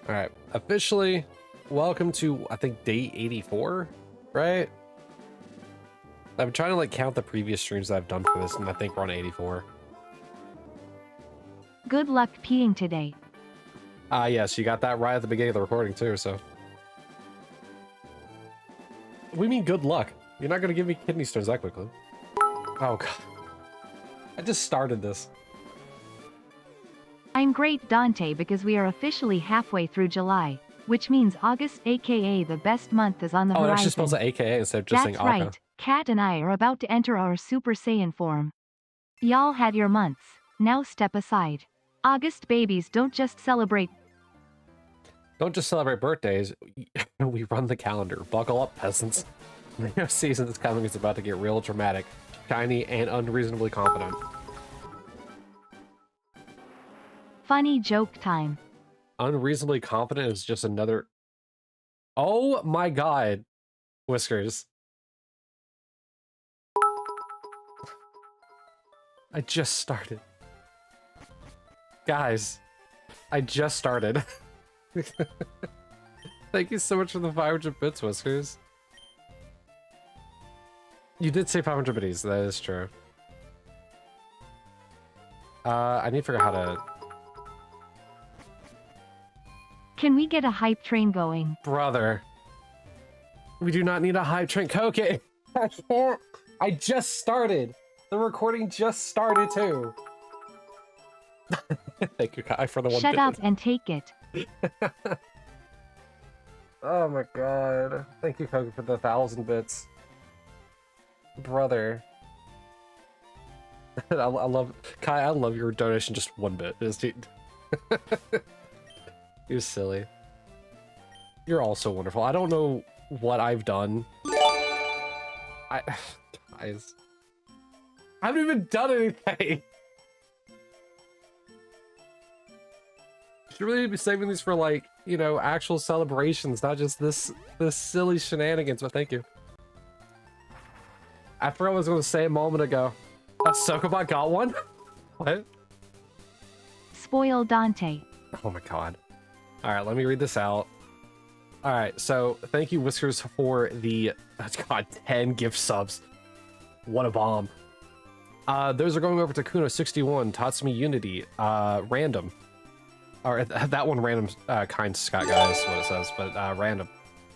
All right, officially, welcome to, I think, day 84, right? I'm trying to like count the previous streams that I've done for this, and I think we're on 84. Good luck peeing today. Yes, you got that right at the beginning of the recording too, so. We mean good luck. You're not gonna give me kidney stones that quickly. Oh god. I just started this. I'm great, Dante, because we are officially halfway through July, which means August, aka the best month, is on the Oh, it horizon. actually spells it AKA instead of just saying That's Aka. right. Kat and I are about to enter our Super Saiyan form. Y'all had your months. Now step aside. August babies don't just celebrate. Don't just celebrate birthdays. We run the calendar. Buckle up, peasants. The new season that's coming is about to get real dramatic, shiny, and unreasonably confident. Funny joke time. Unreasonably confident is just another... Oh my god, Whiskers. I just started. Guys, I just started. Thank you so much for the 500 bits, Whiskers. You did say 500 biddies, that is true. I need to figure out how to... Can we get a hype train going? Brother. We do not need a hype train. Okay. I can't. I just started. The recording just started too. Thank you, Kai, for the one. Shut up and take it. Oh my god. Thank you, Koga, for the 1,000 bits. Brother. I love Kai, I love your donation just 1 bit. You're silly. You're also wonderful. I don't know what I've done. Guys. I haven't even done anything. Should really be saving these for, like, you know, actual celebrations, not just this silly shenanigans, but thank you. I forgot what I was going to say a moment ago. A Sokobot got one? What? Spoil Dante. Oh my god. Alright, let me read this out. Alright, so thank you, Whiskers, for the, god, 10 gift subs. What a bomb. Those are going over to Kuno61, Tatsumi Unity, Random. Or that one, Random Kind Scott guy is what it says, but Random.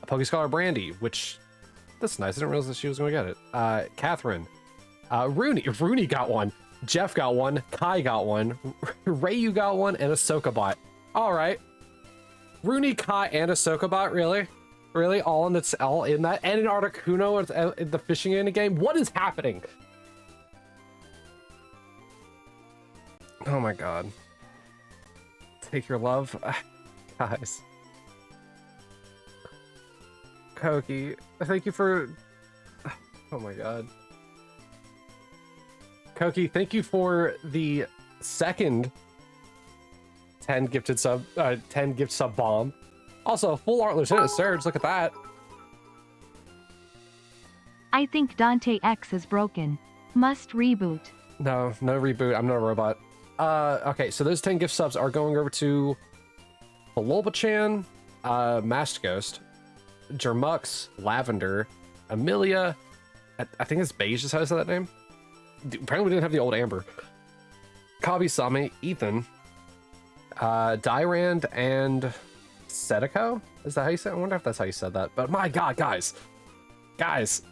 Pokescholar Brandy, which, that's nice. I didn't realize that she was going to get it. Catherine. Rooney got one. Jeff got one. Kai got one. Rayu got one, and a Sokobot. Alright. Rooney, Kai, and a Sokobot, really? Really? All in that? And an Articuno in the fishing in the game? What is happening? Oh my god. Take your love. Guys. Koki, thank you for... Oh my god. Koki, thank you for the second 10 gifted sub, 10 gift sub bomb. Also, full art Lieutenant Surge, look at that. I think Dante X is broken. Must reboot. No reboot, I'm not a robot. Okay, so those 10 gift subs are going over to Palolba-chan, Masked Ghost, Jermux, Lavender, Amelia, I think it's Beige is how I said that name. Apparently we didn't have the old Amber. Kabi-Same, Ethan, Dyrand, and Setiko? Is that how you said it? I wonder if that's how you said that. But my god, guys. Guys.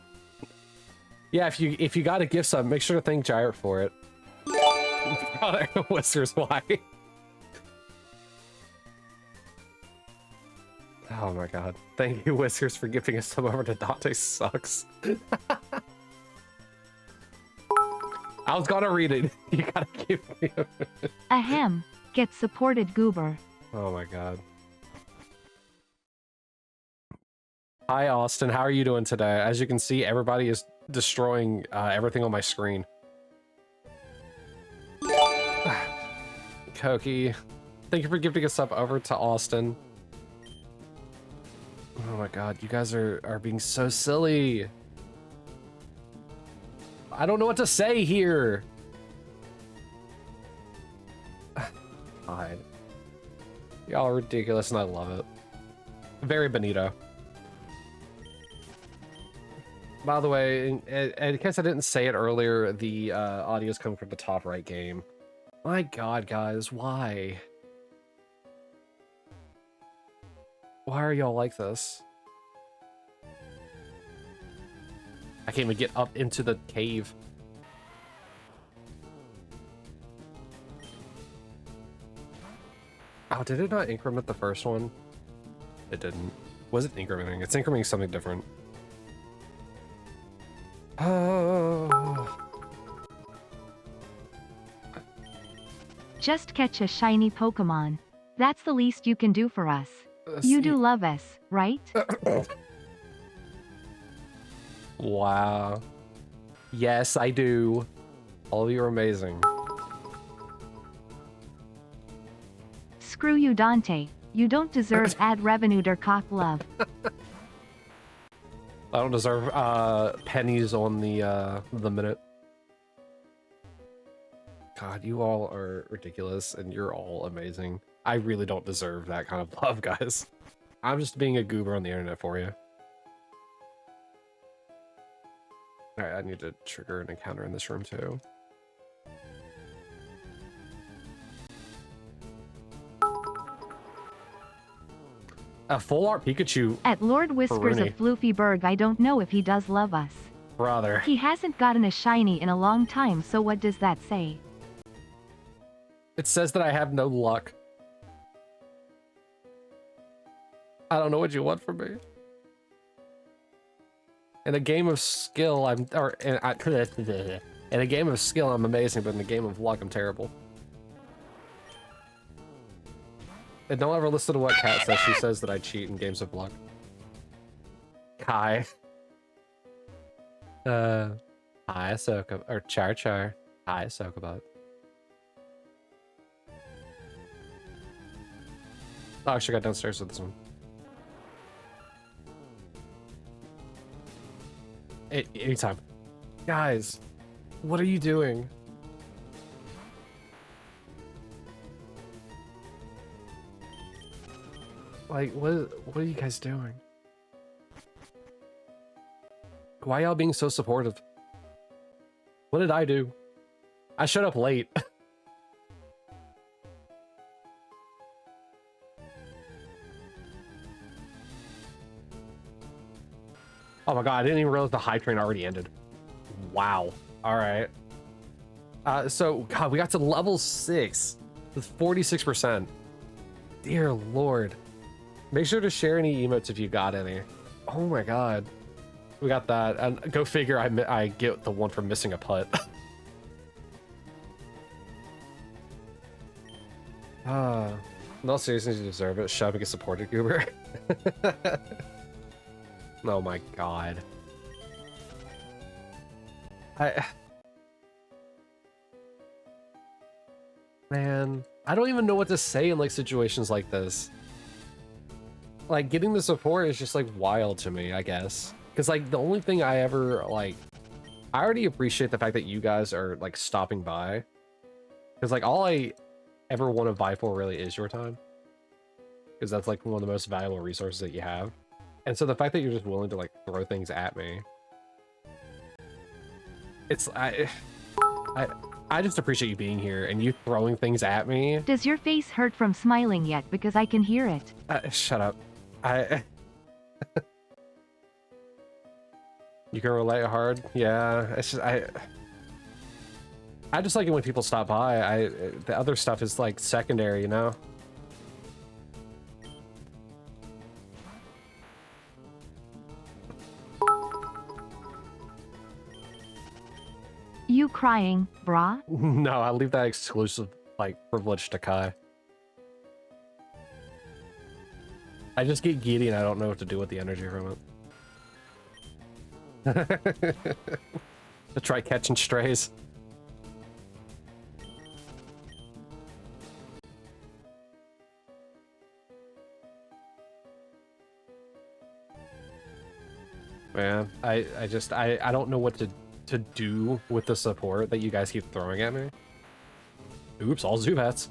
Yeah, if you got a gift sub, make sure to thank Gyre for it. Whiskers, why? Oh my god. Thank you, Whiskers, for gifting us some over to Dante Sucks. I was gonna read it. You gotta give me a... Ahem. Get supported, Goober. Oh my god. Hi, Austin. How are you doing today? As you can see, everybody is destroying everything on my screen. Koki, thank you for gifting us up over to Austin. Oh my god, you guys are being so silly. I don't know what to say here. God. Y'all are ridiculous and I love it. Very bonito. By the way, in case I didn't say it earlier, the audio is coming from the top right game. My god, guys, why? Why are y'all like this? I can't even get up into the cave. Oh, did it not increment the first one? It didn't. Was it incrementing? It's incrementing something different. Oh. Just catch a shiny Pokémon. That's the least you can do for us. You do love us, right? Wow. Yes, I do. All of you are amazing. Screw you, Dante. You don't deserve ad revenue or cock love. I don't deserve pennies on the minute. God, you all are ridiculous and you're all amazing. I really don't deserve that kind of love, guys. I'm just being a goober on the internet for you. Alright, I need to trigger an encounter in this room too. A full art Pikachu. At Lord Whiskers of Floofyburg, I don't know if he does love us. Brother. He hasn't gotten a shiny in a long time, so what does that say? It says that I have no luck. I don't know what you want from me. In a game of skill, in a game of skill, I'm amazing, but in a game of luck, I'm terrible. And don't ever listen to what Kat says. She says that I cheat in games of luck. Kai. Hi, Ahsoka. Or Char Char. Hi, Ahsoka. Oh, I should got downstairs with this one. Anytime. Guys, what are you doing? Like, what are you guys doing? Why y'all being so supportive? What did I do? I showed up late. Oh my god, I didn't even realize the high train already ended. Wow. Alright. So, god, we got to level 6 with 46%. Dear lord. Make sure to share any emotes if you got any. Oh my god. We got that. And go figure, I get the one for missing a putt. No, seriously, you deserve it. Shove and get supported, Goober. Oh my god. Man, I don't even know what to say in like situations like this. Like getting the support is just like wild to me, I guess. Because like the only thing I ever like, I already appreciate the fact that you guys are like stopping by. Because like all I ever want to buy for really is your time. Because that's like one of the most valuable resources that you have. And so the fact that you're just willing to like throw things at me, it's I just appreciate you being here and you throwing things at me. Does your face hurt from smiling yet? Because I can hear it. Shut up. You can relate hard. Yeah, it's just I just like it when people stop by. The other stuff is like secondary, you know. You crying, brah? No, I leave that exclusive, like, privilege to Kai. I just get giddy and I don't know what to do with the energy from it. To try catching strays. Man, I don't know what to do with the support that you guys keep throwing at me. Oops, all Zubats.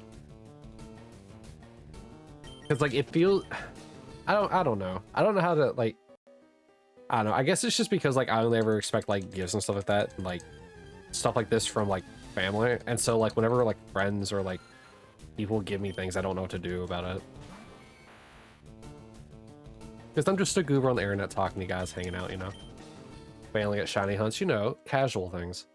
Because like it feels, I don't know. I don't know how to like. I don't know. I guess it's just because like I only ever expect like gifts and stuff like that, and like stuff like this from like family, and so like whenever like friends or like people give me things, I don't know what to do about it. Because I'm just a goober on the internet talking to you guys, hanging out, you know, failing at shiny hunts, you know, casual things.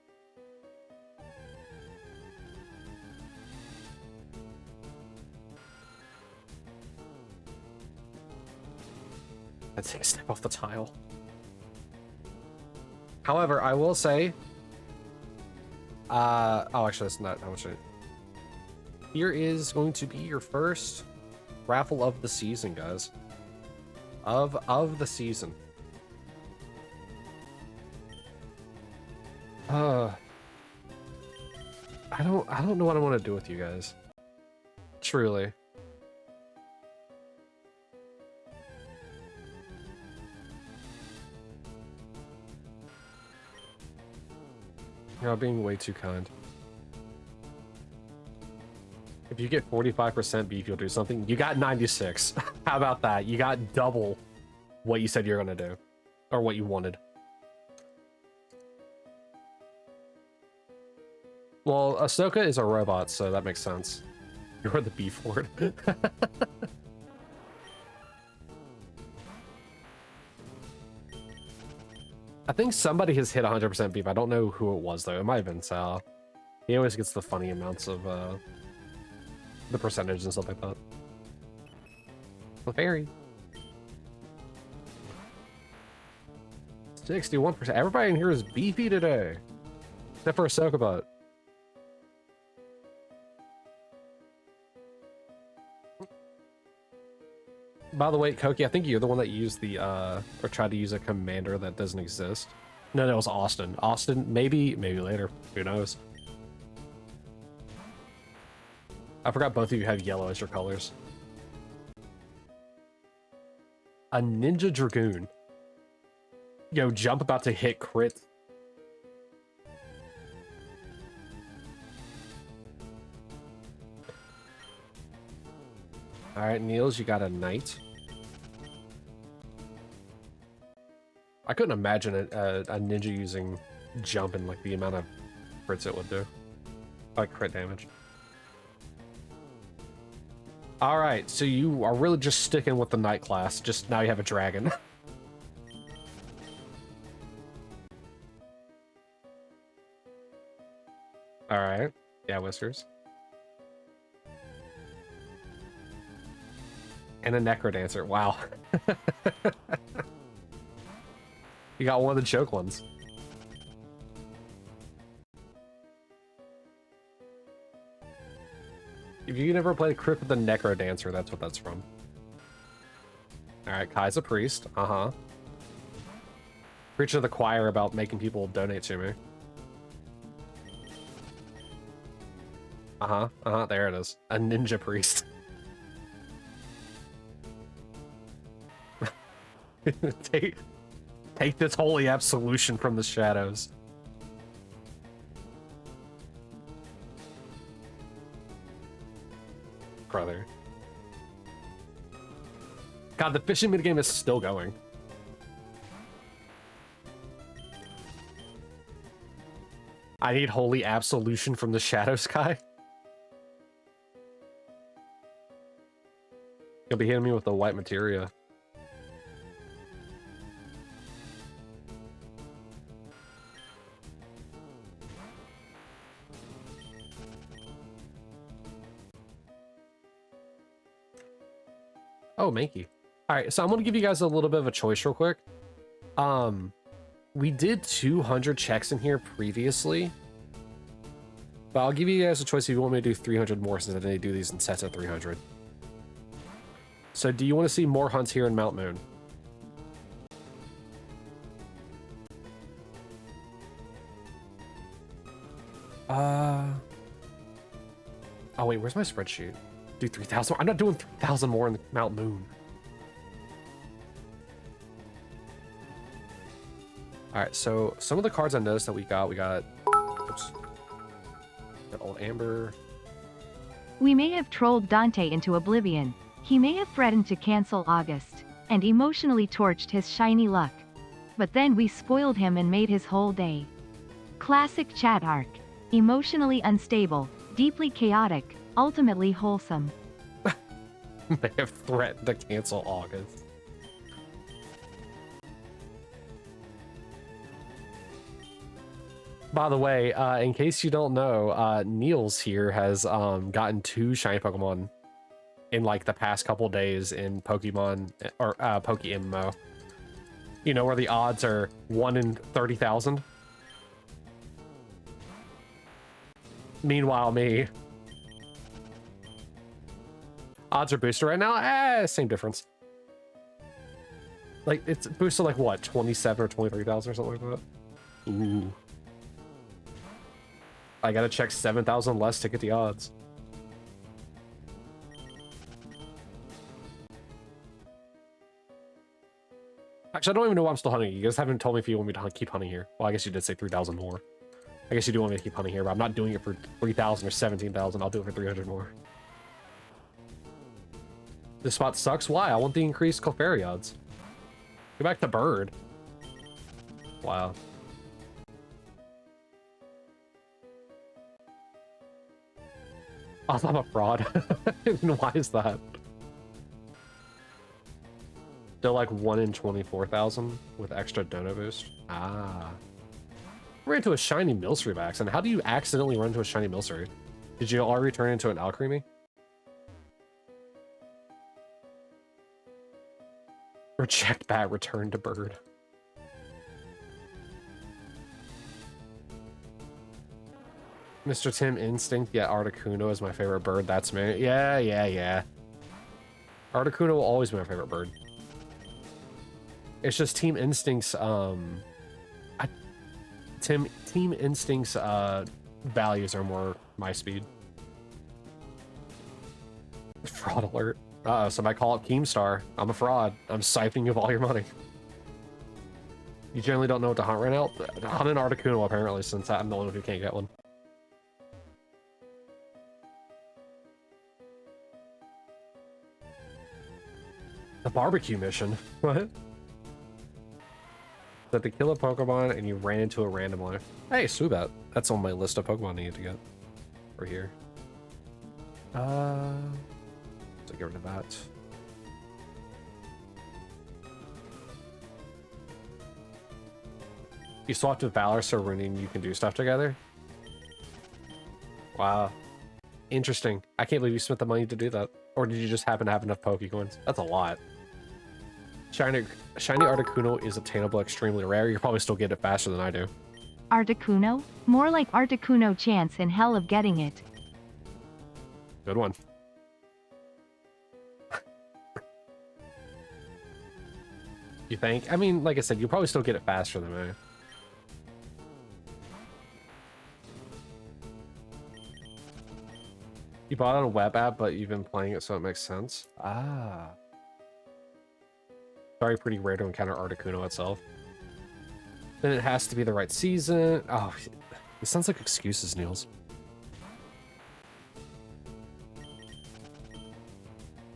I take a step off the tile. However, I will say, oh, actually, that's not how much. Here is going to be your first raffle of the season, guys. Of the season. I don't know what I want to do with you guys. Truly. You're being way too kind. If you get 45% beef, you'll do something. You got 96. How about that? You got double what you said you're gonna do. Or what you wanted. Well, Ahsoka is a robot, so that makes sense. You're the beef lord. I think somebody has hit 100% beef. I don't know who it was, though. It might have been Sal. He always gets the funny amounts of the percentage and stuff like that. The fairy. 61%. Everybody in here is beefy today. Except for Ahsoka Butt. By the way, Koki, I think you're the one that used the, or tried to use a commander that doesn't exist. No, it was Austin. Austin, maybe later. Who knows? I forgot both of you have yellow as your colors. A Ninja Dragoon. Yo, Jump about to hit crit. Alright, Niels, you got a knight. I couldn't imagine a ninja using jump and like the amount of crits it would do. Like crit damage. Alright, so you are really just sticking with the knight class, just now you have a dragon. Alright. Yeah, Whiskers. And a Necrodancer. Wow. You got one of the joke ones. If you never played Crypt with the Necrodancer, that's what that's from. Alright, Kai's a priest. Uh-huh. Preaching to the choir about making people donate to me. Uh-huh. Uh-huh. There it is. A ninja priest. Take this holy absolution from the shadows. Brother. God, the fishing minigame is still going. I need holy absolution from the shadows, guy. You'll be hitting me with the white materia. Oh, Mankey. All right, so I'm gonna give you guys a little bit of a choice real quick. We did 200 checks in here previously, but I'll give you guys a choice if you want me to do 300 more, since I didn't do these in sets of 300. So do you want to see more hunts here in Mount Moon? Oh wait, where's my spreadsheet? Do 3,000. I'm not doing 3,000 more in Mount Moon. All right, so some of the cards I noticed that we got, oops, got Old Amber. We may have trolled Dante into oblivion, He may have threatened to cancel August, and emotionally torched his shiny luck. But then we spoiled him and made his whole day. Classic chat arc. Emotionally unstable, deeply chaotic, ultimately wholesome. They have threatened to cancel August. By the way, in case you don't know, Niels here has gotten 2 shiny Pokemon in like the past couple days in Pokemon or Pokemon. You know where the odds are 1 in 30,000. Meanwhile, me. Odds are boosted right now. Same difference. Like it's boosted like what, 27 or 23,000 or something like that. Ooh. I gotta check 7,000 less to get the odds. Actually, I don't even know why I'm still hunting. You guys haven't told me if you want me to keep hunting here. Well, I guess you did say 3,000 more. I guess you do want me to keep hunting here, but I'm not doing it for 3,000 or 17,000. I'll do it for 300 more. This spot sucks. Why? I want the increased Clefairy odds. Go back to bird. Wow. Oh, I'm a fraud. Why is that? They're like 1 in 24,000 with extra dono boost. Ah. Ran into a shiny Milcery by accident. How do you accidentally run into a shiny Milcery? Did you already turn into an Alcremie? Reject bat, return to bird. Mr. Tim Instinct, yeah, Articuno is my favorite bird. That's me. Yeah. Articuno will always be my favorite bird. It's just Team Instinct's Team Instinct's values are more my speed. Fraud alert. Somebody call up Keemstar. I'm a fraud. I'm siphoning you of all your money. You generally don't know what to hunt right now? Hunt an Articuno apparently, since I'm the only one who can't get one. The barbecue mission? What? That to kill a Pokemon and you ran into a random life. Hey, Swoobat. That's on my list of Pokemon I need to get. Over here. So get rid of that. You swapped with Valor, so Runing, you can do stuff together? Wow. Interesting. I can't believe you spent the money to do that. Or did you just happen to have enough Pokecoins? That's a lot. Shiny Articuno is attainable extremely rare. You probably still get it faster than I do. Articuno? More like Articuno chance in hell of getting it. Good one. You think? I mean, like I said, you probably still get it faster than me. You bought it on a web app, but you've been playing it, so it makes sense. Ah. Sorry, pretty rare to encounter Articuno itself. Then it has to be the right season. Oh, it sounds like excuses, Niels.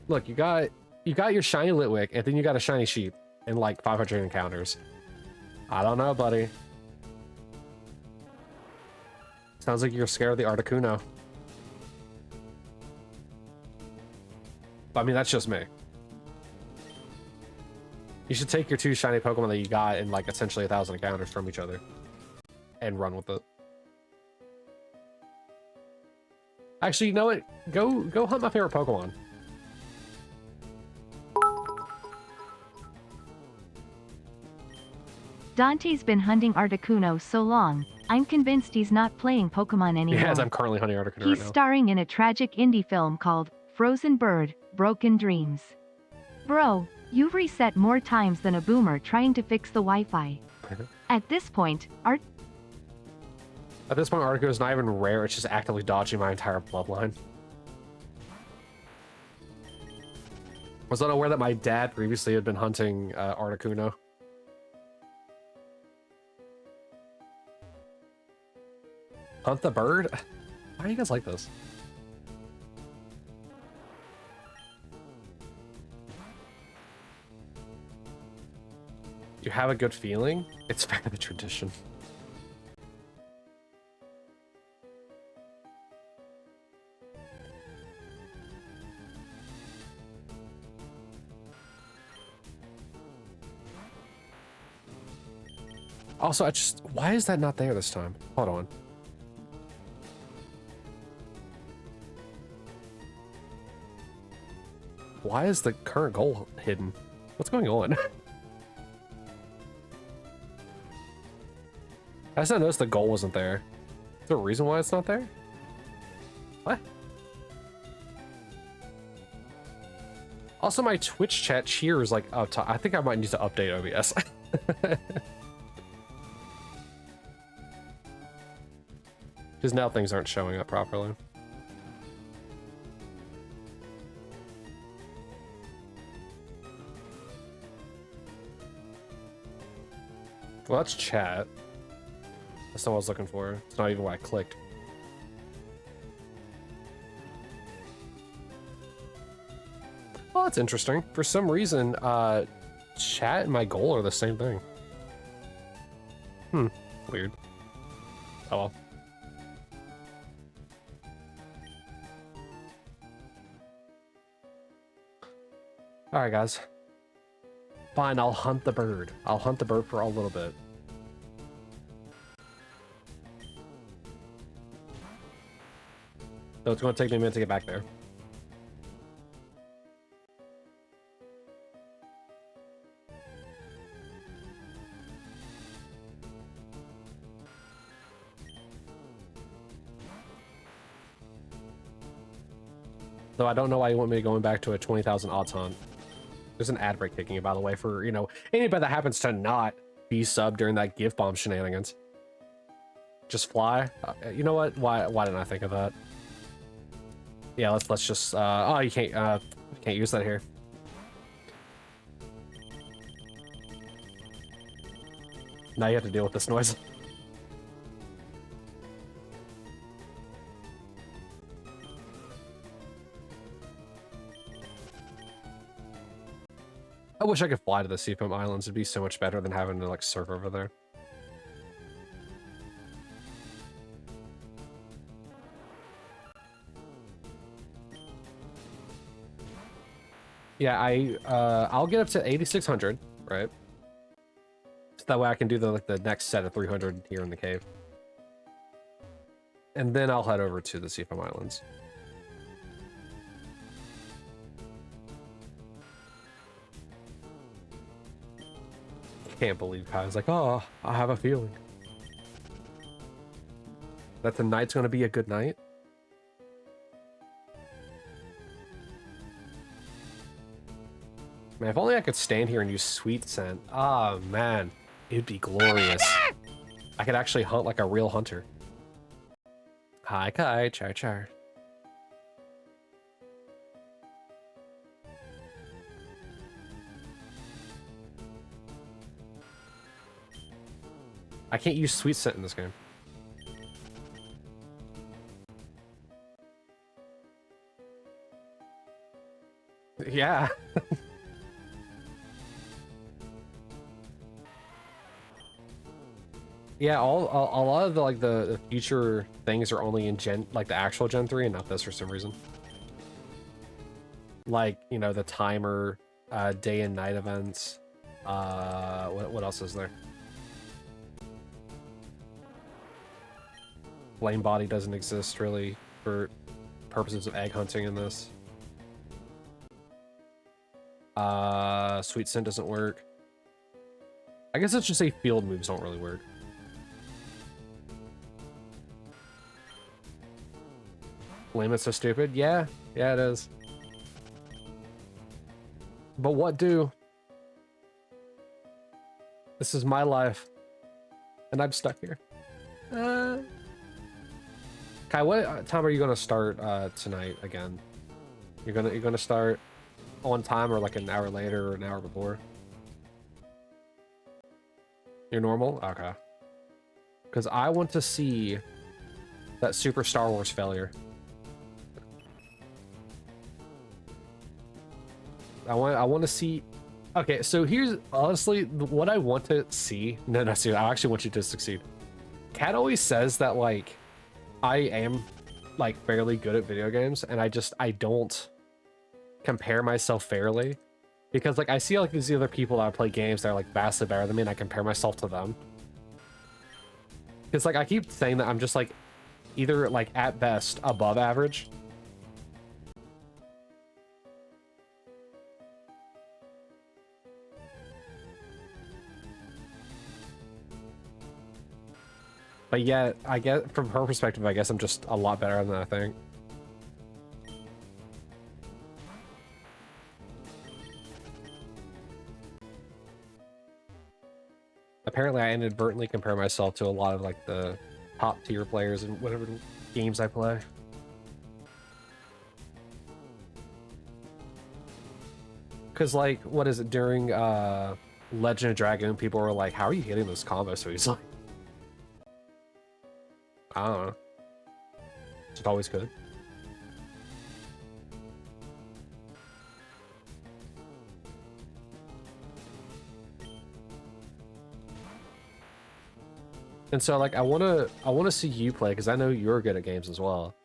Look, you got your shiny Litwick, and then you got a shiny sheep in like 500 encounters. I don't know, buddy. Sounds like you're scared of the Articuno. I mean, that's just me. You should take your 2 shiny Pokemon that you got in like essentially 1,000 encounters from each other and run with it. Actually, you know what? Go hunt my favorite Pokemon. Dante's been hunting Articuno so long, I'm convinced he's not playing Pokemon anymore. Yes, I'm currently hunting Articuno right now. He's starring in a tragic indie film called Frozen Bird, Broken Dreams. Bro, you've reset more times than a boomer trying to fix the Wi-Fi. At this point, Articuno is not even rare, it's just actively dodging my entire bloodline. Was not aware that my dad previously had been hunting Articuno. Hunt the bird? Why are you guys like this? You have a good feeling? It's back to the tradition. Also, why is that not there this time? Hold on. Why is the current goal hidden? What's going on? I just noticed the goal wasn't there. Is there a reason why it's not there? What? Also, my Twitch chat cheers like up top. I think I might need to update OBS. Because now things aren't showing up properly. Well, that's chat. That's not what I was looking for. It's not even what I clicked. Well, that's interesting. For some reason, chat and my goal are the same thing. Weird. Oh well. Alright, guys. Fine, I'll hunt the bird. I'll hunt the bird for a little bit. So it's going to take me a minute to get back there. Though I don't know why you want me going back to a 20,000 odds hunt. There's an ad break kicking it, by the way, for, you know, anybody that happens to not be subbed during that gift bomb shenanigans. Just fly. You know what? Why didn't I think of that? Yeah, let's just. Oh, you can't use that here. Now you have to deal with this noise. I wish I could fly to the Seafoam Islands. It'd be so much better than having to like surf over there. Yeah, I'll get up to 8,600, right? So that way I can do the next set of 300 here in the cave. And then I'll head over to the Seafoam Islands. Can't believe Kai's like, oh, I have a feeling that the night's gonna be a good night. Man, if only I could stand here and use sweet scent. Ah, man, it'd be glorious. I could actually hunt like a real hunter. Hi, Kai, char. I can't use sweet scent in this game. Yeah. Yeah, a lot of the future things are only in the actual Gen 3 and not this for some reason. Like, you know, the timer, day and night events. What else is there? Flame body doesn't exist really for purposes of egg hunting in this. Sweet scent doesn't work. I guess let's just say field moves don't really work. Flame is so stupid. Yeah, it is. But what do? This is my life, and I'm stuck here. Kai, what time are you gonna start tonight again? You're gonna start on time or like an hour later or an hour before? You're normal? Okay. Because I want to see that Super Star Wars failure. I want to see Okay, so here's honestly what I want to see. No, seriously, I actually want you to succeed. Kat always says that like I am like fairly good at video games, and I don't compare myself fairly because like I see like these other people that play games that are like vastly better than me, and I compare myself to them. Because like I keep saying that I'm just like either like at best above average. But yet, I get from her perspective, I guess I'm just a lot better than I think. Apparently, I inadvertently compare myself to a lot of like the top tier players in whatever games I play. Because like, what is it, during Legend of Dragoon, people were like, how are you hitting this combo so easily? I don't know. Just always could. And so like I wanna see you play because I know you're good at games as well.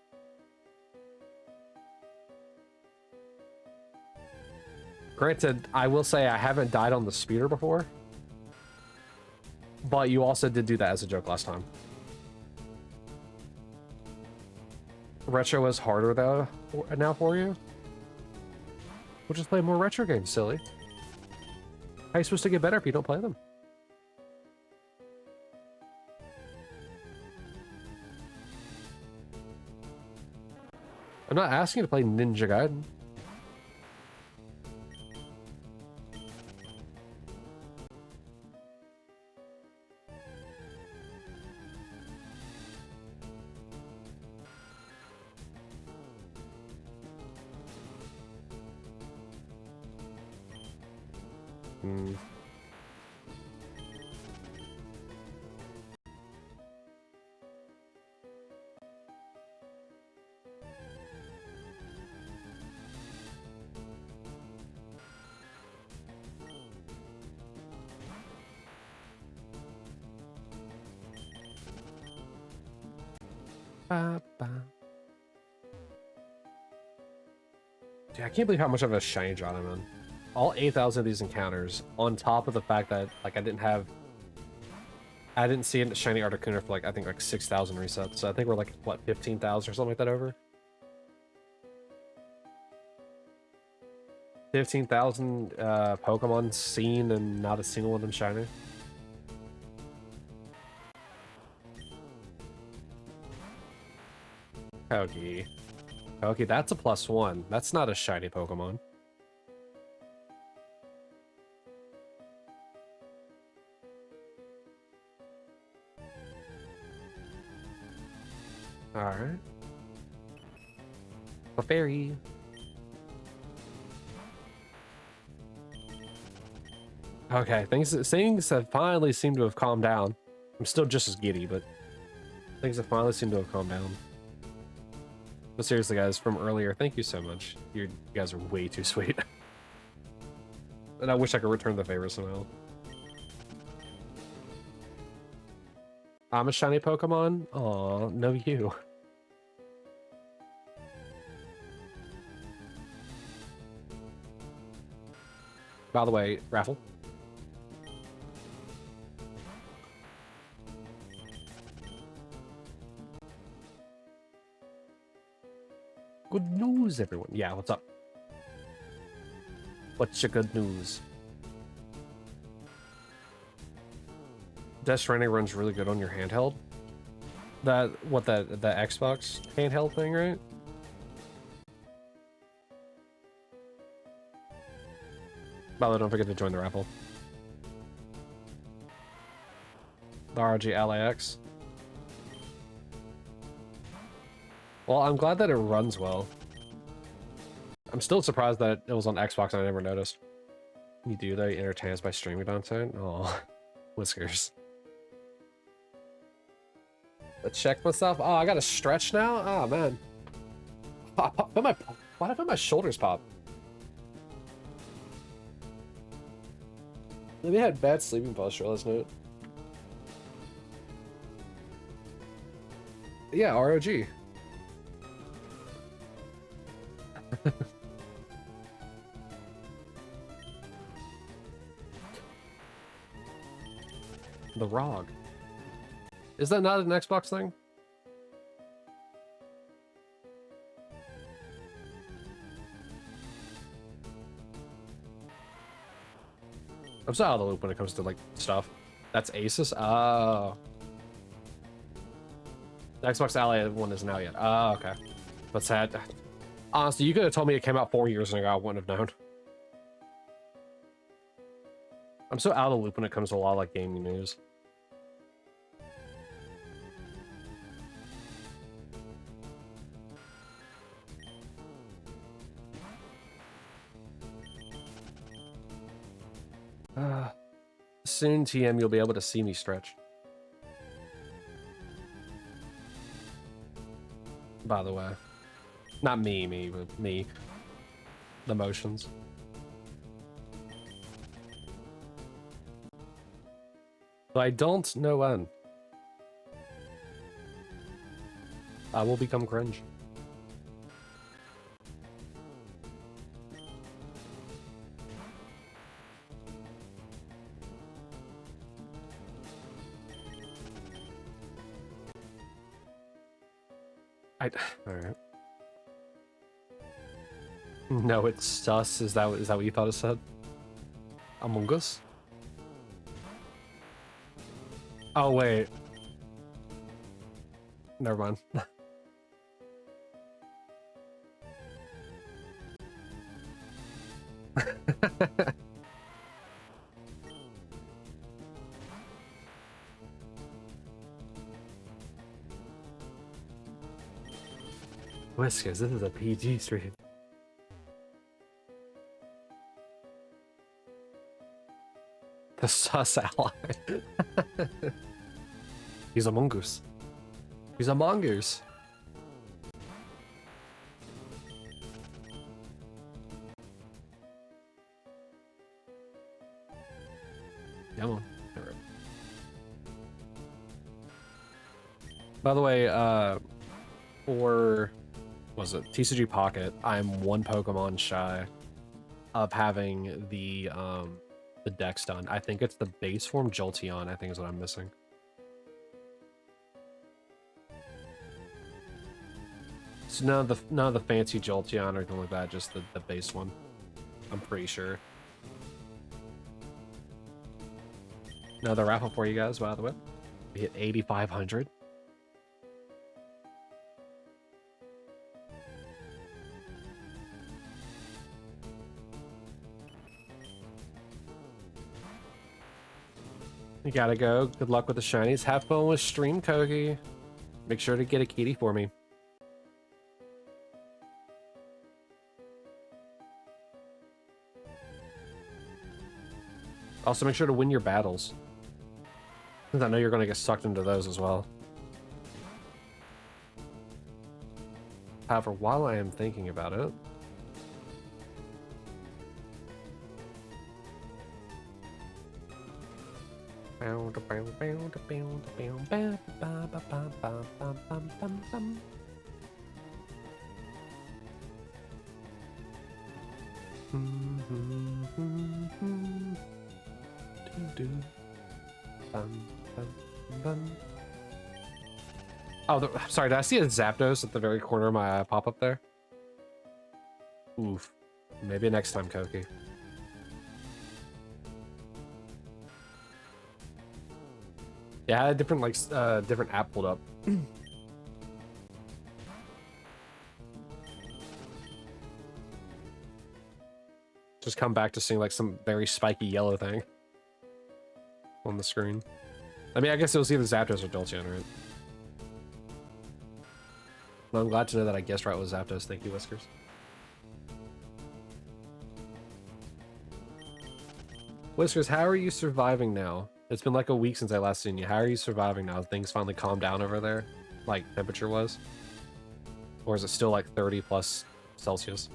Granted, I will say I haven't died on the speeder before, but you also did do that as a joke last time. Retro is harder though now for you. We'll just play more retro games, silly. How are you supposed to get better if you don't play them? I'm not asking you to play Ninja Gaiden. Hmm. Ba, ba. Dude, I can't believe how much of a shiny draw I'm in. All 8,000 of these encounters, on top of the fact that like I didn't see a shiny Articuno for like I think like 6,000 resets. So I think we're like what 15,000 or something like that over. 15,000 Pokemon seen and not a single one of them shiny. Okay. Okay, that's a +1. That's not a shiny Pokemon. Alright. A fairy. Okay, things have finally seemed to have calmed down. I'm still just as giddy, but things have finally seemed to have calmed down. But seriously, guys, from earlier, thank you so much. You guys are way too sweet. And I wish I could return the favor somehow. I'm a shiny Pokemon? Aw, no you. By the way, Raffle. Good news, everyone. Yeah, what's up? What's your good news? Death Stranding runs really good on your handheld. The Xbox handheld thing, right? By the way, don't forget to join the raffle. The RG LAX. Well, I'm glad that it runs well. I'm still surprised that it was on Xbox and I never noticed. You do that? You entertain us by streaming content? Oh, whiskers. Let's check myself. Oh, I got a stretch now? Oh, man. Why did I put my shoulders pop? Maybe I had bad sleeping posture last night. Yeah, ROG. The ROG. Is that not an Xbox thing? I'm so out of the loop when it comes to like stuff. That's Asus? Oh. The Xbox Ally one isn't out yet. Oh, okay. But sad. Honestly, you could have told me it came out 4 years ago. I wouldn't have known. I'm so out of the loop when it comes to a lot of like gaming news. Soon, TM, you'll be able to see me stretch. By the way. Not me, but me. The motions. But I don't know when. I will become cringe. Alright. No, it's sus. Is that what you thought it said? Among Us? Oh, wait. Never mind. Whiskers, this is a PG stream. The sus ally. He's a mongoose. He's a mongoose. Come on. Right. By the way, for was it TCG Pocket, I'm one Pokemon shy of having the Dex done. I think it's the base form Jolteon, I think is what I'm missing. So none of the fancy Jolteon or anything like that, just the base one. I'm pretty sure. Another raffle for you guys, by the way. We hit 8,500. You gotta go. Good luck with the shinies. Have fun with stream, Kogi. Make sure to get a kitty for me. Also, make sure to win your battles. Because I know you're going to get sucked into those as well. However, while I am thinking about it... Oh, sorry, did I see a Zapdos at the very corner of my pop-up there? Oof. Maybe next time, Koki. Yeah, I had a different, like, different app pulled up. Just come back to seeing, like, some very spiky yellow thing on the screen. I mean, I guess it was either Zapdos or Jolteon, right? Well, I'm glad to know that I guessed right with Zapdos. Thank you, Whiskers. Whiskers, how are you surviving now? It's been like a week since I last seen you. How are you surviving now? Things finally calmed down over there, like temperature-wise? Or is it still like 30 plus Celsius?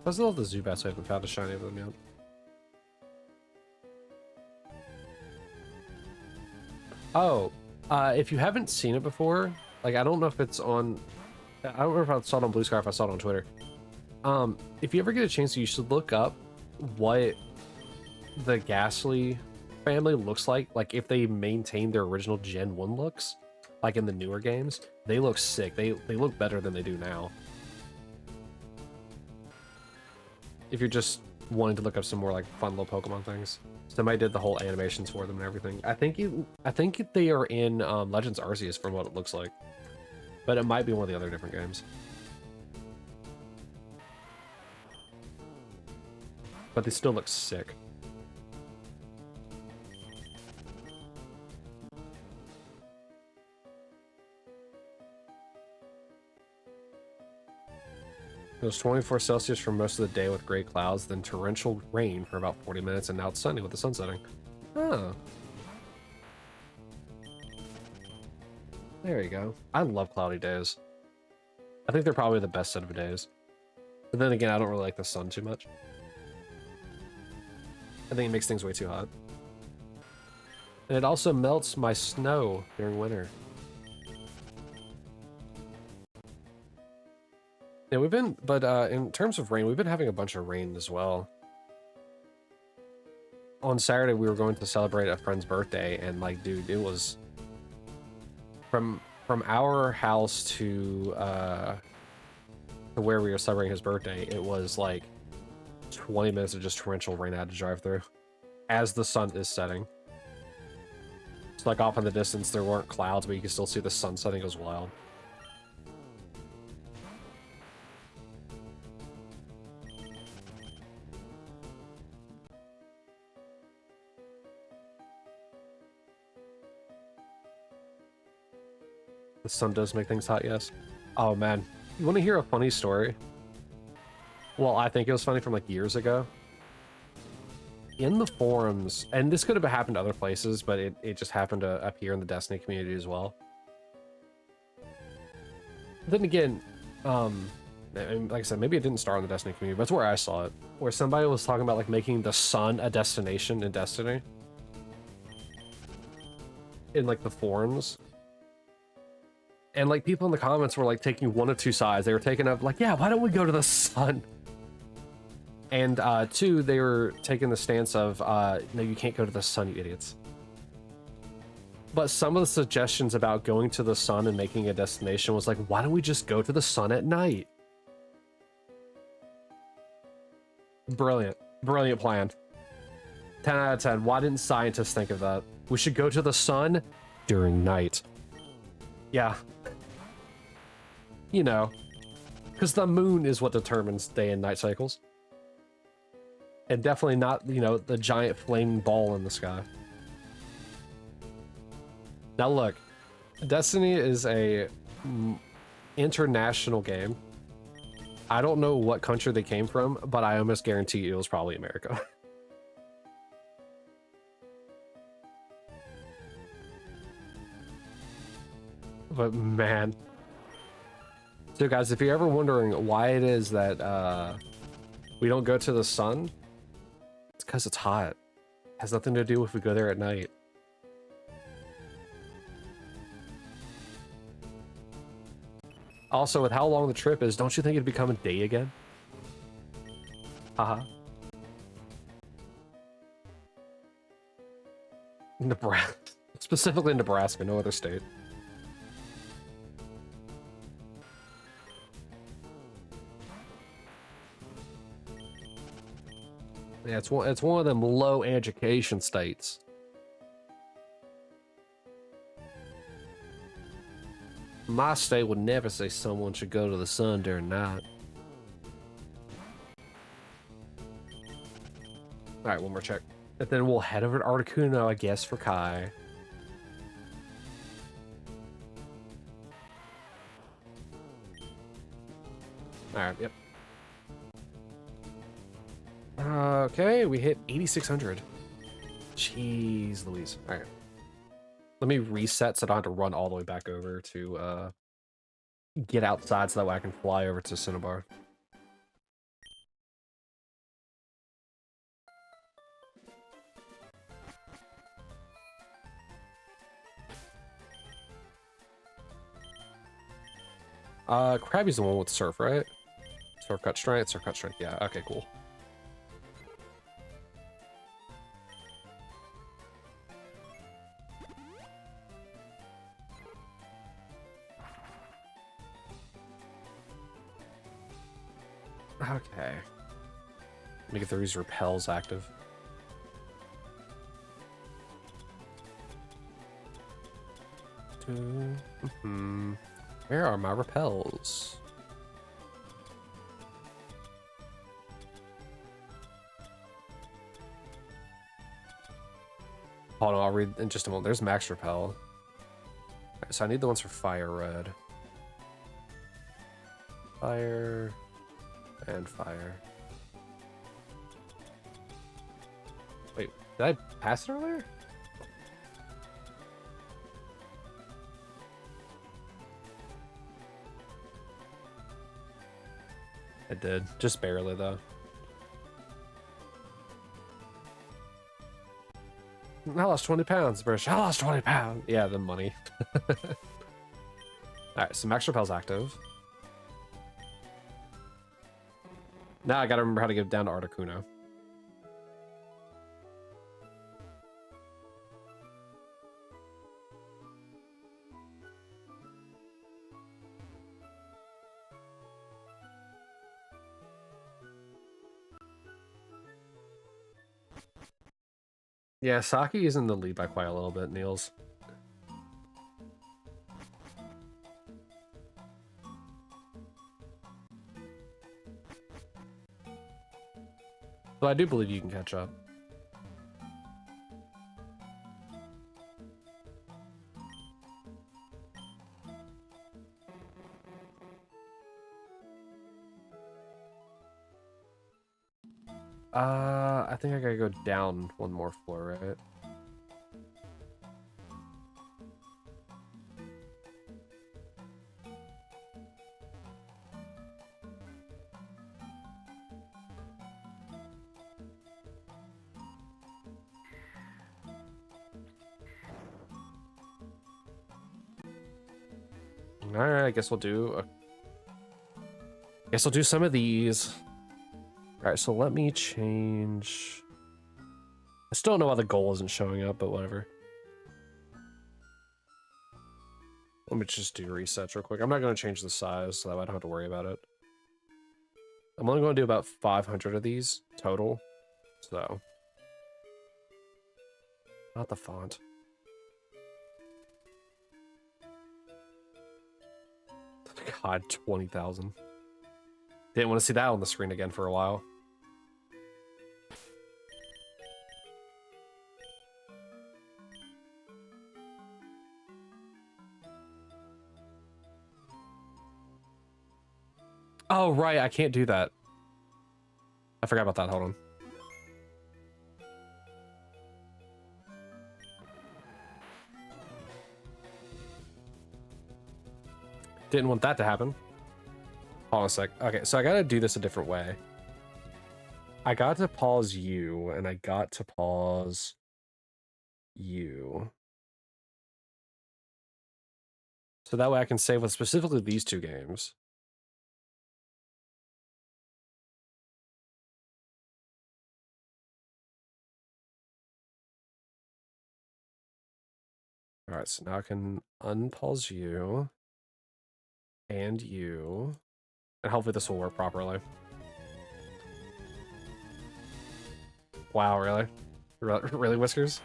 Let's love the Zubats. I haven't found a shiny of them yet. Oh, if you haven't seen it before, like, I don't know if it's on, I don't know if I saw it on Blue Sky or if I saw it on Twitter. If you ever get a chance, you should look up what the Ghastly family looks like if they maintain their original Gen 1 looks, like in the newer games. They look sick. They look better than they do now. If you're just wanting to look up some more like fun little Pokemon things. Somebody did the whole animations for them and everything. I think they are in Legends Arceus from what it looks like. But it might be one of the other different games. But they still look sick. It was 24 Celsius for most of the day with gray clouds, then torrential rain for about 40 minutes, and now it's sunny with the sun setting. Oh. There you go. I love cloudy days. I think they're probably the best set of days. But then again, I don't really like the sun too much. I think it makes things way too hot. And it also melts my snow during winter. Yeah, in terms of rain, we've been having a bunch of rain as well. On Saturday, we were going to celebrate a friend's birthday, and like, dude, it was from our house to where we were celebrating his birthday. It was like 20 minutes of just torrential rain I had to drive through as the sun is setting. It's like off in the distance, there weren't clouds, but you can still see the sun setting. It was wild. The sun does make things hot, yes. Oh man, you want to hear a funny story? Well, I think it was funny from like years ago. In the forums, and this could have happened to other places, but it just happened to appear in the Destiny community as well. Then again, like I said, maybe it didn't start in the Destiny community, but that's where I saw it. Where somebody was talking about like making the sun a destination in Destiny. In like the forums. And like people in the comments were like taking one of two sides. They were taking up like, yeah, why don't we go to the sun? And two, they were taking the stance of, no, you can't go to the sun, you idiots. But some of the suggestions about going to the sun and making a destination was like, why don't we just go to the sun at night? Brilliant. Brilliant plan. 10 out of 10. Why didn't scientists think of that? We should go to the sun during night. Yeah. You know, because the moon is what determines day and night cycles. And definitely not, you know, the giant flaming ball in the sky. Now look, Destiny is a international game. I don't know what country they came from, but I almost guarantee you it was probably America. But man. So guys, if you're ever wondering why it is that we don't go to the sun, it's because it's hot. It has nothing to do if we go there at night. Also, with how long the trip is, don't you think it'd become a day again? Haha. Nebraska. Specifically Nebraska, no other state. Yeah, it's one of them low education states. My state would never say someone should go to the sun during night. Alright, one more check. And then we'll head over to Articuno, I guess, for Kai. Alright, yep. Okay, we hit 8,600. Jeez Louise. All right. Let me reset so I don't have to run all the way back over to get outside so that way I can fly over to Cinnabar. Krabby's the one with surf, right? Surf cut strength, yeah, okay, cool. Okay. Let me get these repels active. Where are my repels? Hold on, I'll read in just a moment. There's max repel. Right, so I need the ones for fire red. Fire and fire. Wait, did I pass it earlier? I did, just barely though. I lost 20 pounds, British. I lost 20 pounds. Yeah, the money. Alright, so max repel's active. Now I gotta remember how to get down to Articuno. Yeah, Saki is in the lead by quite a little bit, Niels. So I do believe you can catch up. I think I gotta go down one more floor, right? Alright, I guess we'll do some of these. Alright, so let me change. I still don't know why the goal isn't showing up, but whatever. Let me just do resets real quick. I'm not going to change the size, so that way I don't have to worry about it. I'm only going to do about 500 of these total, so. Not the font. God, 20,000. Didn't want to see that on the screen again for a while. Oh, right, I can't do that. I forgot about that, hold on. Didn't want that to happen. Hold on a sec. Okay, so I gotta do this a different way. I got to pause you, and I got to pause you. So that way I can save with specifically these two games. All right, so now I can unpause you and you, and hopefully this will work properly. Wow, really? Really, Whiskers?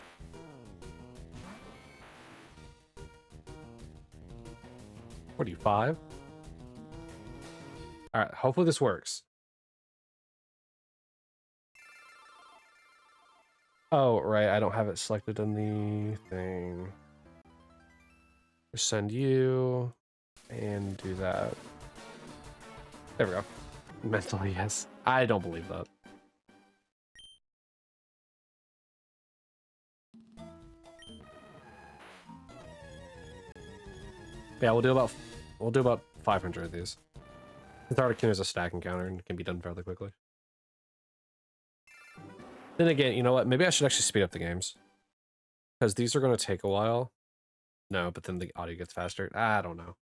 What are you, 5? All right, hopefully this works. Oh, right, I don't have it selected in the thing. Send you, and do that. There we go. Mentally, yes. I don't believe that. Yeah, we'll do about 500 of these. The Articuno is a stack encounter and can be done fairly quickly. Then again, you know what? Maybe I should actually speed up the games. Because these are going to take a while. No, but then the audio gets faster. I don't know.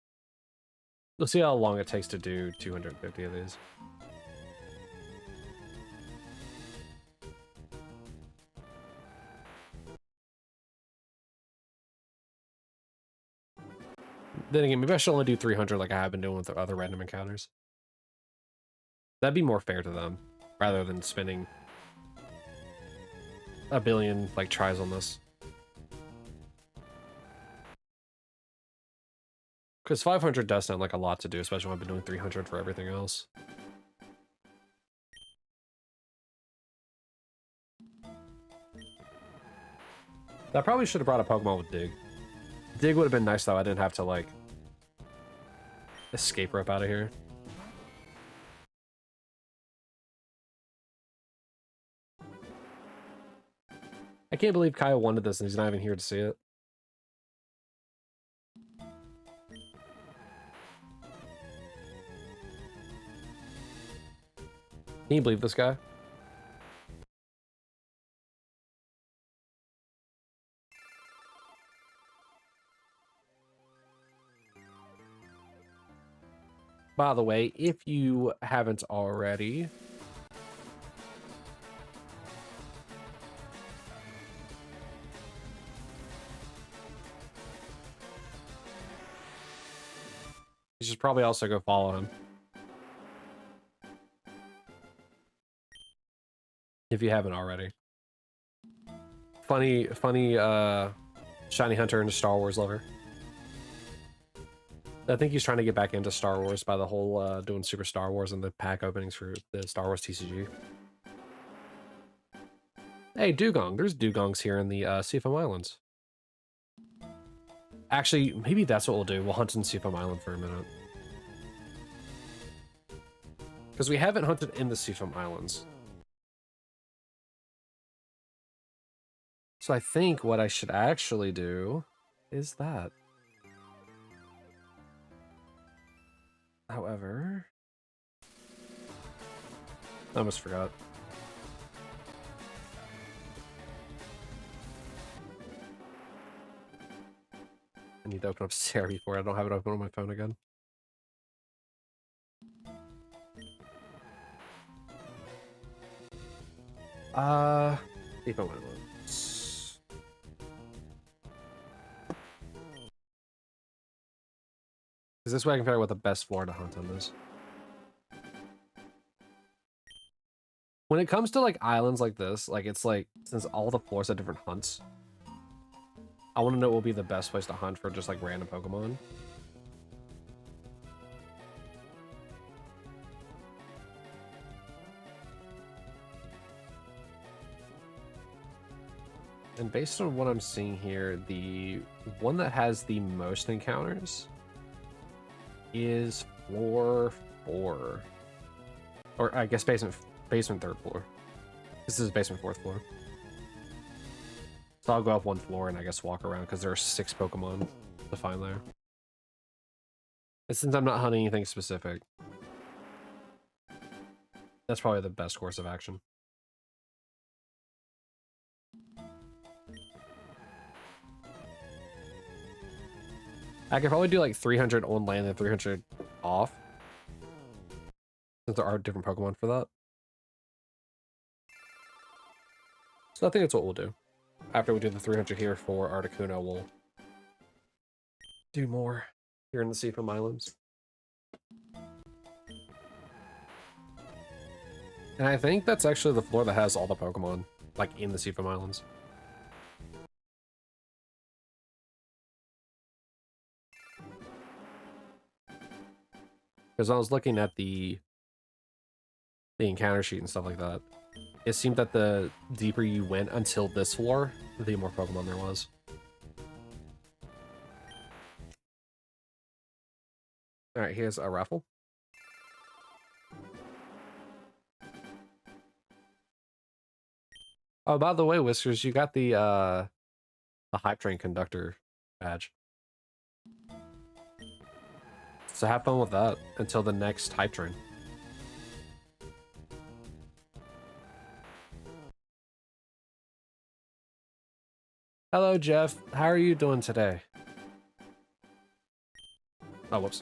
We'll see how long it takes to do 250 of these. Then again, maybe I should only do 300 like I have been doing with the other random encounters. That'd be more fair to them, rather than spending a billion like tries on this. Because 500 does sound like a lot to do, especially when I've been doing 300 for everything else. I probably should have brought a Pokemon with Dig. Dig would have been nice though, I didn't have to like escape rope out of here. I can't believe Kyle wanted this and he's not even here to see it. Can you believe this guy? By the way, if you haven't already, you should probably also go follow him. If you haven't already. Funny, Shiny Hunter and a Star Wars lover. I think he's trying to get back into Star Wars by the whole doing Super Star Wars and the pack openings for the Star Wars TCG. Hey, Dugong. There's Dugongs here in the Seafoam Islands. Actually, maybe that's what we'll do. We'll hunt in Seafoam Island for a minute. Because we haven't hunted in the Seafoam Islands. So I think what I should actually do is that. However, I almost forgot. I need to open up Sarah before I don't have it open on my phone again. If I want to. Is this way I can figure out what the best floor to hunt on is? When it comes to like islands like this, like it's like since all the floors have different hunts, I want to know what will be the best place to hunt for just like random Pokemon. And based on what I'm seeing here, the one that has the most encounters is floor 4. Or I guess basement 3rd floor. This is basement 4th floor. So I'll go up one floor and I guess walk around because there are 6 Pokemon to find there. And since I'm not hunting anything specific, that's probably the best course of action. I could probably do like 300 on land and 300 off. Since there are different Pokemon for that. So I think that's what we'll do. After we do the 300 here for Articuno, we'll do more here in the Seafoam Islands. And I think that's actually the floor that has all the Pokemon, like in the Seafoam Islands. Because I was looking at the encounter sheet and stuff like that, it seemed that the deeper you went until this floor, the more Pokemon there was. Alright, here's a raffle. Oh, by the way, Whiskers, you got the Hype Train Conductor badge. So have fun with that until the next hype train. Hello, Jeff. How are you doing today? Oh, whoops.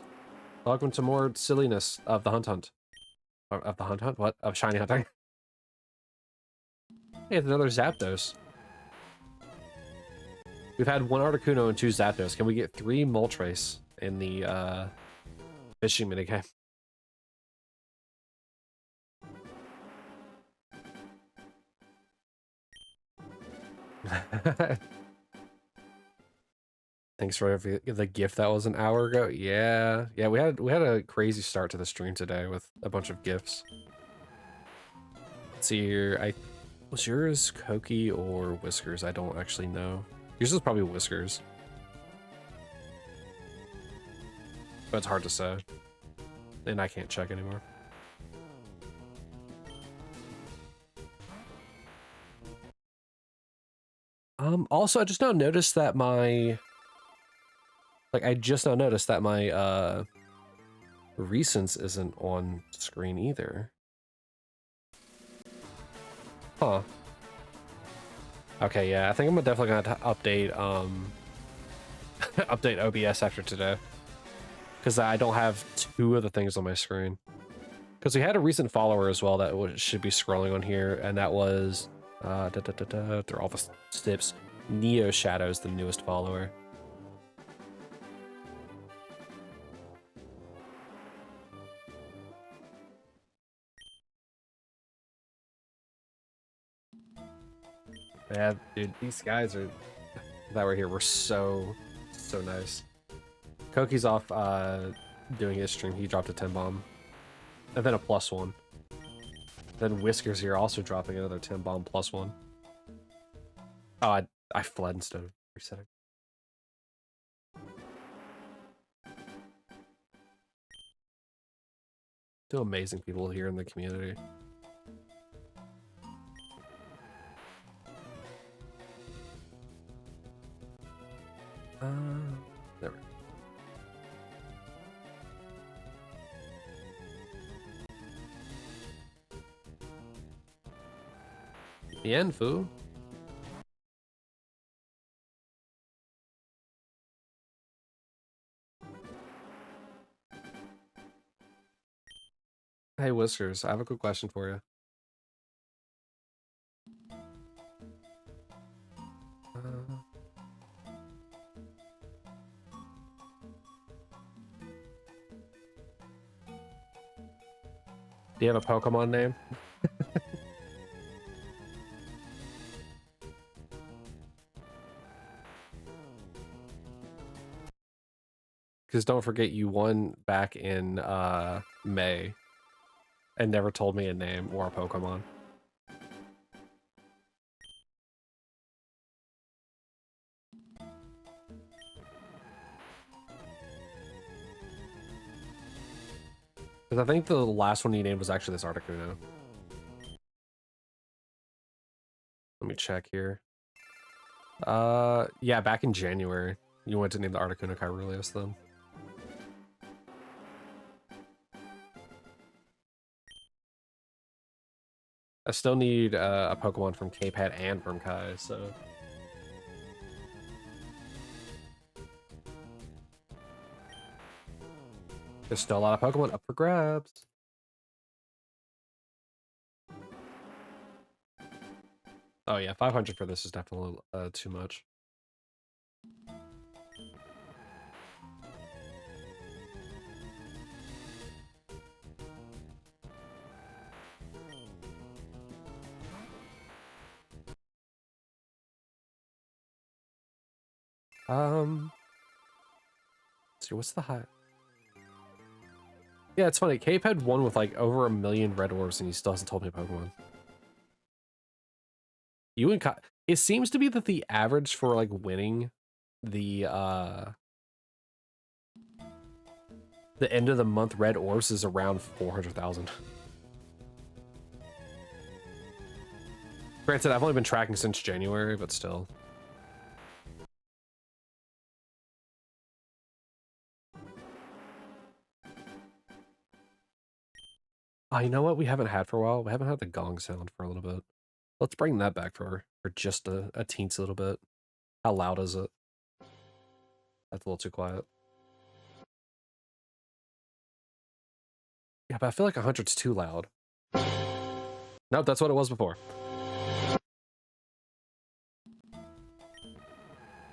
Welcome to more silliness of the Hunt Hunt. Of the Hunt Hunt? What? Of Shiny Hunting? Hey, it's another Zapdos. We've had 1 Articuno and 2 Zapdos. Can we get 3 Moltres in the fishing minigame? Thanks for the gift that was an hour ago. Yeah, we had a crazy start to the stream today with a bunch of gifts. Let's see here. Was yours Koki or Whiskers? I don't actually know. Yours is probably Whiskers, but it's hard to say, and I can't check anymore. Also, I just now noticed that my recents isn't on screen either. Huh. Okay, yeah, I think I'm definitely gonna update update OBS after today, because I don't have 2 of the things on my screen. Because we had a recent follower as well that should be scrolling on here, and that was through all the steps. Neo Shadow's the newest follower. Yeah, dude, these guys are that were here were so nice. Koki's off doing his stream. He dropped a 10 bomb. And then a +1. Then Whiskers here also dropping another 10 bomb +1. Oh, I fled instead of resetting. Two amazing people here in the community. There we go. The end, foo. Hey, Whiskers, I have a quick question for you. Do you have a Pokemon name? Because don't forget, you won back in May and never told me a name or a Pokemon. Because I think the last one you named was actually this Articuno. Let me check here. Yeah, back in January, you went to name the Articuno Kyruleus then. I still need a Pokemon from K-Pad and from Kai, so... There's still a lot of Pokemon up for grabs. Oh yeah, 500 for this is definitely too much. Let's see, what's the high? Yeah, it's funny. Cape had won with like over 1 million red orbs, and he still hasn't told me a Pokemon. You and Kai, it seems to be that the average for like winning the end of the month red orbs is around 400,000. Granted, I've only been tracking since January, but still. Oh, you know what we haven't had for a while? We haven't had the gong sound for a little bit. Let's bring that back for just a teensy little bit. How loud is it? That's a little too quiet. Yeah, but I feel like 100's too loud. Nope, that's what it was before.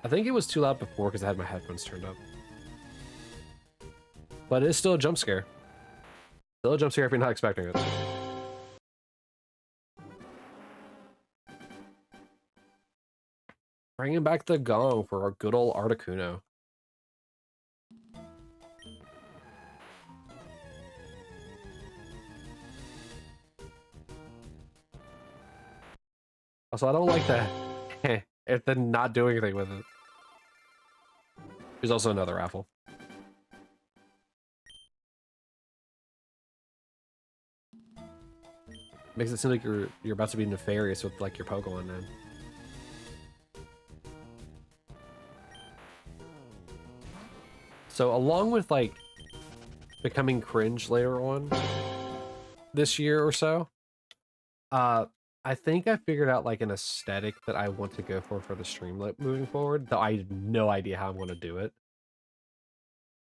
I think it was too loud before because I had my headphones turned up. But it's still a jump scare. Still a jump scare if you're not expecting it. Bringing back the gong for our good old Articuno. Also, I don't like that. If they're not doing anything with it. There's also another raffle. Makes it seem like you're about to be nefarious with like your Pokemon, man. So along with like becoming cringe later on this year or so, I think I figured out like an aesthetic that I want to go for the streamlet moving forward, though I have no idea how I'm going to do it.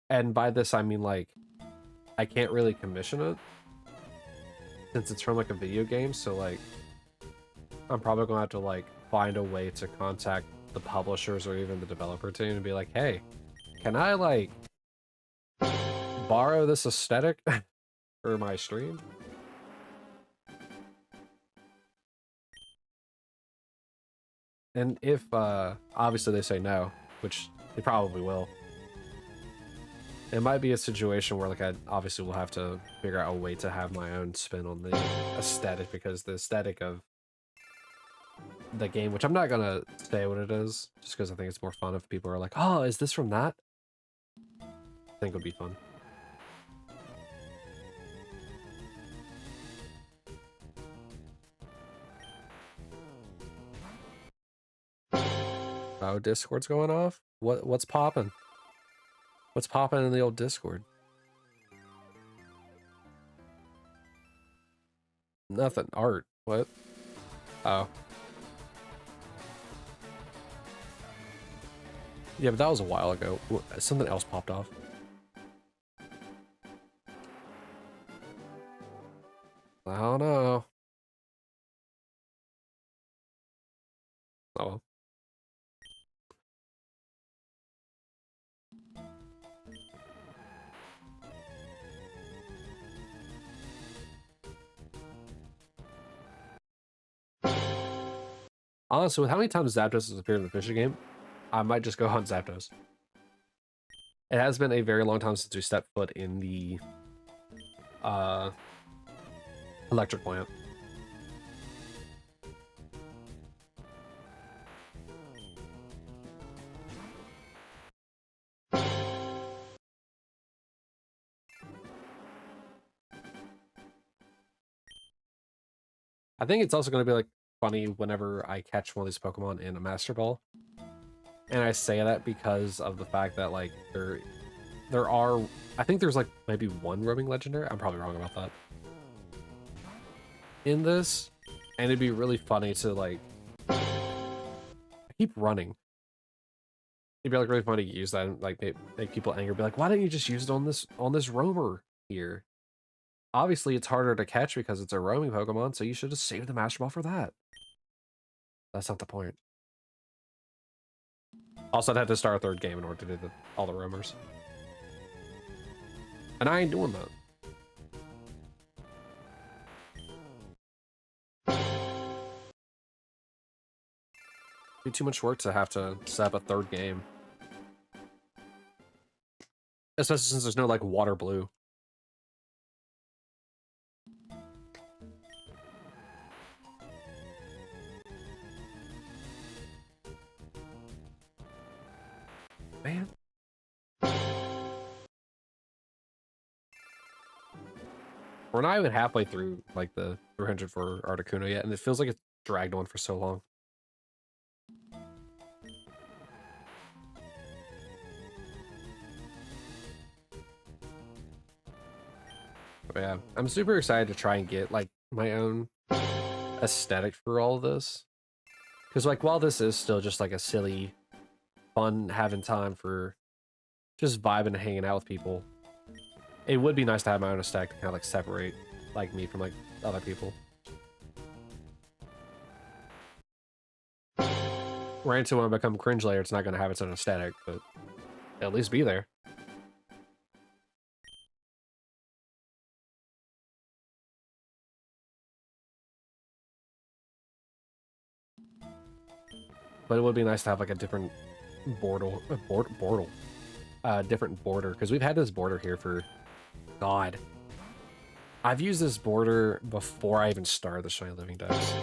And by this, I mean like I can't really commission it since it's from like a video game. So like I'm probably going to have to like find a way to contact the publishers or even the developer team and be like, hey, can I like borrow this aesthetic for my stream? And if obviously they say no, which they probably will, it might be a situation where like I obviously will have to figure out a way to have my own spin on the aesthetic, because the aesthetic of the game, which I'm not gonna say what it is, just because I think it's more fun if people are like, oh, is this from that? I think it would be fun. Oh, Discord's going off? What's popping? What's popping in the old Discord? Nothing. Art. What? Oh. Yeah, but that was a while ago. Something else popped off. I don't know. Oh well. Honestly, with how many times Zapdos has appeared in the fishing game, I might just go hunt Zapdos. It has been a very long time since we stepped foot in the electric plant. I think it's also going to be like funny whenever I catch one of these Pokemon in a Master Ball. And I say that because of the fact that like there are, I think there's like maybe one roaming legendary. I'm probably wrong about that. In this, and it'd be really funny to like I keep running. It'd be like really funny to use that and like make people angry. Be like, why didn't you just use it on this roamer here? Obviously, it's harder to catch because it's a roaming Pokemon, so you should have saved the Master Ball for that. That's not the point. Also, I'd have to start a third game in order to do all the roamers. And I ain't doing that. Be too much work to have to set up a third game. Especially since there's no, like, water blue. Man. We're not even halfway through, like, the 300 for Articuno yet, and it feels like it's dragged on for so long. Yeah, I'm super excited to try and get like my own aesthetic for all of this. Because like while this is still just like a silly, fun having time for just vibing and hanging out with people, it would be nice to have my own aesthetic to kind of like separate like me from like other people. Granted, when I become cringe layer, it's not going to have its own aesthetic, but at least be there. But it would be nice to have like a different different border, because we've had this border here for, God. I've used this border before I even started the Shiny Living Dex.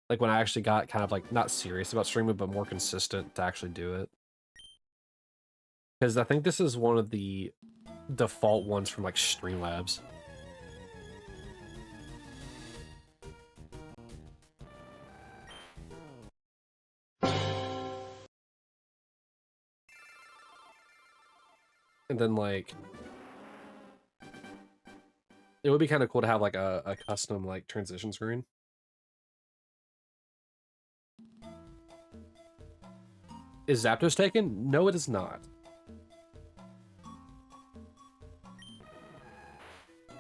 Like when I actually got kind of like not serious about streaming, but more consistent to actually do it. Because I think this is one of the default ones from like Streamlabs. And then like it would be kind of cool to have like a custom like transition screen. Is Zapdos taken? No, it is not.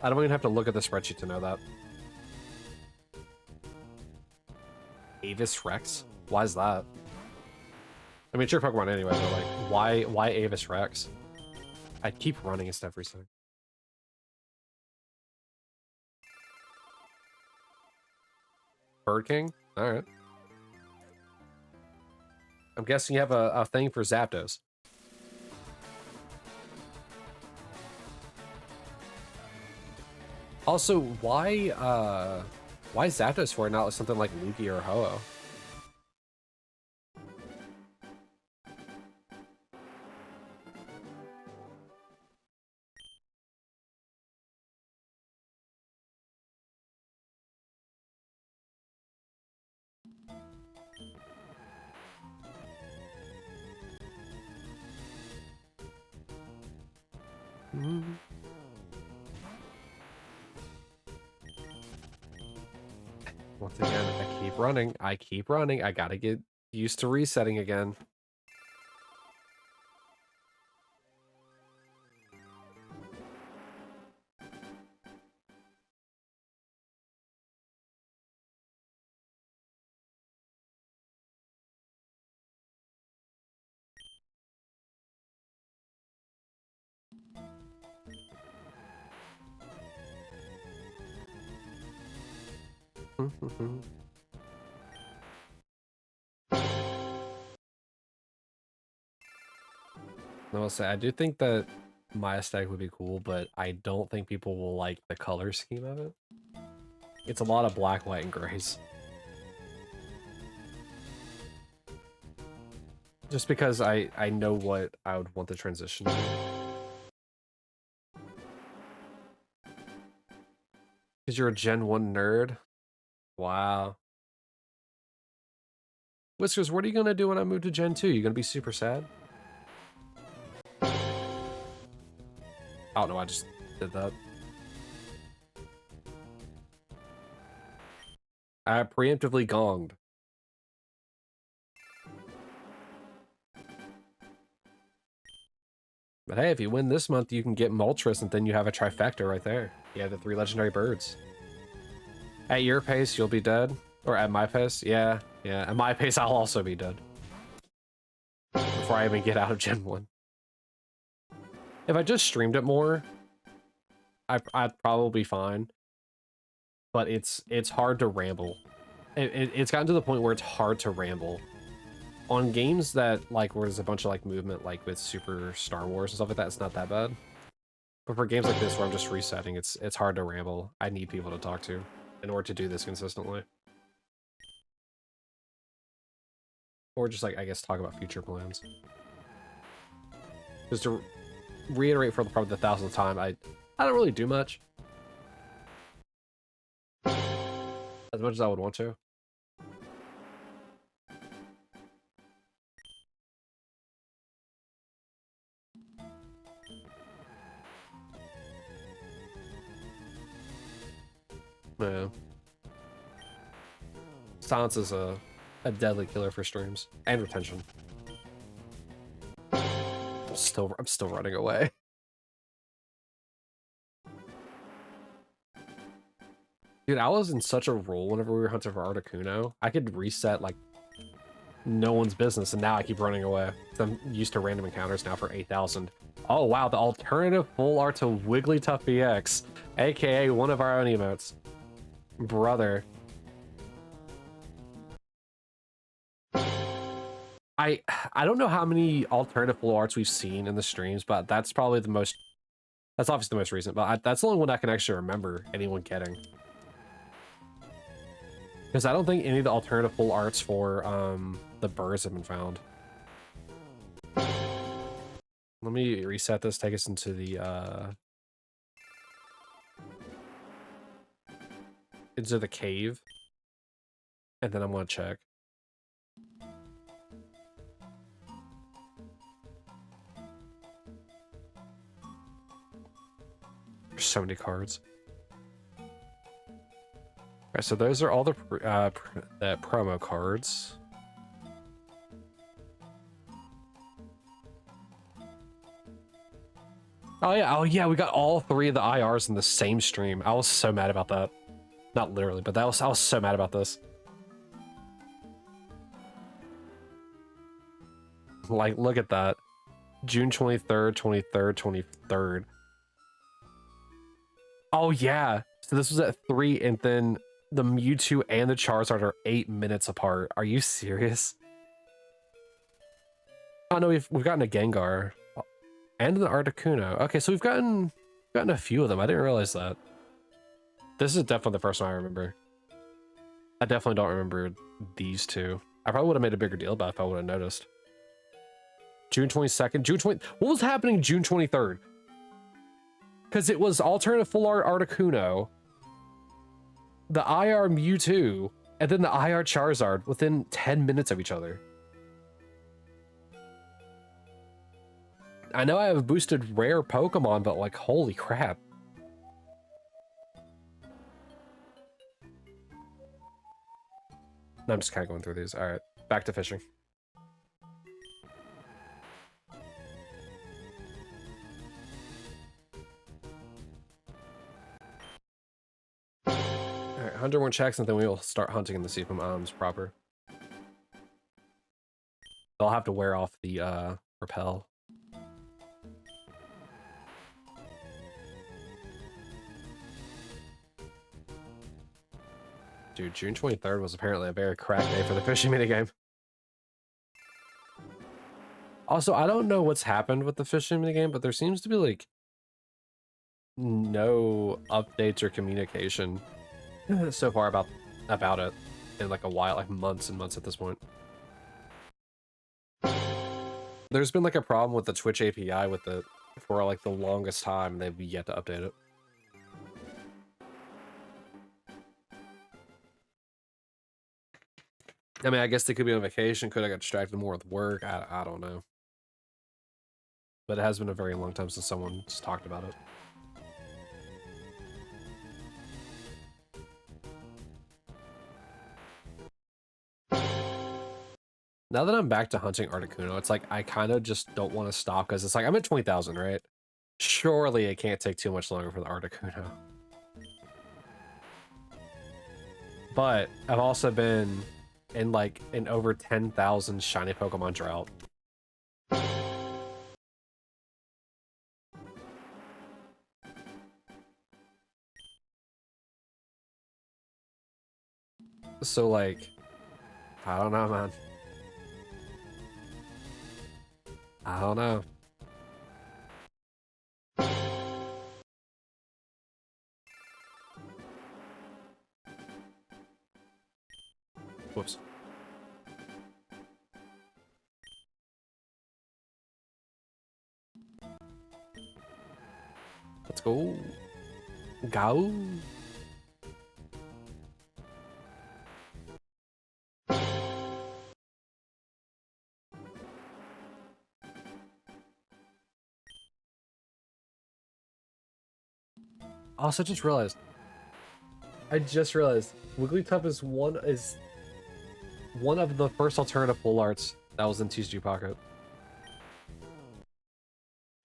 I don't even have to look at the spreadsheet to know that. Avis Rex? Why is that? I mean, it's your Pokemon anyway, but like, why Avis Rex? I'd keep running instead of resetting. Bird King? Alright. I'm guessing you have a thing for Zapdos. Also, why Zapdos for it, not something like Lugia or Ho-Oh? Once again, I keep running. I keep running. I gotta get used to resetting again. I will say, I do think that my aesthetic would be cool, but I don't think people will like the color scheme of it. It's a lot of black, white, and grays. Just because I know what I would want the transition to be. Because you're a Gen 1 nerd? Wow. Whiskers, what are you going to do when I move to Gen 2? You going to be super sad? Oh no, I just did that. I preemptively gonged. But hey, if you win this month, you can get Moltres, and then you have a trifecta right there. You have the 3 legendary birds. At your pace, you'll be dead. Or at my pace, yeah. At my pace, I'll also be dead. Before I even get out of Gen 1. If I just streamed it more, I'd probably be fine. But it's hard to ramble. It's gotten to the point where it's hard to ramble. On games that, like, where there's a bunch of, like, movement, like, with Super Star Wars and stuff like that, it's not that bad. But for games like this, where I'm just resetting, it's hard to ramble. I need people to talk to in order to do this consistently. Or just, like, I guess, talk about future plans. Just to reiterate for probably the 1000th time, I don't really do much. As much as I would want to. Yeah. Silence is a deadly killer for streams and retention. I'm still running away. Dude, I was in such a roll whenever we were hunting for Articuno. I could reset like no one's business, and now I keep running away. I'm used to random encounters now for 8,000. Oh wow, the alternative full art to Wigglytuff EX, aka one of our own emotes. Brother. I don't know how many alternative full arts we've seen in the streams, but that's probably the most. That's obviously the most recent, but that's the only one I can actually remember anyone getting. Because I don't think any of the alternative full arts for the birds have been found. Let me reset this, take us into the cave. And then I'm gonna check. There's so many cards. Alright, so those are all the promo cards. Oh yeah, we got all 3 of the IRs in the same stream. I was so mad about that. Not literally, but I was so mad about this. Like, look at that. June 23rd, 23rd, 23rd. Oh yeah. So this was at 3, and then the Mewtwo and the Charizard are 8 minutes apart. Are you serious? Oh no, we've gotten a Gengar. And an Articuno. Okay, so we've gotten a few of them. I didn't realize that. This is definitely the first one I remember. I definitely don't remember these two. I probably would have made a bigger deal about it if I would have noticed. June 22nd, June 20. What was happening June 23rd? Because it was alternative full art Articuno, the IR Mewtwo, and then the IR Charizard within 10 minutes of each other. I know I have boosted rare Pokemon, but like, holy crap. No, I'm just kind of going through these. All right, back to fishing. All right, 100 more checks, and then we will start hunting in the Seafoam Arms proper. I'll have to wear off the repel. Dude, June 23rd was apparently a very crap day for the fishing minigame. Also, I don't know what's happened with the fishing minigame, but there seems to be like no updates or communication so far about it in like a while, like months and months at this point. There's been like a problem with the Twitch API with it for like the longest time. They've yet to update it. I mean, I guess they could be on vacation. Could I got distracted more with work? I don't know. But it has been a very long time since someone's talked about it. Now that I'm back to hunting Articuno, it's like I kind of just don't want to stop because it's like I'm at 20,000, right? Surely it can't take too much longer for the Articuno. But I've also been in like an over 10,000 shiny Pokemon drought. So like, I don't know, man. I don't know. Whoops. Let's go. Go. Also, just realized I just realized Wigglytuff is one of the first alternative full arts that was in TCG Pocket.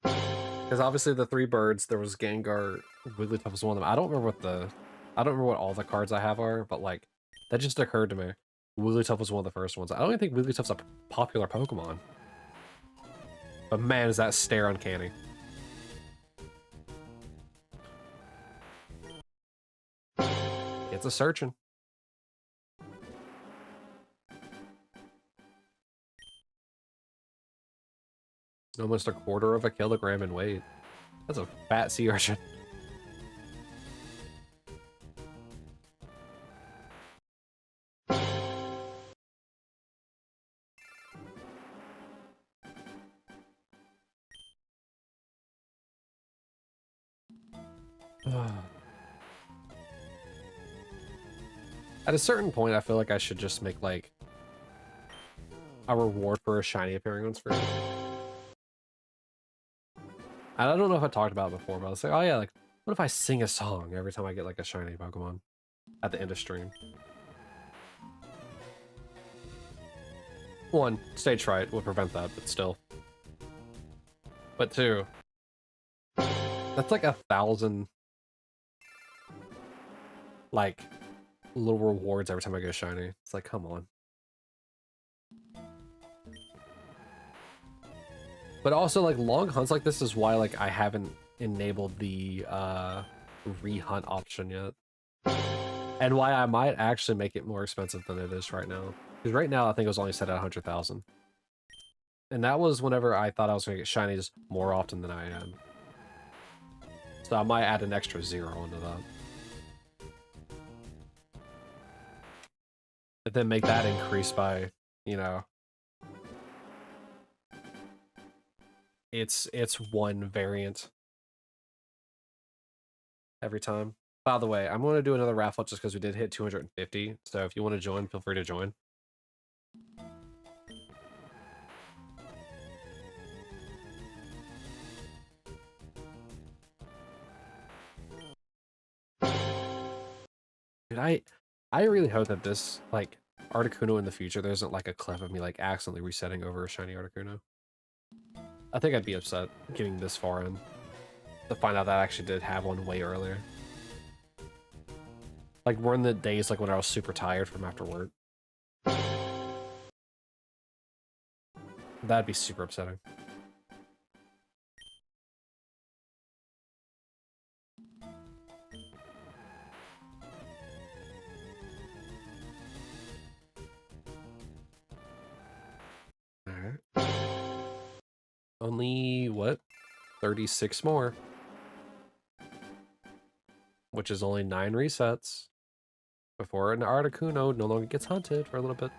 Because obviously the three birds, there was Gengar, Wigglytuff was one of them. I don't remember what all the cards I have are, but like that just occurred to me. Wigglytuff was one of the first ones. I don't even think Wigglytuff's a popular Pokemon. But man, is that stare uncanny. It's a searching. Almost a quarter of a kilogram in weight. That's a fat sea urchin. At a certain point, I feel like I should just make like a reward for a shiny appearing on screen. I don't know if I talked about it before, but I was like, oh yeah, like what if I sing a song every time I get like a shiny Pokemon at the end of stream? One, stage fright would prevent that, but still. But two, that's like 1,000 like little rewards every time I go shiny. It's like, come on. But also like long hunts like this is why like I haven't enabled the re-hunt option yet. And why I might actually make it more expensive than it is right now. Because right now I think it was only set at 100,000. And that was whenever I thought I was gonna get shinies more often than I am. So I might add an extra 0 onto that. But then make that increase by, you know, it's one variant every time. By the way, I'm going to do another raffle just because we did hit 250. So if you want to join, feel free to join. Dude, I really hope that this, like, Articuno in the future, there isn't, like, a clip of me, like, accidentally resetting over a shiny Articuno. I think I'd be upset getting this far in to find out that I actually did have one way earlier. Like, we're in the days, like, when I was super tired from after work. That'd be super upsetting. Alright. Only, what? 36 more. Which is only 9 resets before an Articuno no longer gets hunted for a little bit.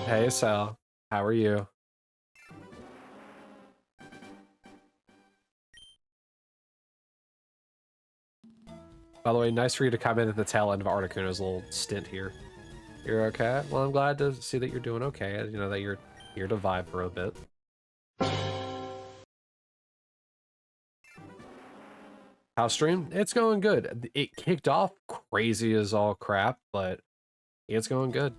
Hey Sal, how are you? By the way, nice for you to come in at the tail end of Articuno's little stint here. You're okay? Well, I'm glad to see that you're doing okay. You know, that you're here to vibe for a bit. House stream? It's going good. It kicked off crazy as all crap, but it's going good.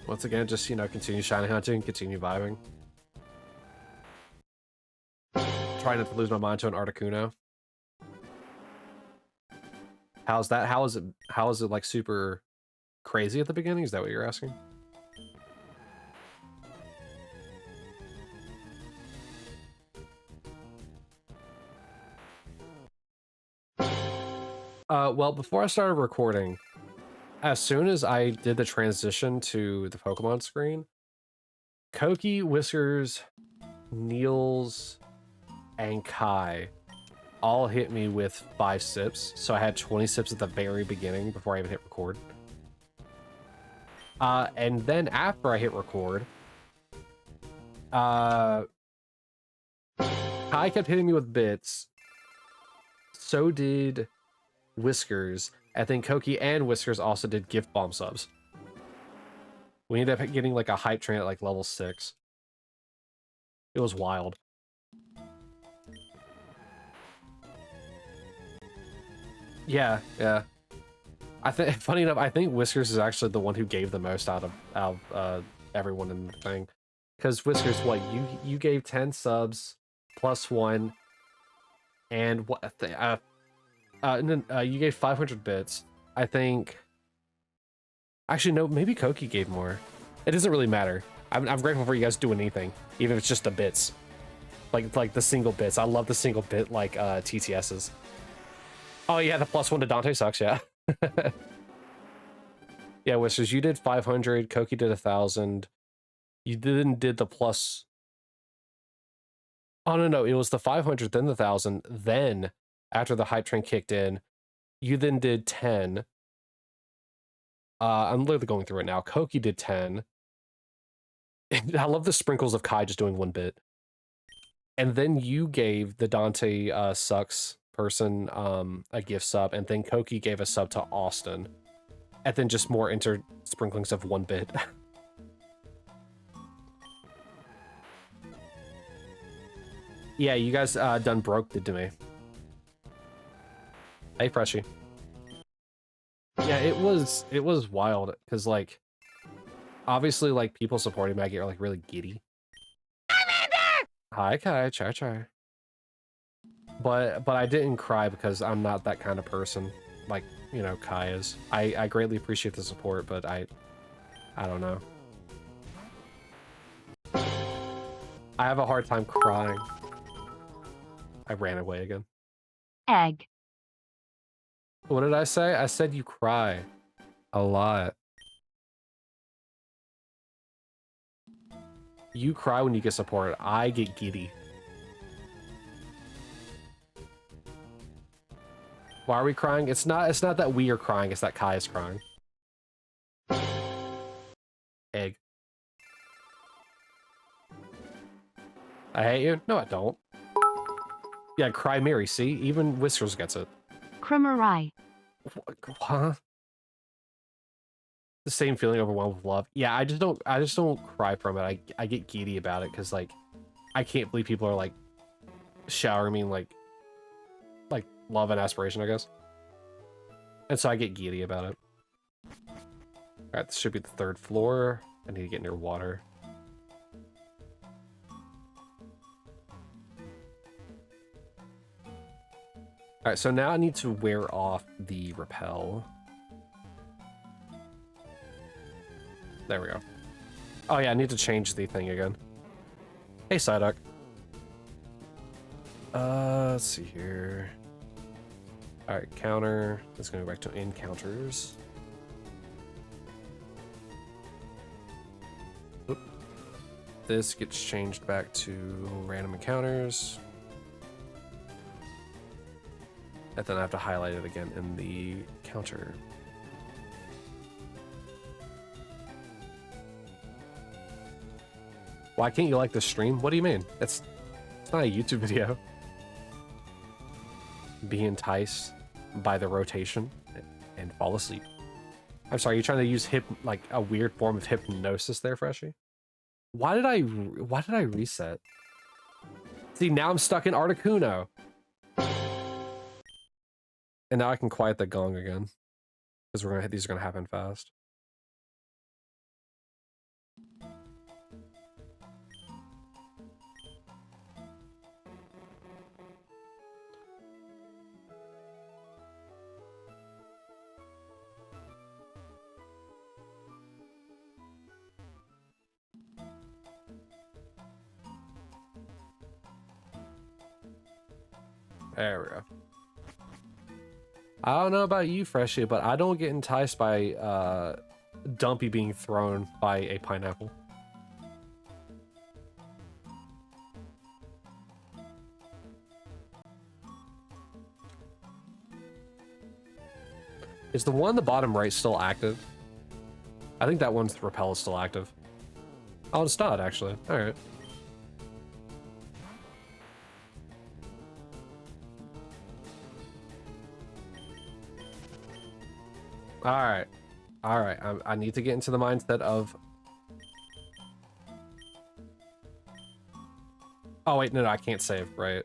Once again, just, you know, continue shiny hunting, continue vibing. Trying not to lose my mind to an Articuno. How's that? How is it like super crazy at the beginning? Is that what you're asking? Well, before I started recording, as soon as I did the transition to the Pokemon screen, Koki, Whiskers, Niels, and Kai all hit me with 5 sips. So I had 20 sips at the very beginning before I even hit record. And then after I hit record, Kai kept hitting me with bits. So did Whiskers. I think Koki and Whiskers also did gift bomb subs. We ended up getting like a hype train at like level 6. It was wild. Yeah, yeah. I think, funny enough, I think Whiskers is actually the one who gave the most out of everyone in the thing. Because Whiskers, what, you gave 10 subs plus 1, and what you gave 500 bits. I think. Actually, no, maybe Koki gave more. It doesn't really matter. I'm grateful for you guys doing anything, even if it's just the bits, like the single bits. I love the single bit like TTSs. Oh yeah, the +1 to Dante sucks. Yeah. Yeah, Whiskers, you did 500. Koki did 1,000. You did the plus. Oh no, it was the 500, then the 1,000, then after the hype train kicked in, you then did 10. I'm literally going through it now. Koki did 10. I love the sprinkles of Kai just doing 1 bit. And then you gave the Dante sucks person a gift sub, and then Koki gave a sub to Austin. And then just more sprinklings of 1 bit. Yeah, you guys done broke it to me. Hey, Freshie. Yeah, it was wild, because like obviously like people supporting Maggie are like really giddy. Hi Kai, char. But I didn't cry because I'm not that kind of person, like, you know, Kai is. I greatly appreciate the support, but I don't know. I have a hard time crying. I ran away again. Egg. What did I say? I said you cry a lot. You cry when you get support. I get giddy. Why are we crying? It's not that we are crying, it's that Kai is crying. Egg. I hate you? No, I don't. Yeah, cry Mary, see? Even Whiskers gets it. Krimerai. Huh? The same feeling overwhelmed with love. Yeah, I just don't cry from it. I get giddy about it because like I can't believe people are like showering me like love and aspiration, I guess. And so I get giddy about it. Alright, this should be the 3rd floor. I need to get near water. Alright, so now I need to wear off the repel. There we go. Oh yeah, I need to change the thing again. Hey, Psyduck. Let's see here. Alright, counter. Let's go back to encounters. Oop. This gets changed back to random encounters. And then I have to highlight it again in the counter. Why can't you like the stream? What do you mean? It's not a YouTube video. Be enticed by the rotation and fall asleep. I'm sorry, you're trying to use like a weird form of hypnosis there, Freshie? Why did I reset? See, now I'm stuck in Articuno. And now I can quiet the gong again. Because these are gonna happen fast. There we go. I don't know about you, Freshie, but I don't get enticed by Dumpy being thrown by a pineapple. Is the one on the bottom right still active? I think that one's repel is still active. Oh, it's not actually. All right. All right. I need to get into the mindset of Oh wait, no, I can't save, right?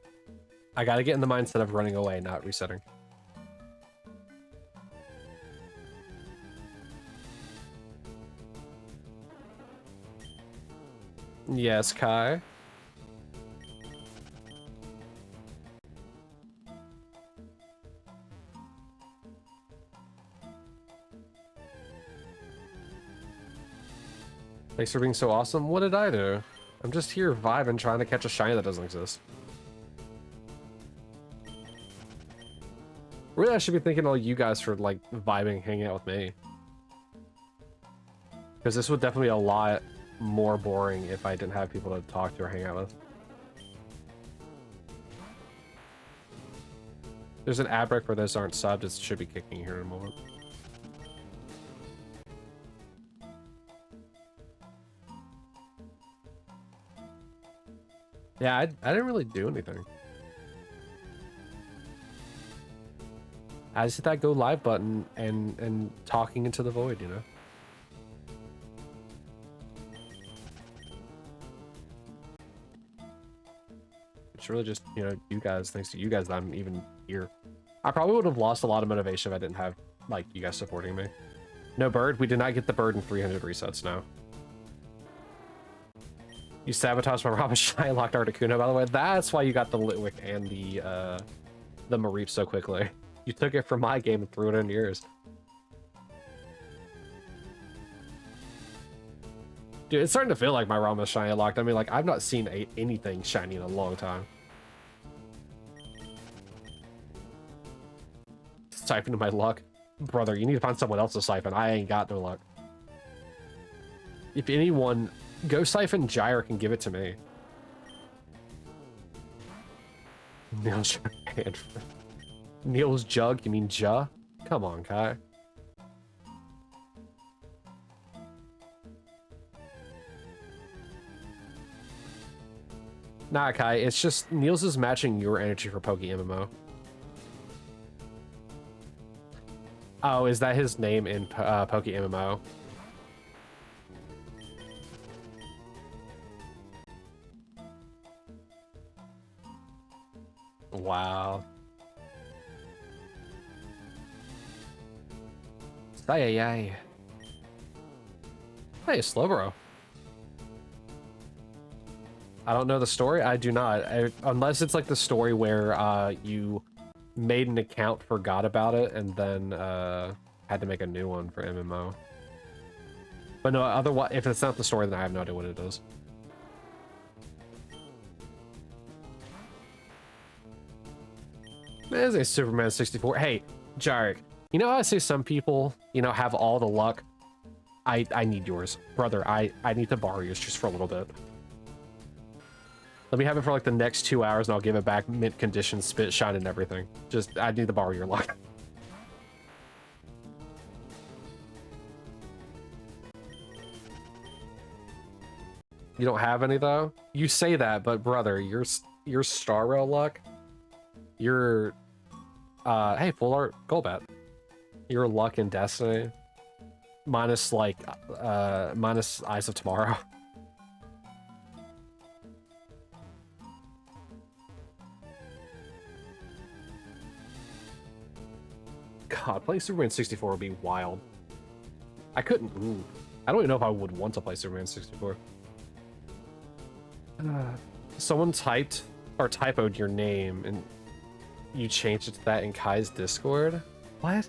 I gotta get in the mindset of running away, not resetting. Yes, Kai. Thanks for being so awesome. What did I do? I'm just here vibing, trying to catch a shiny that doesn't exist. Really, I should be thanking all you guys for, like, vibing, hanging out with me. Because this would definitely be a lot more boring if I didn't have people to talk to or hang out with. There's an ad break for those aren't subbed. It should be kicking here in a moment. Yeah, I didn't really do anything. I just hit that go live button and talking into the void, you know? It's really just, you know, you guys, thanks to you guys that I'm even here. I probably would have lost a lot of motivation if I didn't have, like, you guys supporting me. No bird? We did not get the bird in 300 resets now. You sabotaged my Robin Shiny locked Articuno, by the way. That's why you got the Litwick and the Mareep so quickly. You took it from my game and threw it in yours. Dude, it's starting to feel like my Rama Shiny locked. I mean, like, I've not seen anything shiny in a long time. Siphon to my luck. Brother, you need to find someone else to siphon. I ain't got no luck. If anyone, go siphon Gyric and give it to me. Neil's hand. Neil's jug? You mean Ja? Come on, Kai. Nah, Kai, it's just Niels is matching your energy for Poke MMO. Oh, is that his name in Poke MMO? Wow. Hey, Slowbro. I don't know the story. I do not. Unless it's like the story where you made an account, forgot about it, and then had to make a new one for MMO. But no, otherwise, if it's not the story, then I have no idea what it is. There's a Superman 64. Hey, Jarek, you know how I say some people, you know, have all the luck? I need yours. Brother, I need to borrow yours just for a little bit. Let me have it for like the next 2 hours and I'll give it back mint condition, spit, shine, and everything. Just, I need to borrow your luck. You don't have any though? You say that, but brother, your Star Rail luck, your, hey, full art Golbat. Your luck in Destiny, minus like, minus Eyes of Tomorrow. God, playing Superman 64 would be wild. I couldn't. Ooh, I don't even know if I would want to play Superman 64. Someone typed or typoed your name and you changed it to that in Kai's Discord? What?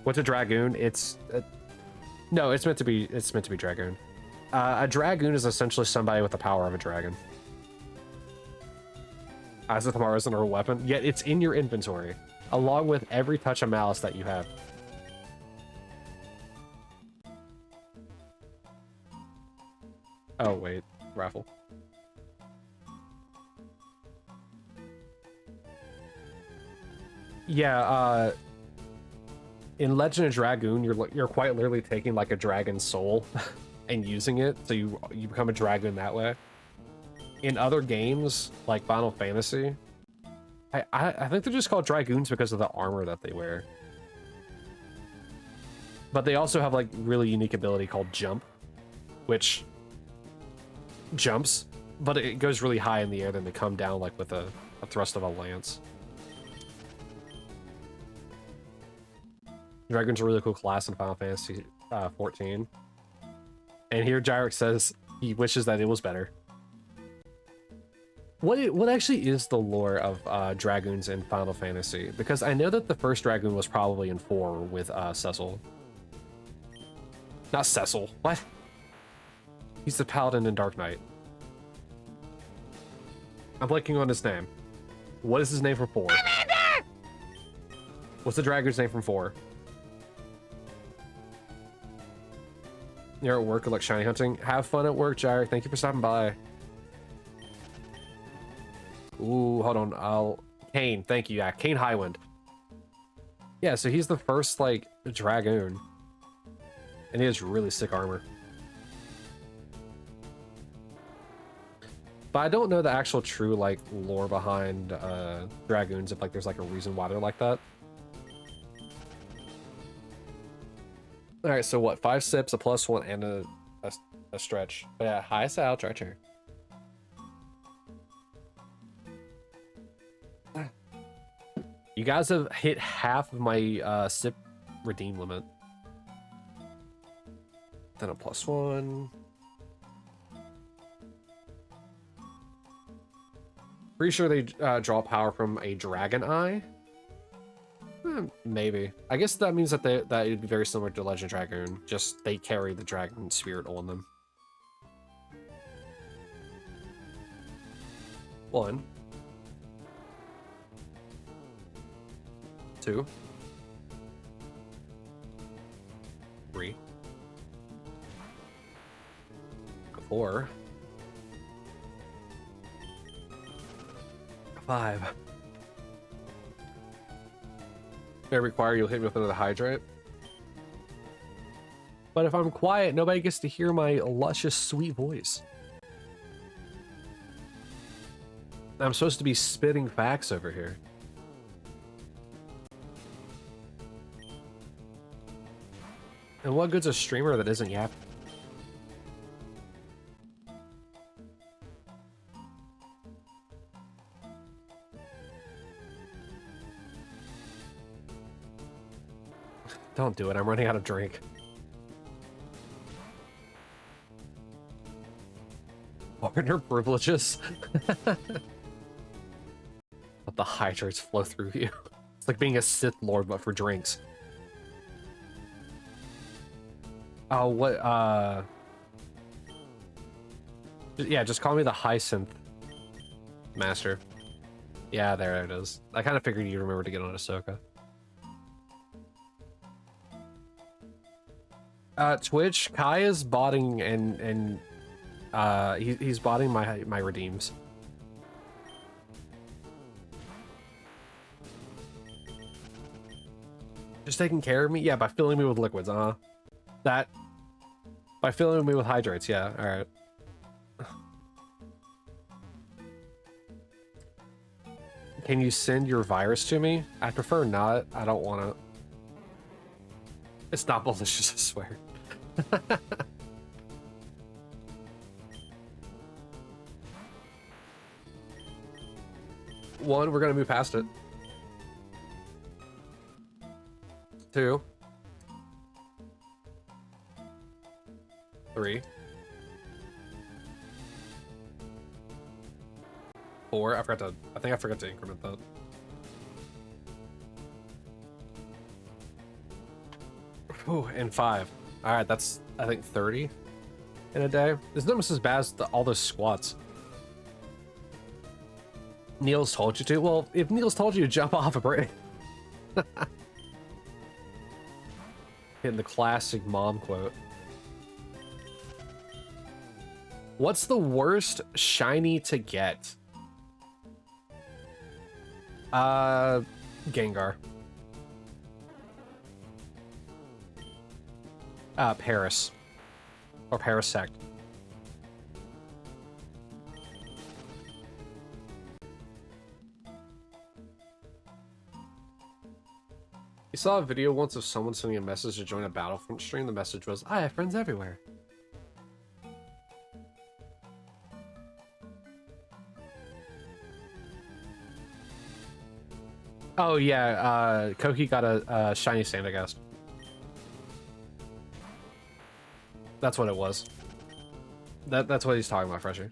What's a Dragoon? It's no, it's meant to be Dragoon. A Dragoon is essentially somebody with the power of a dragon. Eyes of Tomorrow isn't a weapon, yet it's in your inventory, along with every touch of malice that you have. Oh, wait. Raffle. Yeah, in Legend of Dragoon, you're quite literally taking like a dragon's soul and using it, so you become a dragon that way. In other games, like Final Fantasy, I think they're just called Dragoons because of the armor that they wear. But they also have like really unique ability called Jump, which jumps but it goes really high in the air, then they come down like with a thrust of a lance. Dragon's a really cool class in Final Fantasy 14. And here Gyric says he wishes that it was better. What actually is the lore of Dragoons in Final Fantasy? Because I know that the first Dragoon was probably in 4 with Cecil. Not Cecil. What? He's the Paladin in Dark Knight. I'm blanking on his name. What is his name from 4? Commander! What's the Dragoon's name from 4? You're at work, like shiny hunting. Have fun at work, Gyric. Thank you for stopping by. Ooh, hold on. Kane, thank you. Yeah, Kane Highwind. Yeah, so he's the first, like, Dragoon. And he has really sick armor. But I don't know the actual true, like, lore behind Dragoons, if, like, there's, like, a reason why they're like that. Alright, so what? 5 sips, a +1, and a stretch. But yeah, highest out, stretcher. You guys have hit half of my sip redeem limit. Then a +1. Pretty sure they draw power from a dragon eye. Maybe. I guess that means that that would be very similar to Legend Dragoon. Just they carry the dragon spirit on them. 1. 2. 3. 4. 5. If I require, you'll hit me with another hydrate. But if I'm quiet, nobody gets to hear my luscious, sweet voice. I'm supposed to be spitting facts over here. And what good's a streamer that isn't yapping? Don't do it, I'm running out of drink. Partner privileges? Let the hydrates flow through you. It's like being a Sith Lord, but for drinks. Oh, what, yeah, just call me the Hyacinth Master. Yeah, there it is. I kind of figured you'd remember to get on Ahsoka. Twitch, Kai is botting and he's botting my redeems. Just taking care of me? Yeah, by filling me with liquids, That by filling me with hydrates, yeah, alright. Can you send your virus to me? I prefer not. I don't want to. It's not malicious, I swear. One, we're gonna move past it. 2. 3. 4. I think I forgot to increment that. Ooh, and 5. All right, that's, I think, 30 in a day. This is almost as bad as all those squats. Niels told you to? Well, if Niels told you to jump off a bridge. Hitting the classic mom quote. What's the worst shiny to get? Gengar. Paris. Or Parasect. You saw a video once of someone sending a message to join a Battlefront stream. The message was, I have friends everywhere. Oh yeah, Koki got a shiny Sandagast. That's what it was. That's what he's talking about, Freshy.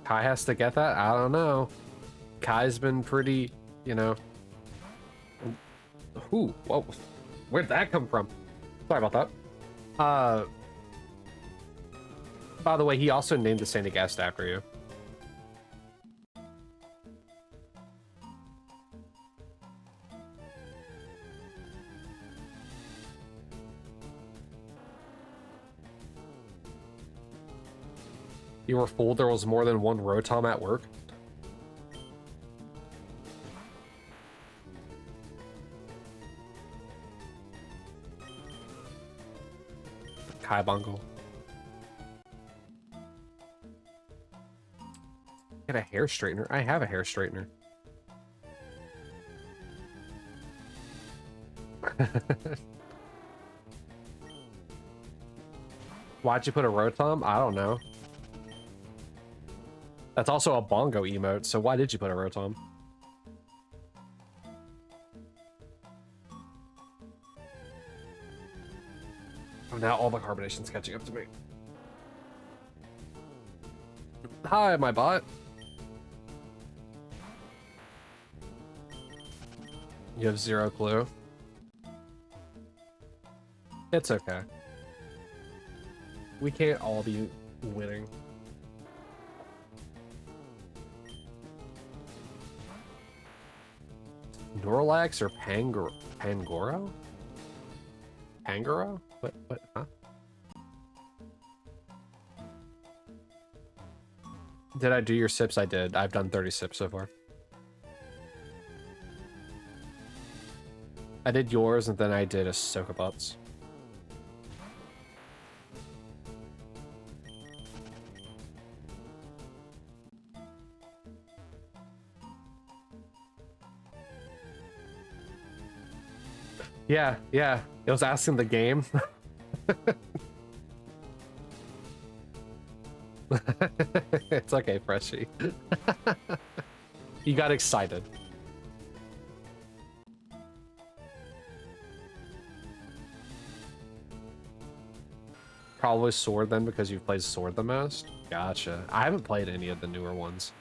Kai has to get that? I don't know. Kai's been pretty, you know. Ooh, whoa. Where'd that come from? Sorry about that. By the way, he also named the Sandagast after you. You were fooled there was more than one Rotom at work? Kai Bungle. Get a hair straightener? I have a hair straightener. Why'd you put a Rotom? I don't know. That's also a bongo emote, so why did you put a Rotom? Oh, now all the carbonation's catching up to me. Hi, my bot. You have zero clue. It's okay. We can't all be winning. Snorlax or Pangoro? Pangoro? What, huh? Did I do your sips? I did. I've done 30 sips so far. I did yours, and then I did a Soka Butts. Yeah, it was asking the game. It's okay, Freshy. You got excited. Probably Sword then, because you've played Sword the most? Gotcha. I haven't played any of the newer ones.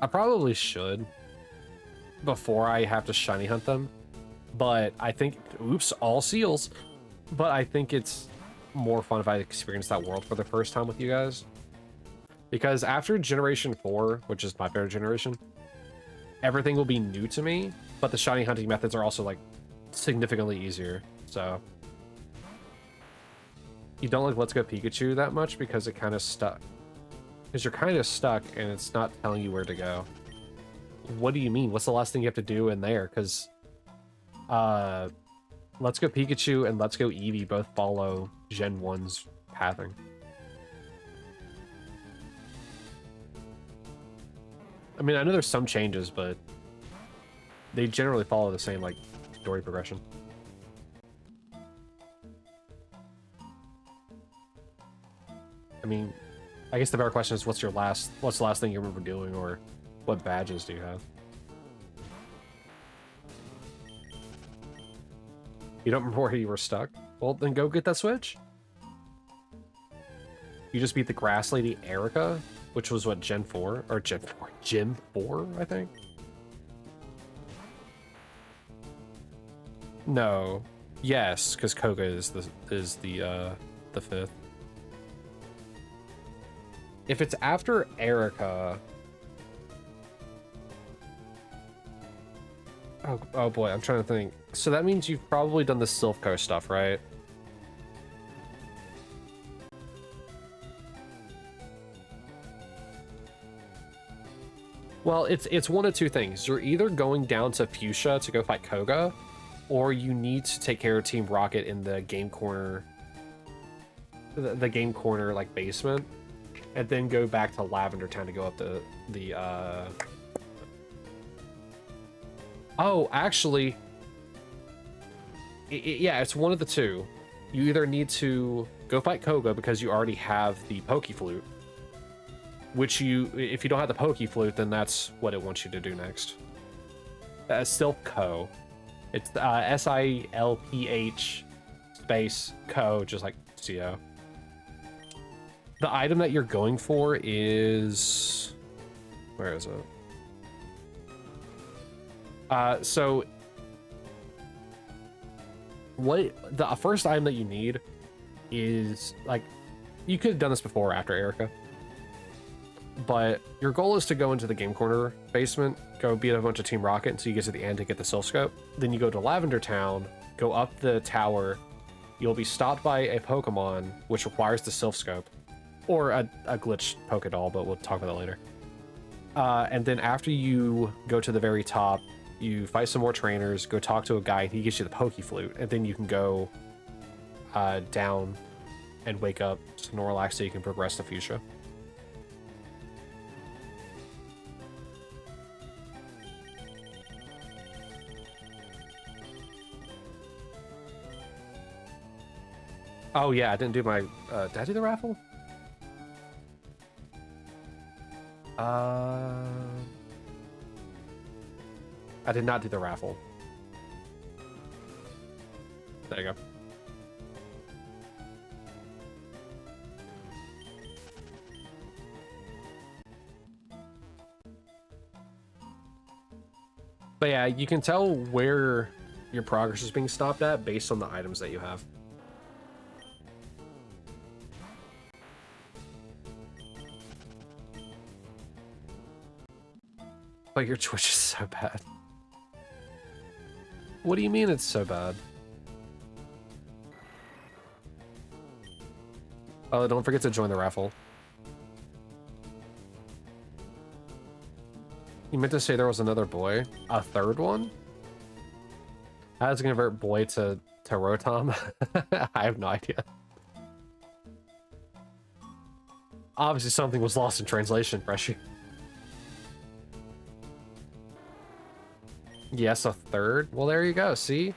I probably should before I have to shiny hunt them, but I think, oops, all seals. But I think it's more fun if I experience that world for the first time with you guys. Because after Generation 4, which is my favorite generation, everything will be new to me, but the shiny hunting methods are also like significantly easier. So you don't like Let's Go Pikachu that much because it kind of stuck. Because you're kind of stuck and it's not telling you where to go. What do you mean? What's the last thing you have to do in there? Because Let's Go Pikachu and Let's Go Eevee both follow Gen 1's pathing. I mean, I know there's some changes, but they generally follow the same, like, story progression. I mean, I guess the better question is, what's the last thing you remember doing, or what badges do you have? You don't remember where you were stuck? Well, then go get that Switch. You just beat the grass lady Erica, which was what, Gen 4? Or Gen 4, I think? No. Yes, because Koga is the fifth. If it's after Erica... Oh boy, I'm trying to think. So that means you've probably done the Silph stuff, right? Well, it's one of two things. You're either going down to Fuchsia to go fight Koga, or you need to take care of Team Rocket in the game corner, the game corner like basement, and then go back to Lavender Town to go up the Oh, actually, yeah, it's one of the two. You either need to go fight Koga because you already have the Poke Flute, which if you don't have the Poke Flute, then that's what it wants you to do next. Silph. It's SILPH space Co, just like CO. The item that you're going for is... Where is it? So... The first item that you need is, like... You could have done this before or after Erica. But your goal is to go into the Game Corner basement, go beat a bunch of Team Rocket until you get to the end to get the Silph Scope. Then you go to Lavender Town, go up the tower. You'll be stopped by a Pokemon, which requires the Silph Scope. Or a glitched Pokédoll, but we'll talk about that later. And then after you go to the very top, you fight some more trainers, go talk to a guy, and he gives you the Poke Flute. And then you can go down and wake up Snorlax so you can progress to Fuchsia. Oh yeah, I didn't do my... did I do the raffle? I did not do the raffle. There you go. But yeah, you can tell where your progress is being stopped at based on the items that you have. But your Twitch is so bad. What do you mean it's so bad? Oh, don't forget to join the raffle. You meant to say there was another boy? A third one? How does it convert boy to Rotom? I have no idea. Obviously something was lost in translation, Freshie. Yes, a third? Well, there you go, see?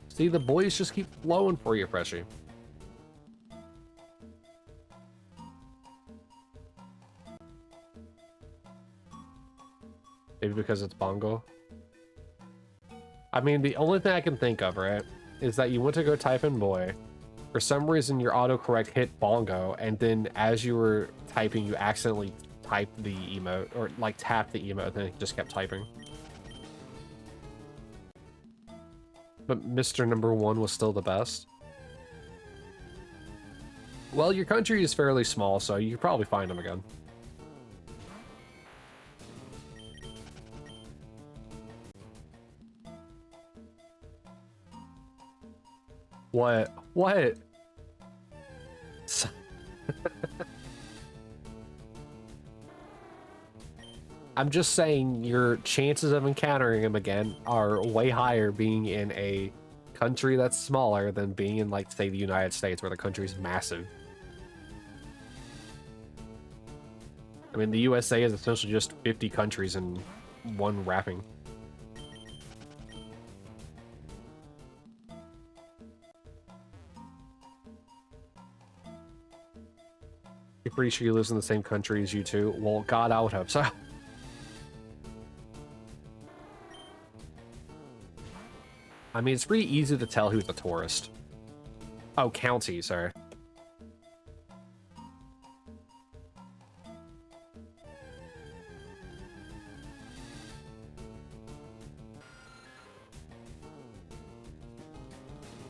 See, the boys just keep flowing for you, Freshie. Maybe because it's Bongo. I mean, the only thing I can think of, right, is that you went to go type in boy. For some reason, your autocorrect hit Bongo, and then as you were typing, you accidentally typed the emote, or like tapped the emote, and then it just kept typing. But Mr. Number One was still the best. Well, your country is fairly small, so you could probably find him again. What? What? I'm just saying your chances of encountering him again are way higher being in a country that's smaller than being in, like, say, the United States, where the country's massive. I mean, the USA is essentially just 50 countries in one wrapping. You're pretty sure he lives in the same country as you two? Well, God, I would hope so. I mean, it's pretty easy to tell who's a tourist. Oh, county, sorry.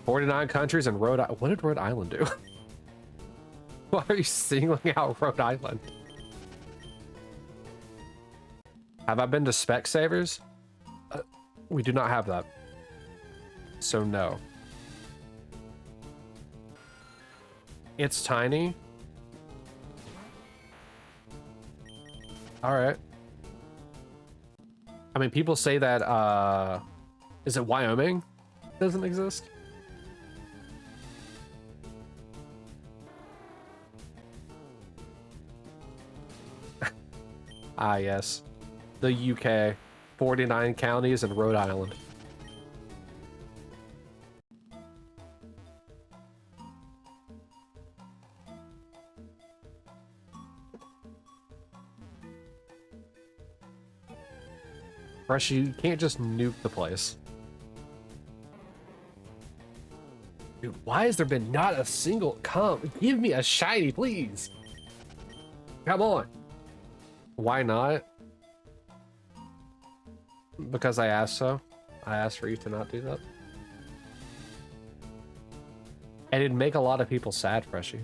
"49 countries and Rhode Island." What did Rhode Island do? Why are you singling out Rhode Island? Have I been to Specsavers? We do not have that. So no. It's tiny. All right. I mean, people say that, is it Wyoming doesn't exist? Ah, yes. The UK. 49 counties in Rhode Island. Fresh, you can't just nuke the place. Dude, why has there been not a single... Come, give me a shiny, please. Come on. Why not? Because I asked so. I asked for you to not do that. And it'd make a lot of people sad, Freshie.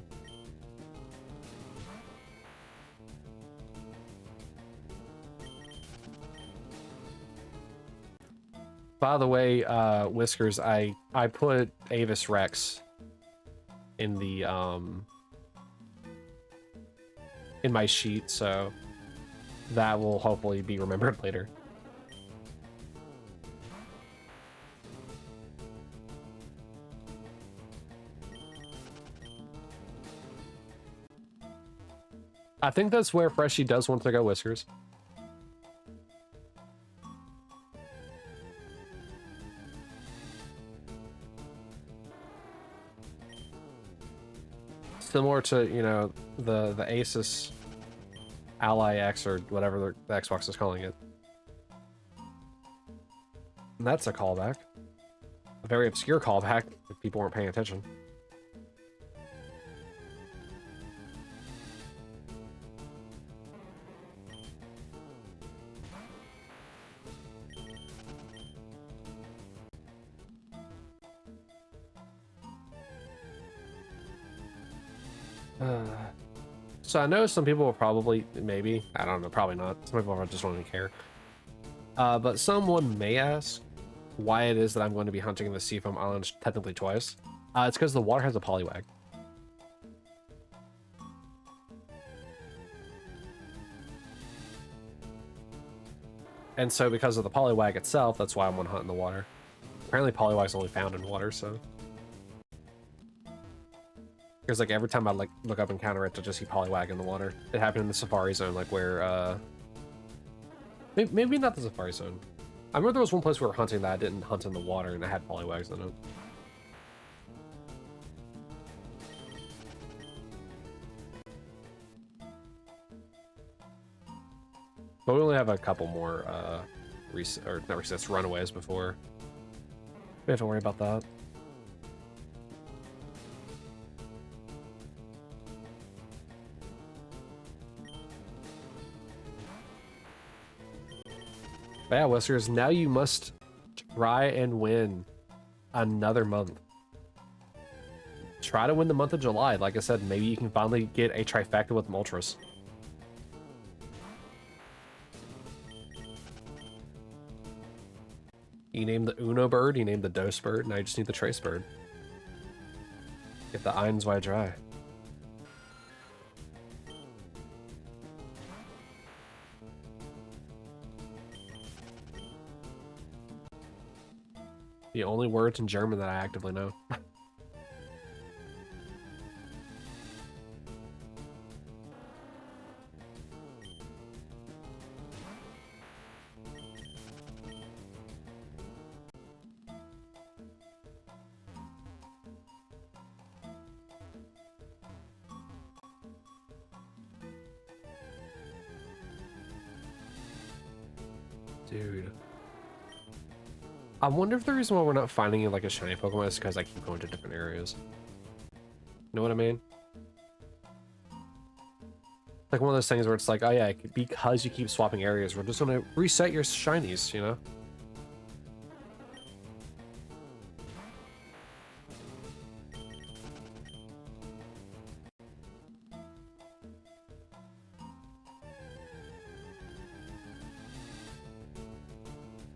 By the way, Whiskers, I put Avis Rex in the in my sheet, so that will hopefully be remembered later. I think that's where Freshie does want to go, Whiskers. Similar to, you know, the Asus Ally X or whatever the Xbox is calling it. And that's a callback. A very obscure callback if people weren't paying attention. So I know some people will probably, maybe, I don't know, probably not. Some people just don't even care. But someone may ask why it is that I'm going to be hunting the Seafoam Islands technically twice. It's because the water has a Poliwag. And so because of the Poliwag itself, that's why I'm going to hunt in the water. Apparently Poliwag's only found in water, so... Because like every time I like look up and counter it, I just see Poliwag in the water. It happened in the Safari Zone, like where maybe not the Safari Zone. I remember there was one place we were hunting that I didn't hunt in the water and I had Poliwags in it. But we only have a couple more runaways before we have to worry about that. But yeah, Whiskers, now you must try and win another month. Try to win the month of July. Like I said, maybe you can finally get a trifecta with Moltres. You named the Uno bird, you named the Dose bird, now you just need the Trace bird. Get the Eins wide dry. The only words in German that I actively know. Dude. I wonder if the reason why we're not finding like a shiny Pokemon is because I keep going to different areas. Know what I mean? Like one of those things where it's like, oh yeah, because you keep swapping areas, we're just gonna reset your shinies, you know?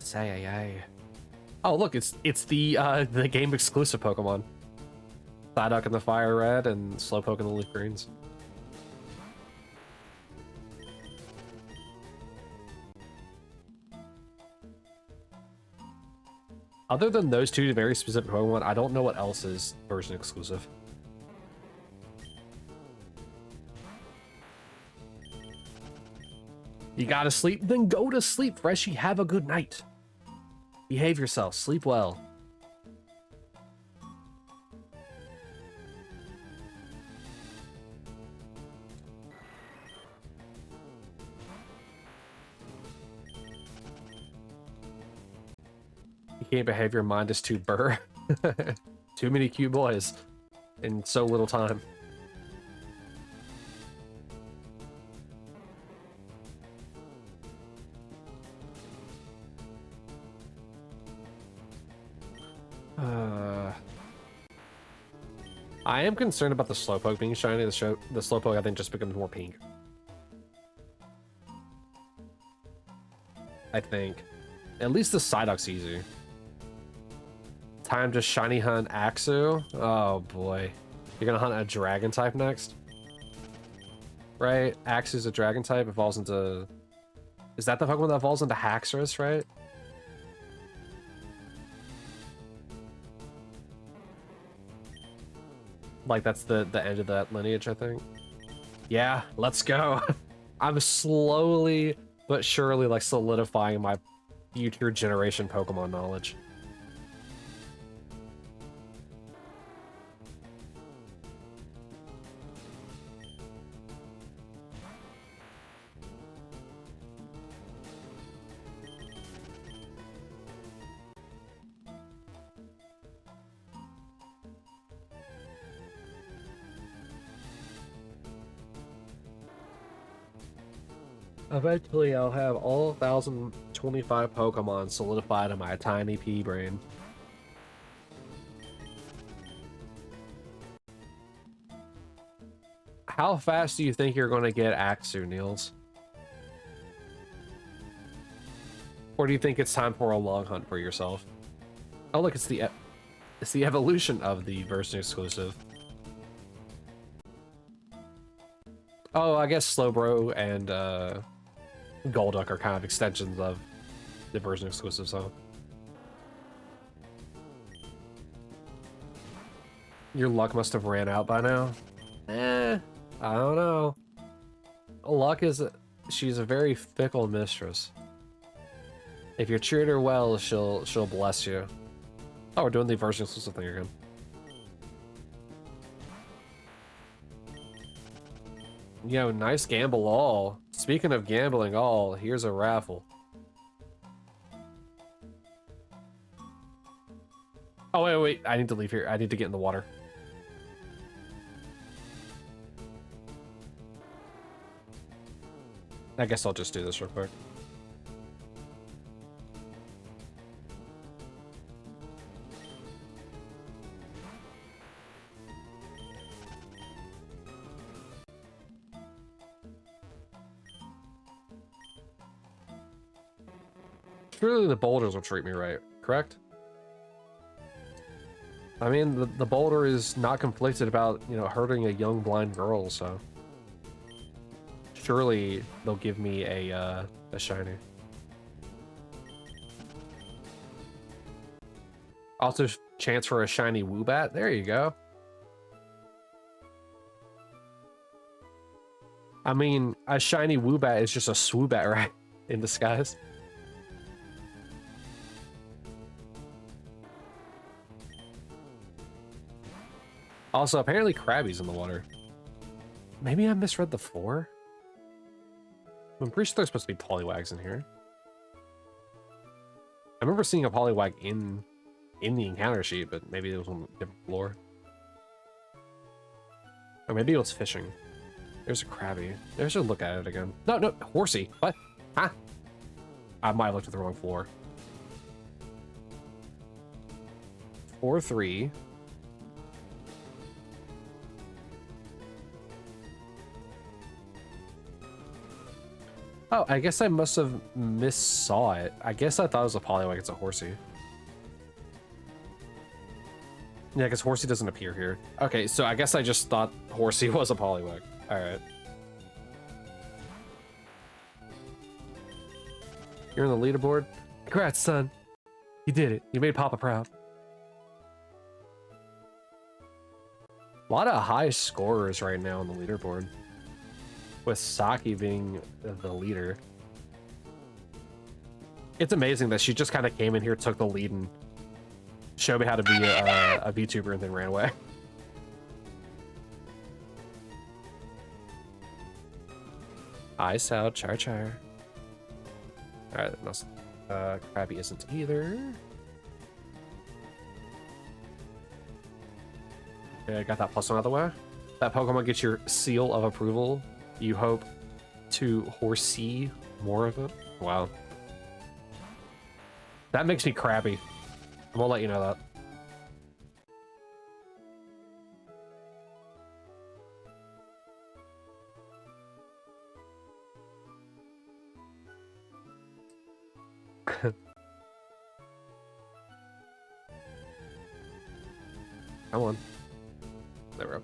Say. Oh look, it's the game exclusive Pokemon. Psyduck in the Fire Red and Slowpoke in the Leaf Greens. Other than those two very specific Pokemon, I don't know what else is version exclusive. You gotta sleep? Then go to sleep, Freshie. Have a good night. Behave yourself. Sleep well. You can't behave, your mind is too burr. Too many cute boys in so little time. I am concerned about the Slowpoke being shiny. The Slowpoke, I think, just becomes more pink. I think. At least the Psyduck's easy. Time to shiny hunt Axu. Oh boy. You're gonna hunt a dragon type next? Right? Axu's a dragon type. Evolves into... Is that the Pokemon that evolves into Haxorus, right? Like, that's the end of that lineage, I think. Yeah, let's go. I'm slowly but surely, like, solidifying my future generation Pokemon knowledge. Eventually, I'll have all 1,025 Pokemon solidified in my tiny pea brain. How fast do you think you're going to get Axu, Niels? Or do you think it's time for a long hunt for yourself? Oh, look, it's the evolution of the version exclusive. Oh, I guess Slowbro and Golduck are kind of extensions of the version exclusive, so. Your luck must have ran out by now. I don't know. Luck is... She's a very fickle mistress. If you treat her well, she'll bless you. Oh, we're doing the version exclusive thing again. Yo, nice gamble all. Speaking of gambling all, here's a raffle. Oh, wait. I need to leave here. I need to get in the water. I guess I'll just do this real quick. Surely the boulders will treat me right, correct? I mean, the boulder is not conflicted about, you know, hurting a young blind girl, so... Surely they'll give me a shiny. Also, chance for a shiny Woobat. There you go. I mean, a shiny Woobat is just a Swoobat, right? In disguise. Also, apparently Krabby's in the water. Maybe I misread the floor? I'm pretty sure there's supposed to be Poliwags in here. I remember seeing a Poliwag in the encounter sheet, but maybe it was on a different floor. Or maybe it was fishing. There's a Krabby. Maybe I should look at it again. No, Horsey. What? Huh? I might have looked at the wrong floor. 4-3. Oh, I guess I must have missaw it. I guess I thought it was a Poliwag. It's a Horsey. Yeah, because Horsey doesn't appear here. Okay, so I guess I just thought Horsey was a Poliwag. Alright. You're on the leaderboard? Congrats, son. You did it. You made Papa proud. A lot of high scorers right now on the leaderboard. With Saki being the leader. It's amazing that she just kind of came in here, took the lead, and showed me how to be a VTuber, and then ran away. Ice out, char char. All right, Krabby isn't either. Okay, I got that +1 out of the way. That Pokemon gets your seal of approval. You hope to Horsea more of it. Wow. That makes me crabby. I'm gonna let you know that. Come on. There we go.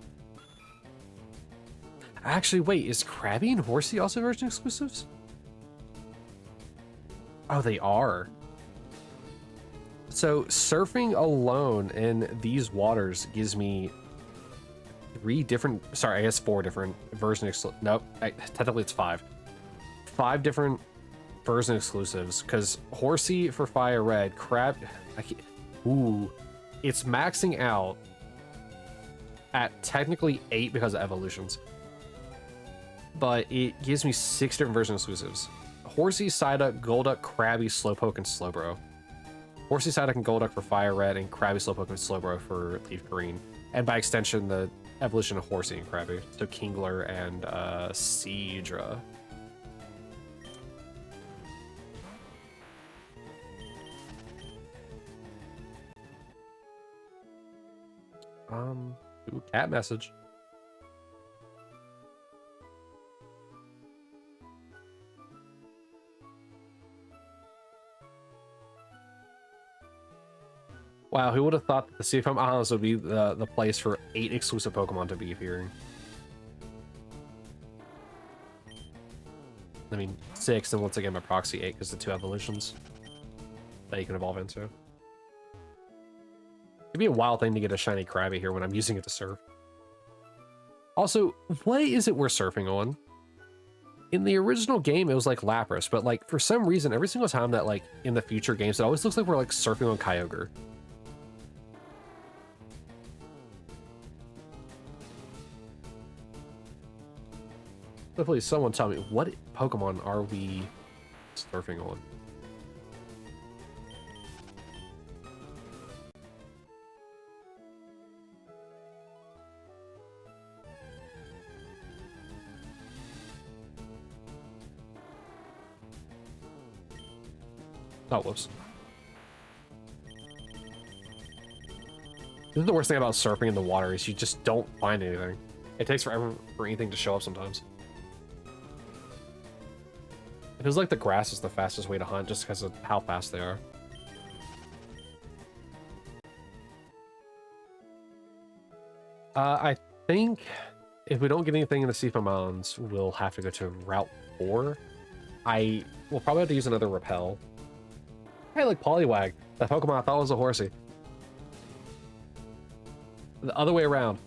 Actually, wait, is Krabby and Horsey also version exclusives? Oh, they are. So surfing alone in these waters gives me 4 different version nope, technically it's 5. 5 different version exclusives, because Horsey for Fire Red, it's maxing out at technically 8 because of evolutions, but it gives me 6 different version exclusives. Horsey, Psyduck, Golduck, Krabby, Slowpoke, and Slowbro. Horsey, Psyduck, and Golduck for Fire Red, and Krabby, Slowpoke, and Slowbro for Leaf Green. And by extension, the evolution of Horsey and Krabby. So Kingler and Seadra. Ooh, cat message. Wow, who would have thought that the Sea of Foam Islands would be the place for 8 exclusive Pokemon to be appearing? I mean, 6, and once again by proxy 8, because the 2 evolutions that you can evolve into. It'd be a wild thing to get a shiny Krabby here when I'm using it to surf. Also, what is it we're surfing on? In the original game, it was like Lapras, but like for some reason, every single time that like in the future games, it always looks like we're like surfing on Kyogre. So please, someone tell me, what Pokemon are we surfing on? Oh, whoops. This is the worst thing about surfing in the water is you just don't find anything. It takes forever for anything to show up sometimes. It feels like the grass is the fastest way to hunt just because of how fast they are. I think if we don't get anything in the Sea Foam Mountains, we'll have to go to Route 4. I will probably have to use another Repel. Hey, like Poliwag, that Pokemon I thought was a Horsey. The other way around.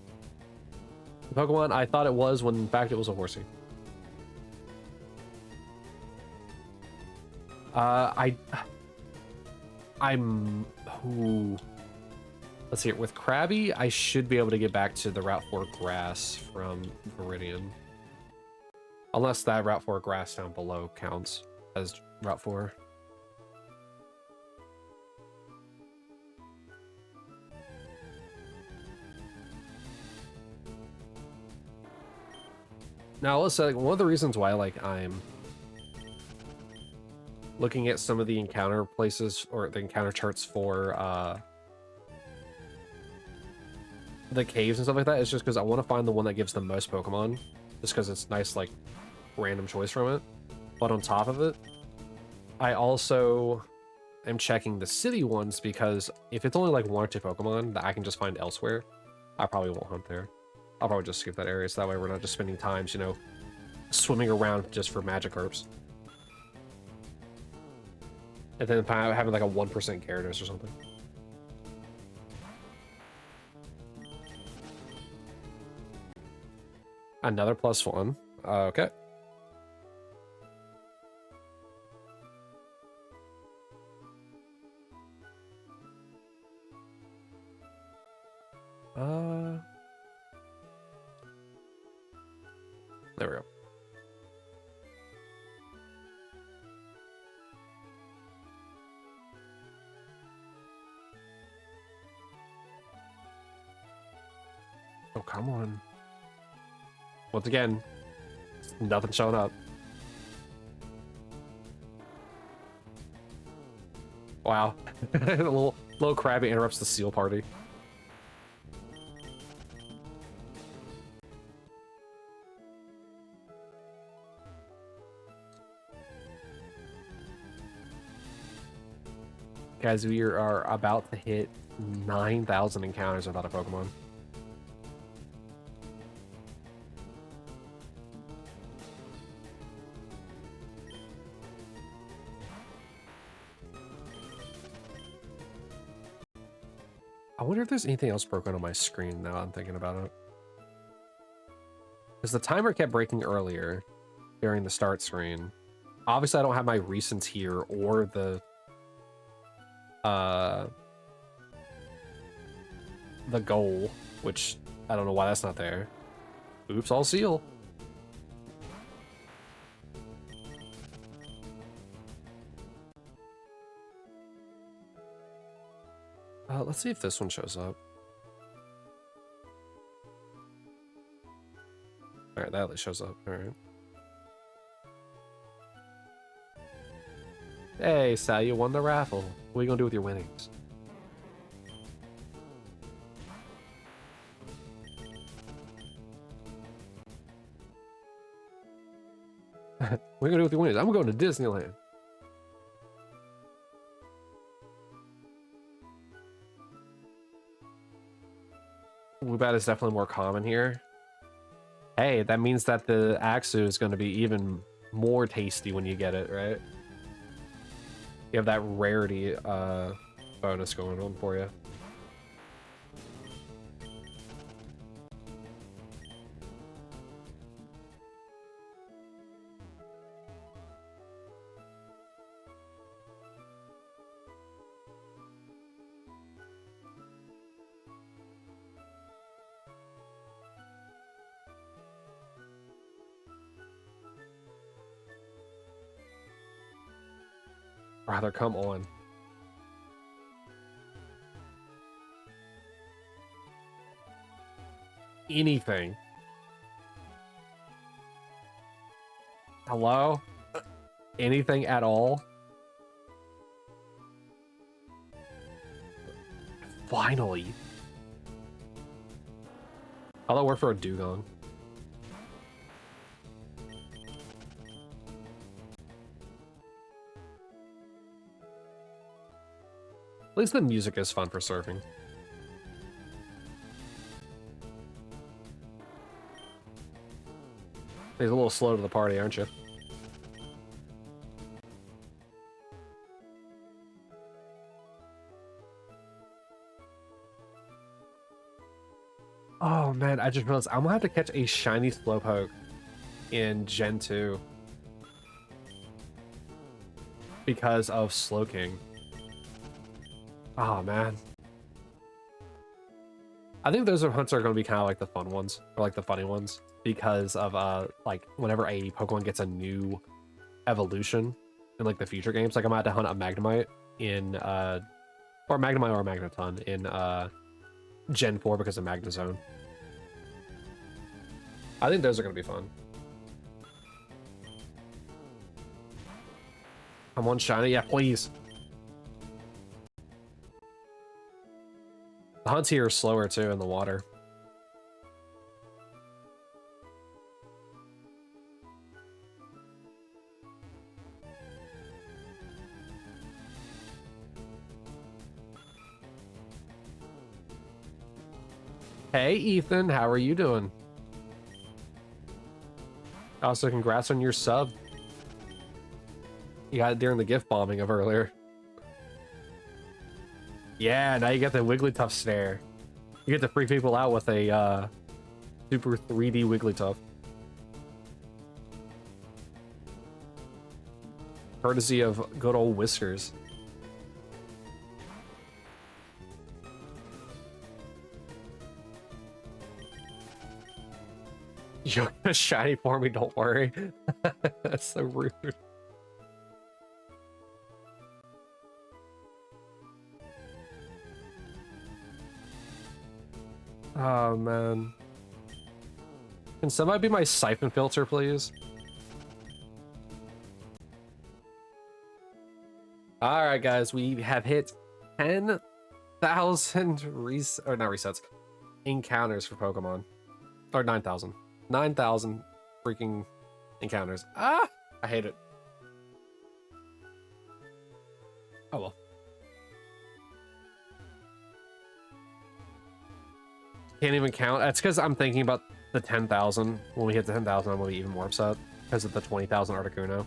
The Pokemon I thought it was when in fact it was a Horsey. Let's see, with Krabby, I should be able to get back to the Route 4 grass from Viridian. Unless that Route 4 grass down below counts as Route 4. Now, let's say, one of the reasons why, like, I'm looking at some of the encounter places, or the encounter charts for, the caves and stuff like that, is just because I want to find the one that gives the most Pokemon, just because it's nice, like, random choice from it. But on top of it, I also am checking the city ones, because if it's only, like, 1 or 2 Pokemon that I can just find elsewhere, I probably won't hunt there. I'll probably just skip that area, so that way we're not just spending times, you know, swimming around just for Magikarps. And then having like a 1% Gyarados or something. Another +1. Okay. There we go. Oh, come on. Once again, nothing showing up. Wow. A little Krabby interrupts the seal party. Guys, we are about to hit 9,000 encounters without a Pokemon. I wonder if there's anything else broken on my screen now I'm thinking about it. Because the timer kept breaking earlier during the start screen. Obviously, I don't have my recents here or the goal, which I don't know why that's not there. Oops, all seal. Let's see if this one shows up. All right, that at least shows up. All right. Hey, Sal, you won the raffle. What are you gonna do with your winnings? What are you gonna do with your winnings? I'm going to Disneyland. Woobat is definitely more common here. Hey, that means that the Axu is going to be even more tasty when you get it, right? You have that rarity bonus going on for you. Rather, come on. Anything. Hello? Anything at all? Finally. How'll that work for a dugong? At least the music is fun for surfing. He's a little slow to the party, aren't you? Oh man, I just realized I'm gonna have to catch a shiny Slowpoke in Gen 2 because of Slowking. Oh man. I think those hunts are going to be kind of like the fun ones, or like the funny ones, because of like whenever a Pokemon gets a new evolution in like the future games, like I'm about to hunt a Magnemite in or Magnemite or Magneton in Gen 4 because of Magnezone. I think those are going to be fun. Come on, shiny, yeah, please. The hunts here are slower too in the water. Hey Ethan, how are you doing? Also, congrats on your sub. You got it during the gift bombing of earlier. Yeah, now you get the Wigglytuff snare. You get to freak people out with a super 3D Wigglytuff. Courtesy of good old Whiskers. You're gonna shiny for me, don't worry. That's so rude. Oh man. Can somebody be my siphon filter, please? Alright guys, we have hit 10,000 resets, encounters for Pokemon. Or 9,000. 9,000 freaking encounters. Ah! I hate it. Oh well. Can't even count. That's because I'm thinking about the 10,000. When we hit the 10,000, I'm going to be even more upset because of the 20,000 Articuno.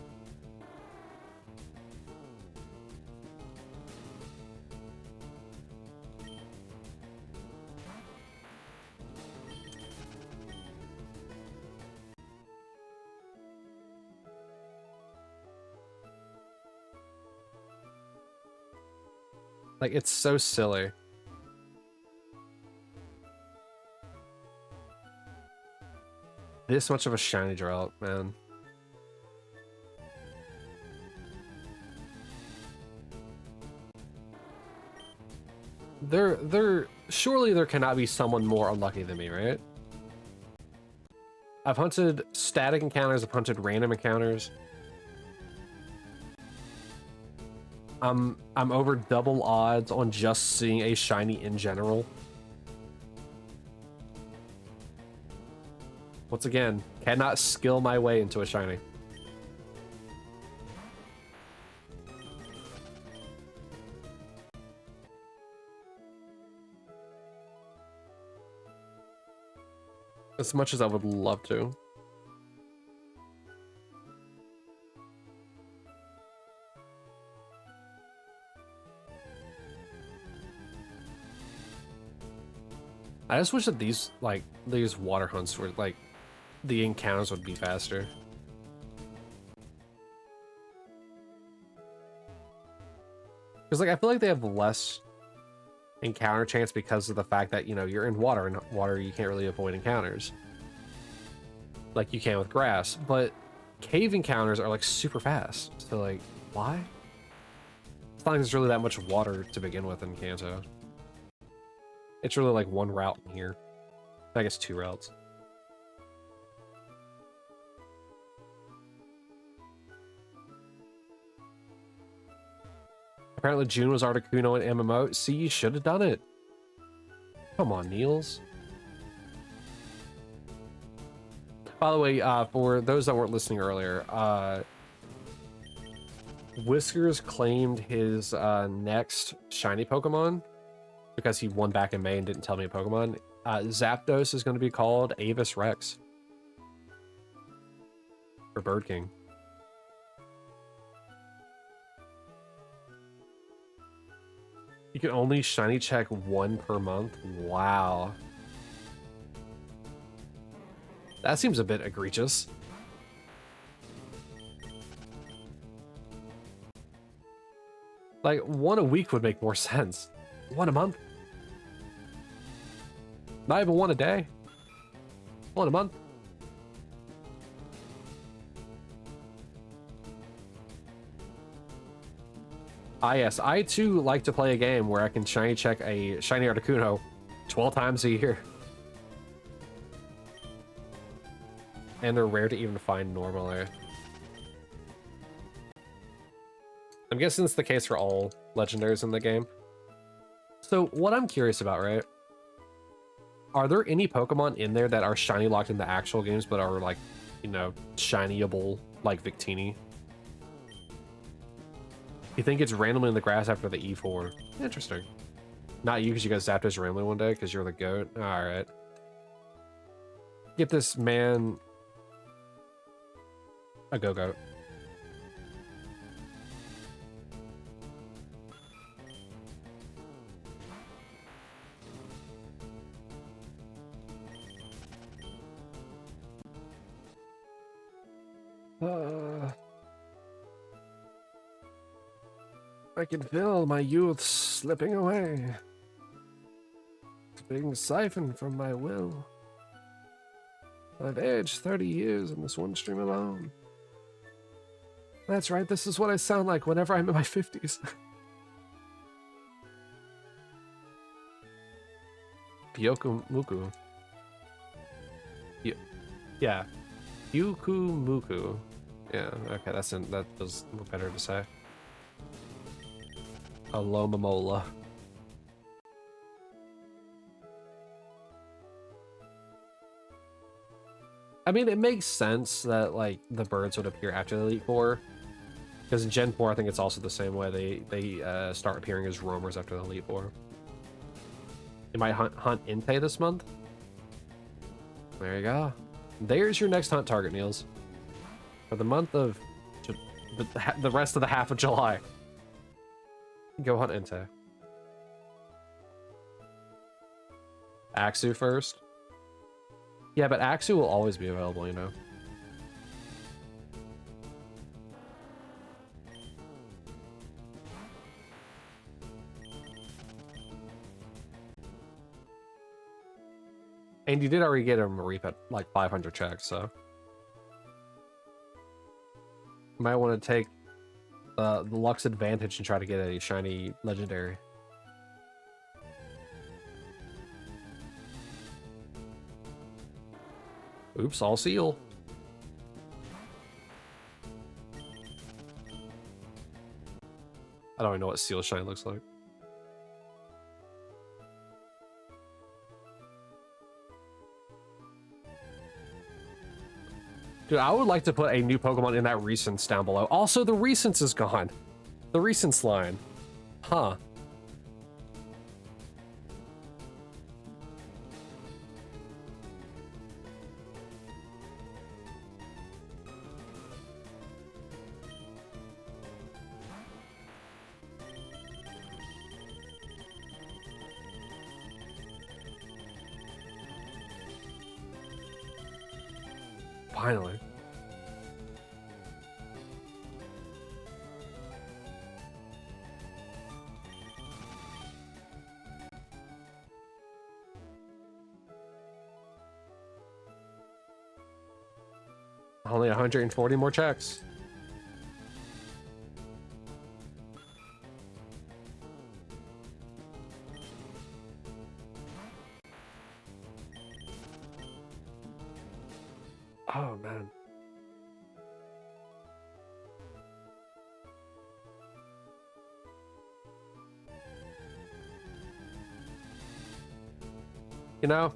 Like, it's so silly. This much of a shiny drought, man. Surely there cannot be someone more unlucky than me, right? I've hunted static encounters, I've hunted random encounters. I'm over double odds on just seeing a shiny in general. Once again, cannot skill my way into a shiny. As much as I would love to. I just wish that these water hunts were like, the encounters would be faster. Because like I feel like they have less encounter chance because of the fact that, you know, you're in water, and water you can't really avoid encounters like you can with grass, but cave encounters are like super fast. So like, why? It's not like there's really that much water to begin with in Kanto. It's really like one route in here. I guess two routes. Apparently June was Articuno and MMO. See, you should have done it. Come on, Niels. By the way, for those that weren't listening earlier, Whiskers claimed his next shiny Pokemon because he won back in May and didn't tell me a Pokemon. Zapdos is going to be called Avis Rex. For Bird King. You can only shiny check one per month? Wow. That seems a bit egregious. Like, one a week would make more sense. One a month? Not even one a day? One a month? Ah yes, I too like to play a game where I can shiny check a shiny Articuno 12 times a year. And they're rare to even find normally. I'm guessing it's the case for all legendaries in the game. So what I'm curious about, right? Are there any Pokemon in there that are shiny locked in the actual games but are like, you know, shinyable like Victini? You think it's randomly in the grass after the E4? Interesting. Not you because you guys zapped us randomly one day because you're the goat. Alright. Get this man a go-goat. I can feel my youth slipping away. It's being siphoned from my will. I've aged 30 years in this one stream alone. That's right, this is what I sound like whenever I'm in my 50s. Byokumuku. Yeah. Byukumuku. Yeah, okay, that was better to say. Alomamola. I mean, it makes sense that, like, the birds would appear after the Elite Four. Because in Gen 4, I think it's also the same way. They start appearing as roamers after the Elite Four. You might hunt Entei this month. There you go. There's your next hunt target, Niels. For the month of... the rest of the half of July. Go hunt Entei. Axu first. Yeah, but Axu will always be available, you know. And you did already get a Mareep at like 500 checks, so. You might want to take the Lux advantage and try to get a Shiny Legendary. Oops, all seal. I don't even know what seal shine looks like. Dude, I would like to put a new Pokemon in that Recents down below. Also, the Recents is gone. The Recents line. Huh. Finally. Only 140 more checks. Oh, man. You know,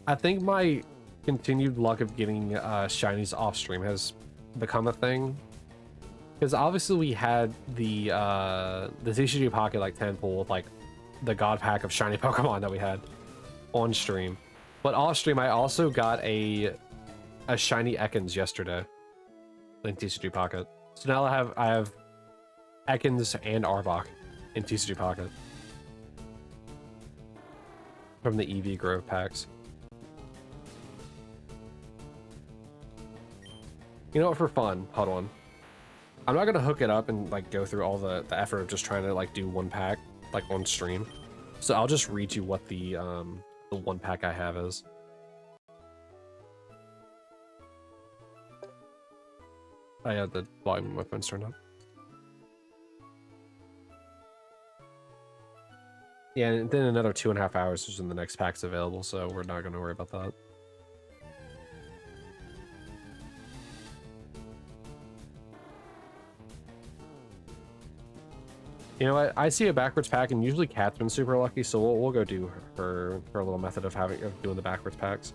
I think my continued luck of getting shinies off stream has become a thing. Because obviously we had the TCG Pocket like 10 pull with like the god pack of shiny Pokemon that we had on stream. But off stream I also got a shiny Ekans yesterday in TCG Pocket. So now I have Ekans and Arbok in TCG Pocket from the EV Grove packs. You know what, for fun, hold on. I'm not gonna hook it up and like go through all the effort of just trying to like do one pack like on stream. So I'll just read you what the one pack I have is. I had the volume of my phone's turned up. Yeah, and then another 2.5 hours is when the next pack's available, so we're not gonna worry about that. You know what? I see a backwards pack, and usually Kat's been super lucky, so we'll go do her little method of doing the backwards packs.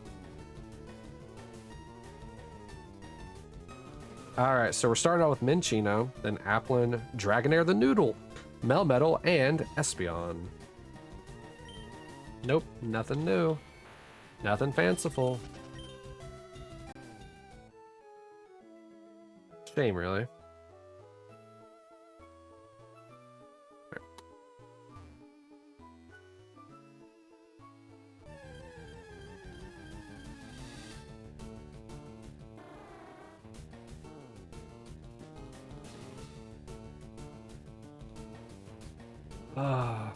All right, so we're starting out with Minchino, then Applin, Dragonair the Noodle, Melmetal, and Espeon. Nope, nothing new, nothing fanciful. Shame, really. Ah,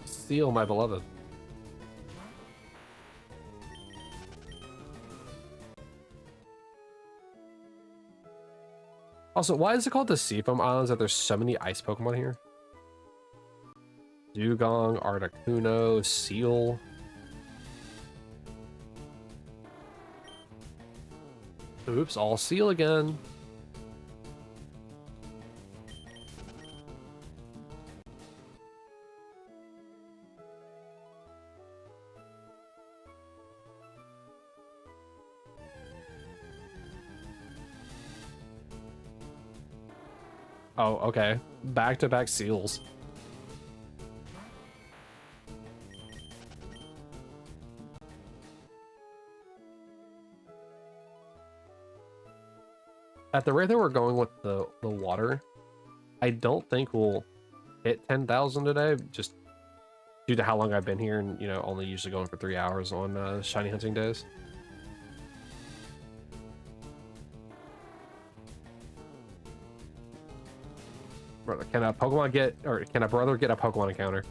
Seal, my beloved. Also, why is it called the Seafoam Islands that there's so many ice Pokemon here? Dugong, Articuno, Seal. Oops, all Seal again. Oh, okay. Back-to-back Seals. At the rate that we're going with the water, I don't think we'll hit 10,000 today, just due to how long I've been here and, you know, only usually going for 3 hours on shiny hunting days. Brother, can a Pokemon get, or can a brother get a Pokemon encounter?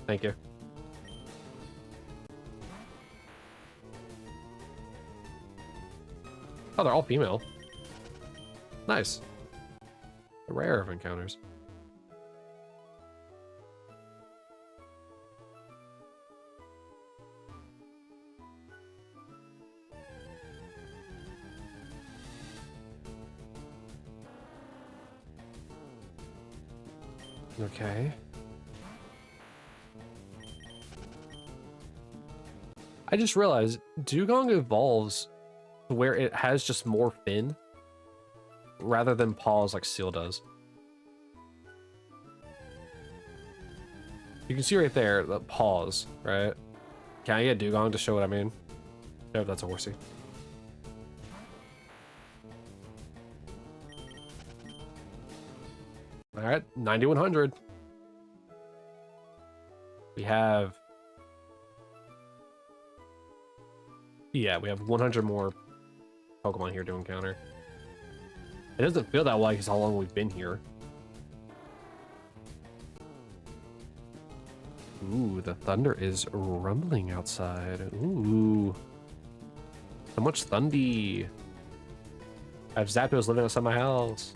Thank you. Oh, they're all female. Nice. Rare of encounters. Okay. I just realized Dugong evolves to where it has just more fin rather than paws like Seal does. You can see right there the paws, right? Can I get Dugong to show what I mean? No, that's a horsey. All right, 9100. We have, yeah, we have 100 more Pokemon here to encounter. It doesn't feel that way because how long we've been here. Ooh, the thunder is rumbling outside. Ooh, so much thundy. I have Zapdos living outside my house.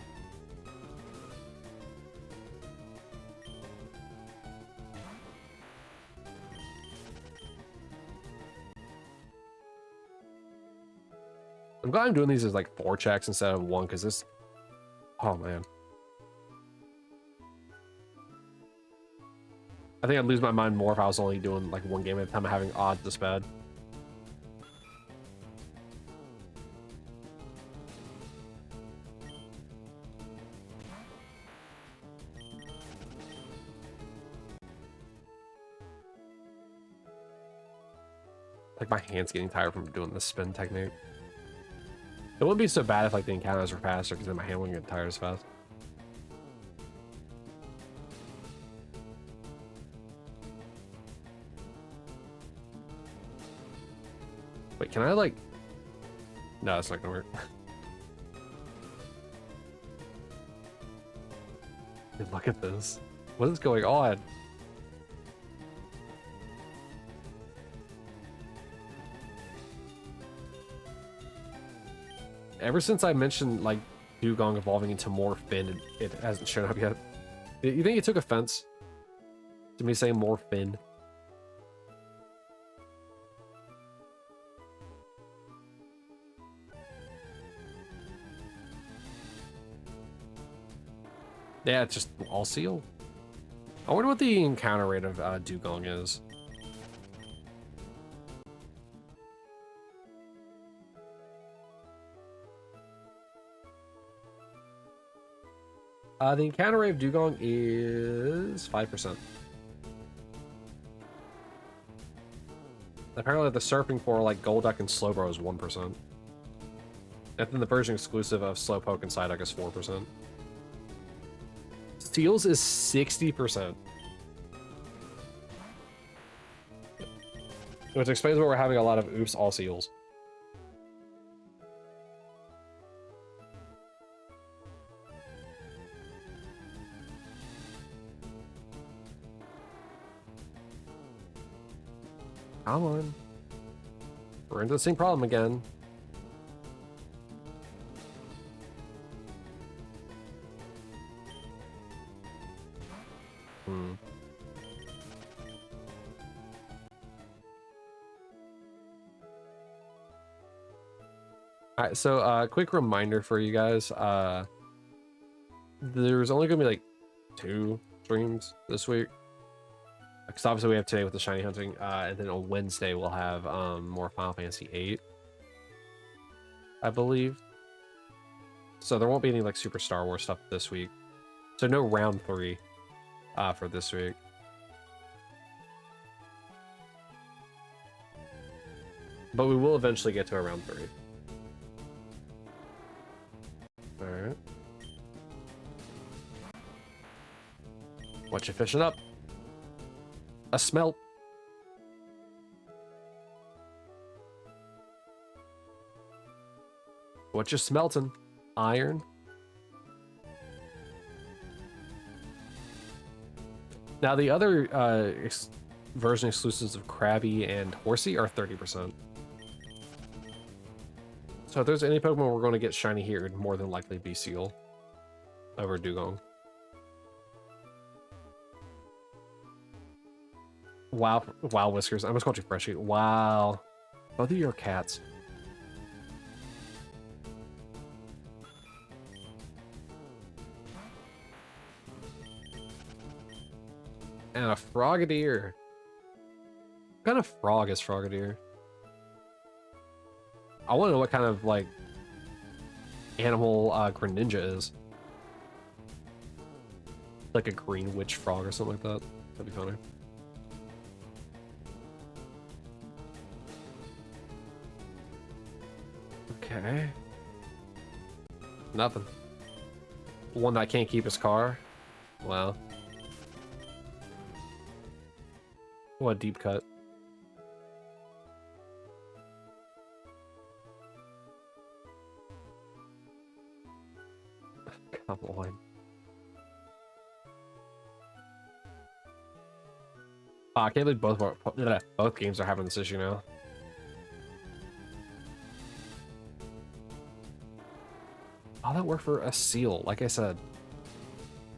I'm glad I'm doing these as like 4 checks instead of 1 because this, oh man. I think I'd lose my mind more if I was only doing like 1 game at a time and having odds this bad. Like my hand's getting tired from doing this spin technique. It wouldn't be so bad if like the encounters were faster because then my hand wouldn't get tired as fast. Wait, can I like... No, that's not gonna work. Dude, look at this. What is going on? Ever since I mentioned like Dugong evolving into more fin, it hasn't shown up yet. You think it took offense to me saying more fin? Yeah, it's just all Seal. I wonder what the encounter rate of Dugong is. The encounter rate of Dugong is 5%. Apparently the surfing for like Golduck and Slowbro is 1%. And then the version exclusive of Slowpoke and Psyduck is 4%. Seals is 60%. Which explains why we're having a lot of oops all Seals. Come on. We're into the same problem again. Hmm. All right, so quick reminder for you guys. There's only gonna be like 2 streams this week. Because obviously we have today with the shiny hunting, and then on Wednesday we'll have more Final Fantasy VIII, I believe. So there won't be any like Super Star Wars stuff this week. So no round 3 for this week. But we will eventually get to a round 3. Alright. What you fishing up? A smelt. What you smelting? Iron. Now the other version exclusives of Krabby and Horsey are 30%. So if there's any Pokemon we're going to get shiny here, it'd more than likely be Seal over Dugong. Wow, wow, Whiskers. I almost called you Freshie. Wow. Both of you are cats. And a Frogadier. What kind of frog is Frogadier? I want to know what kind of, like, animal Greninja is. Like a green witch frog or something like that. That'd be funny. Okay. Nothing. One that can't keep his car. Wow. What a deep cut. Come on. I can't believe both games are having this issue now. Oh, that worked for a Seal, like I said.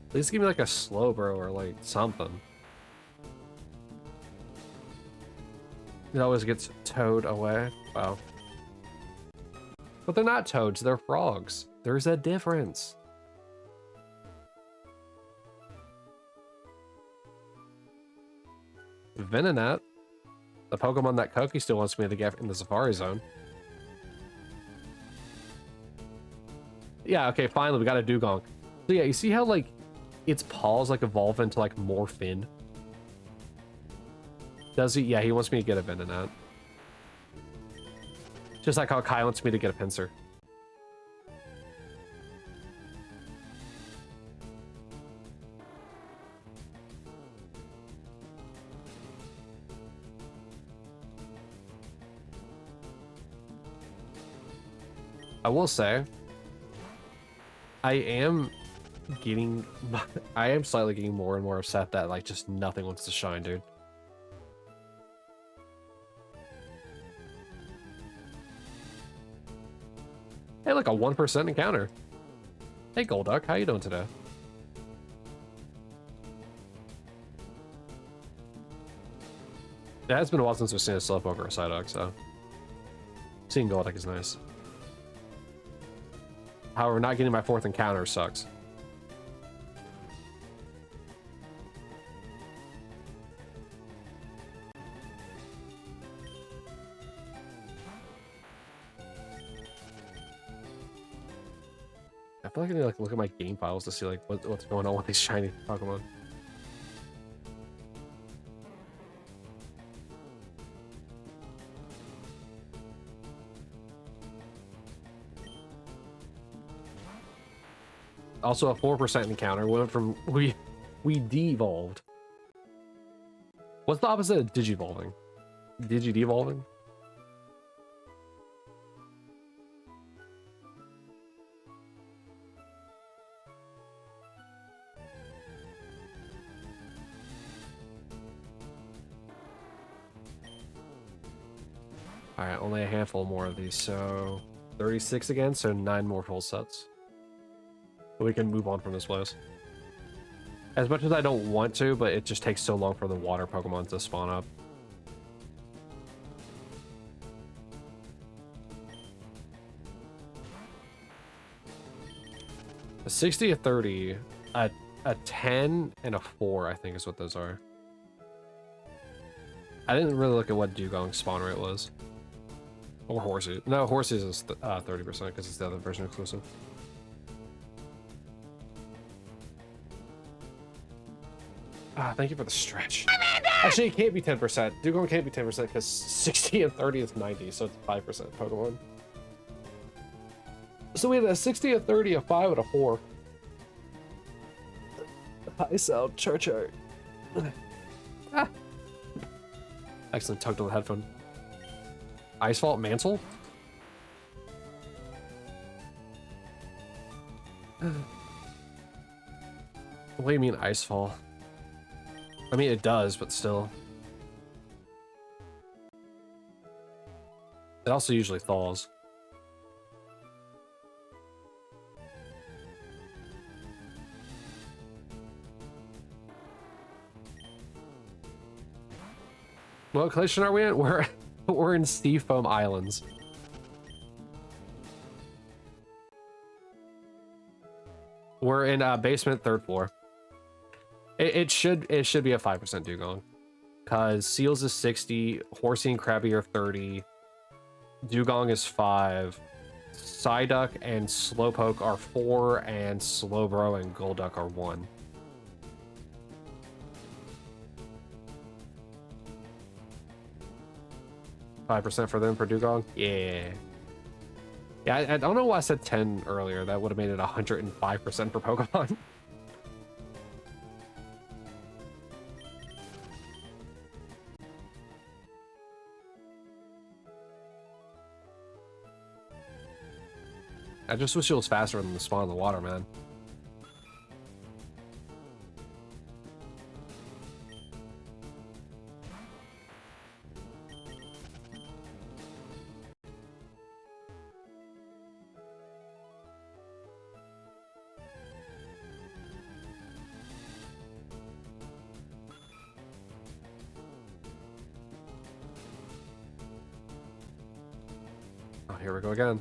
At least give me like a Slowbro or like something. It always gets towed away. Wow. But they're not toads, they're frogs. There's a difference. Venonat, the Pokemon that Koki still wants me to get in the Safari Zone. Yeah, okay, finally, we got a Dugong. So yeah, you see how, like, its paws, like, evolve into, like, more fin? Does he? Yeah, he wants me to get a Venonat. Just like how Kai wants me to get a Pinsir. I will say, I am slightly getting more and more upset that, like, just nothing wants to shine, dude. Hey, look, a 1% encounter. Hey, Golduck, how you doing today? It has been a while since we've seen a Slowpoke or a Psyduck, so seeing Golduck is nice. However, not getting my 4th encounter sucks. I feel like I need to like look at my game files to see like what's going on with these shiny Pokemon. Also a 4% encounter. Went from we de-evolved. What's the opposite of digivolving? Digi-devolving? Alright, only a handful more of these, so 36 again, so 9 more full sets. We can move on from this place. As much as I don't want to, but it just takes so long for the water Pokemon to spawn up. A 60, a 30, a 10, and a 4, I think is what those are. I didn't really look at what Dugong's spawn rate was. Or Horsey. No, Horsey's is 30% because it's the other version exclusive. Thank you for the stretch. Actually, it can't be 10%. Dugong can't be 10% because 60 and 30 is 90, so it's 5% Pokemon. So we had a 60, a 30, a 5, and a 4. High sound, chart. Ah. Excellent, tugged on the headphone. Ice Vault Mantle? What do you mean Ice Fall? I mean, it does, but still. It also usually thaws. What collection are we in? We're in Sea Foam Islands. We're in basement, 3rd floor. It should be a 5% Dugong, cause Seals is 60, Horsey and Krabby are 30, Dugong is 5, Psyduck and Slowpoke are 4, and Slowbro and Golduck are 1. $5% for them for Dugong? Yeah. Yeah, I don't know why I said 10 earlier. That would have made it 105% for Pokemon. I just wish it was faster than the spawn in the water, man. Oh, here we go again.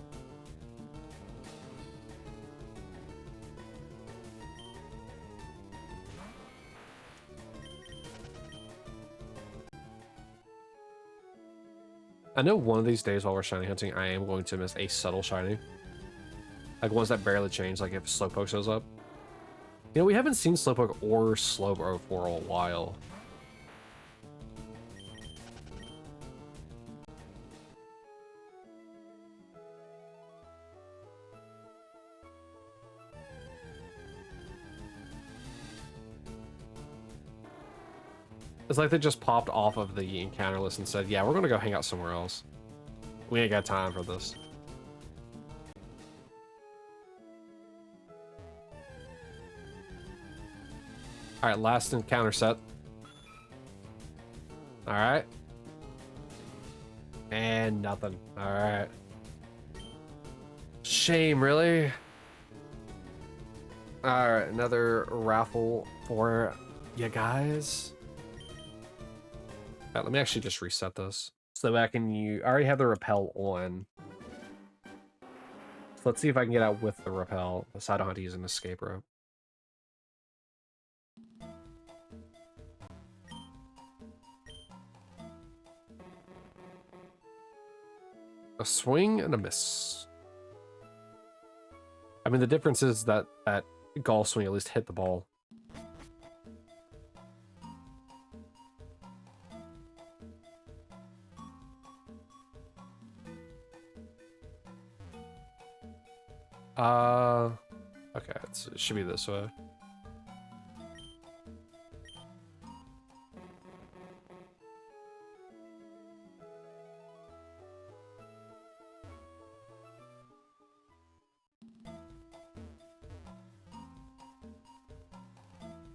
I know one of these days while we're shiny hunting, I am going to miss a subtle shiny. Like ones that barely change, like if Slowpoke shows up. You know, we haven't seen Slowpoke or Slowbro for a while. It's like they just popped off of the encounter list and said, yeah, we're gonna go hang out somewhere else. We ain't got time for this. Alright, last encounter set. Alright. And nothing. Alright. Shame, really? Alright, another raffle for you guys. Alright, let me actually just reset this. So that I already have the repel on. So let's see if I can get out with the repel, so I don't have to use an escape rope. A swing and a miss. I mean, the difference is that that golf swing at least hit the ball. Okay, it should be this way.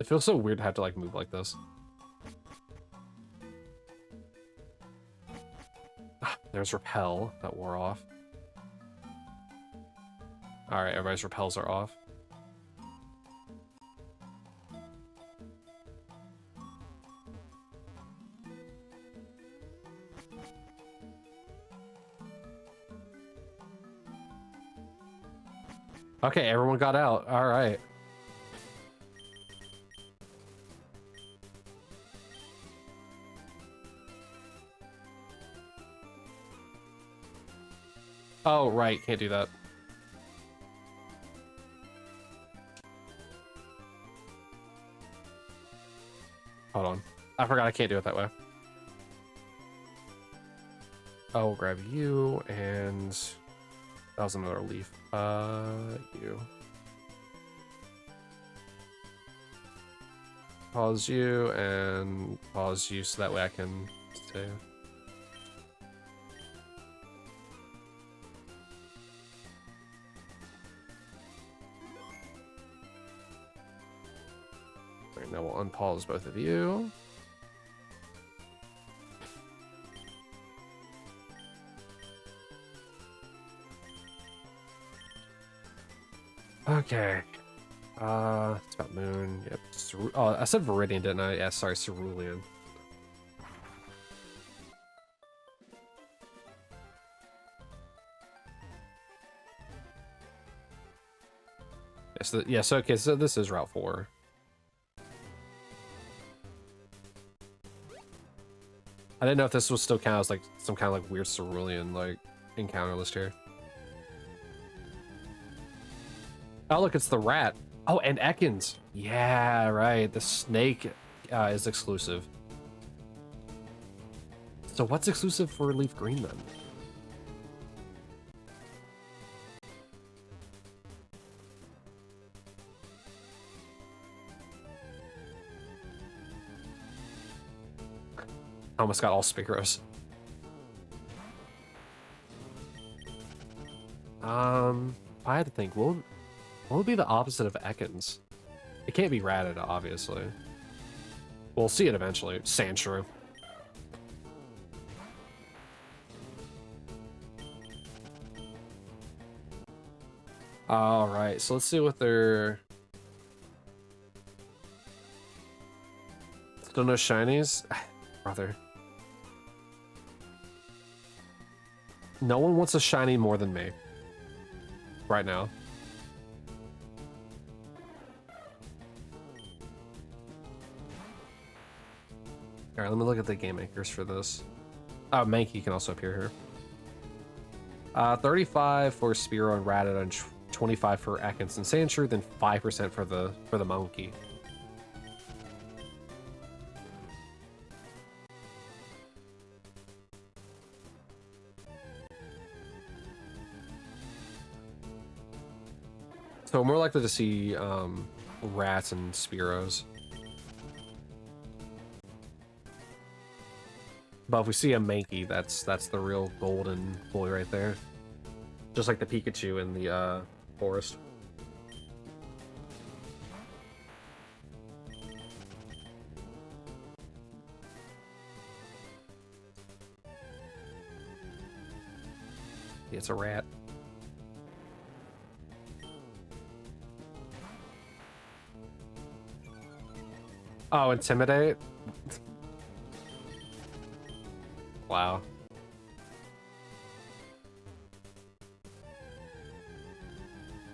It feels so weird to have to like move like this. There's repel that wore off. All right, everybody's repels are off. Okay, everyone got out. All right. Oh, right. Can't do that. Hold on. I forgot I can't do it that way. I'll grab you, and that was another leaf. You. Pause you, and pause you, so that way I can save. Alright, now we'll unpause both of you. Okay. It's about moon. Yep. Oh, I said Viridian, didn't I? Yeah, sorry, Cerulean. Yes, okay, so this is Route 4. I didn't know if this was still count as like some kind of like weird Cerulean like encounter list here. Oh, look, it's the rat. Oh, and Ekans. Yeah, right. The snake is exclusive. So what's exclusive for Leaf Green then? I almost got all Spiros. I had to think, what would be the opposite of Ekans? It can't be Rattata, obviously. We'll see it eventually. Sandshrew. Alright, so let's see what they're... Still no shinies? Brother. No one wants a shiny more than me. Right now. Alright, let me look at the game makers for this. Oh, Mankey can also appear here. 35 for Spearow and Rattata, and 25 for Ekans and Sandshrew, then 5% for the Monkey. So we're more likely to see rats and Spearows. But if we see a Mankey, that's the real golden boy right there. Just like the Pikachu in the forest. It's a rat. Oh, Intimidate? Wow.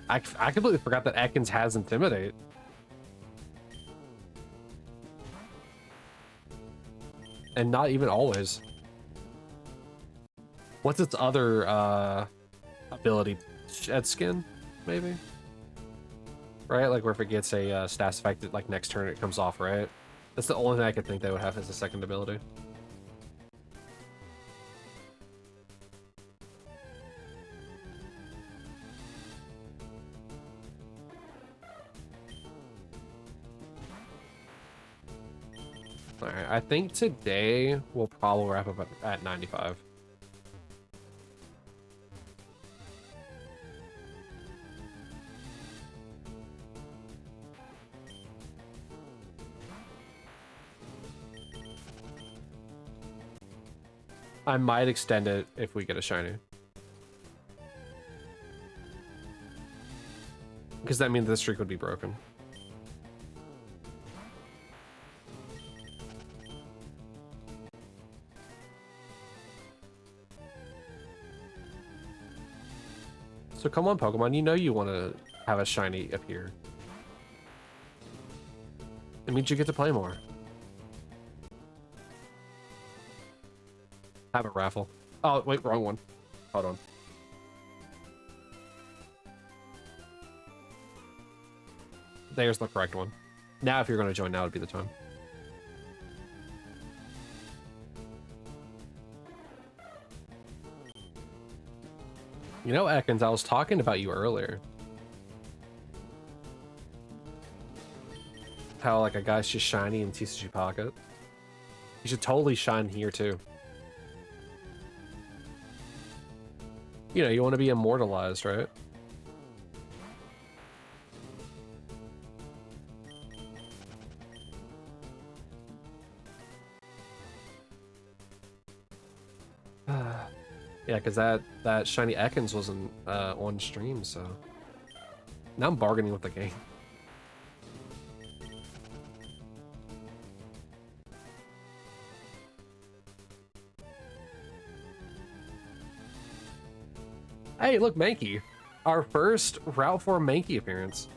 I completely forgot that Ekans has Intimidate. And not even always. What's its other ability? Shed Skin, maybe? Right? Like where if it gets a status effect, like next turn it comes off, right? That's the only thing I could think they would have as a second ability. Alright, I think today we'll probably wrap up at 95. I might extend it if we get a shiny. Because that means the streak would be broken. So come on, Pokemon, you know you want to have a shiny appear. It means you get to play more. Have a raffle. Oh, wait, wrong one. Hold on. There's the correct one. Now, if you're going to join, now would be the time. You know, Ekans, I was talking about you earlier. How, like, a guy's just shiny in TCG Pocket. You should totally shine here, too. You know, you want to be immortalized, right? Yeah, because that shiny Ekans wasn't on stream, so now I'm bargaining with the game. Hey, look, Mankey. Our first Route 4 Mankey appearance.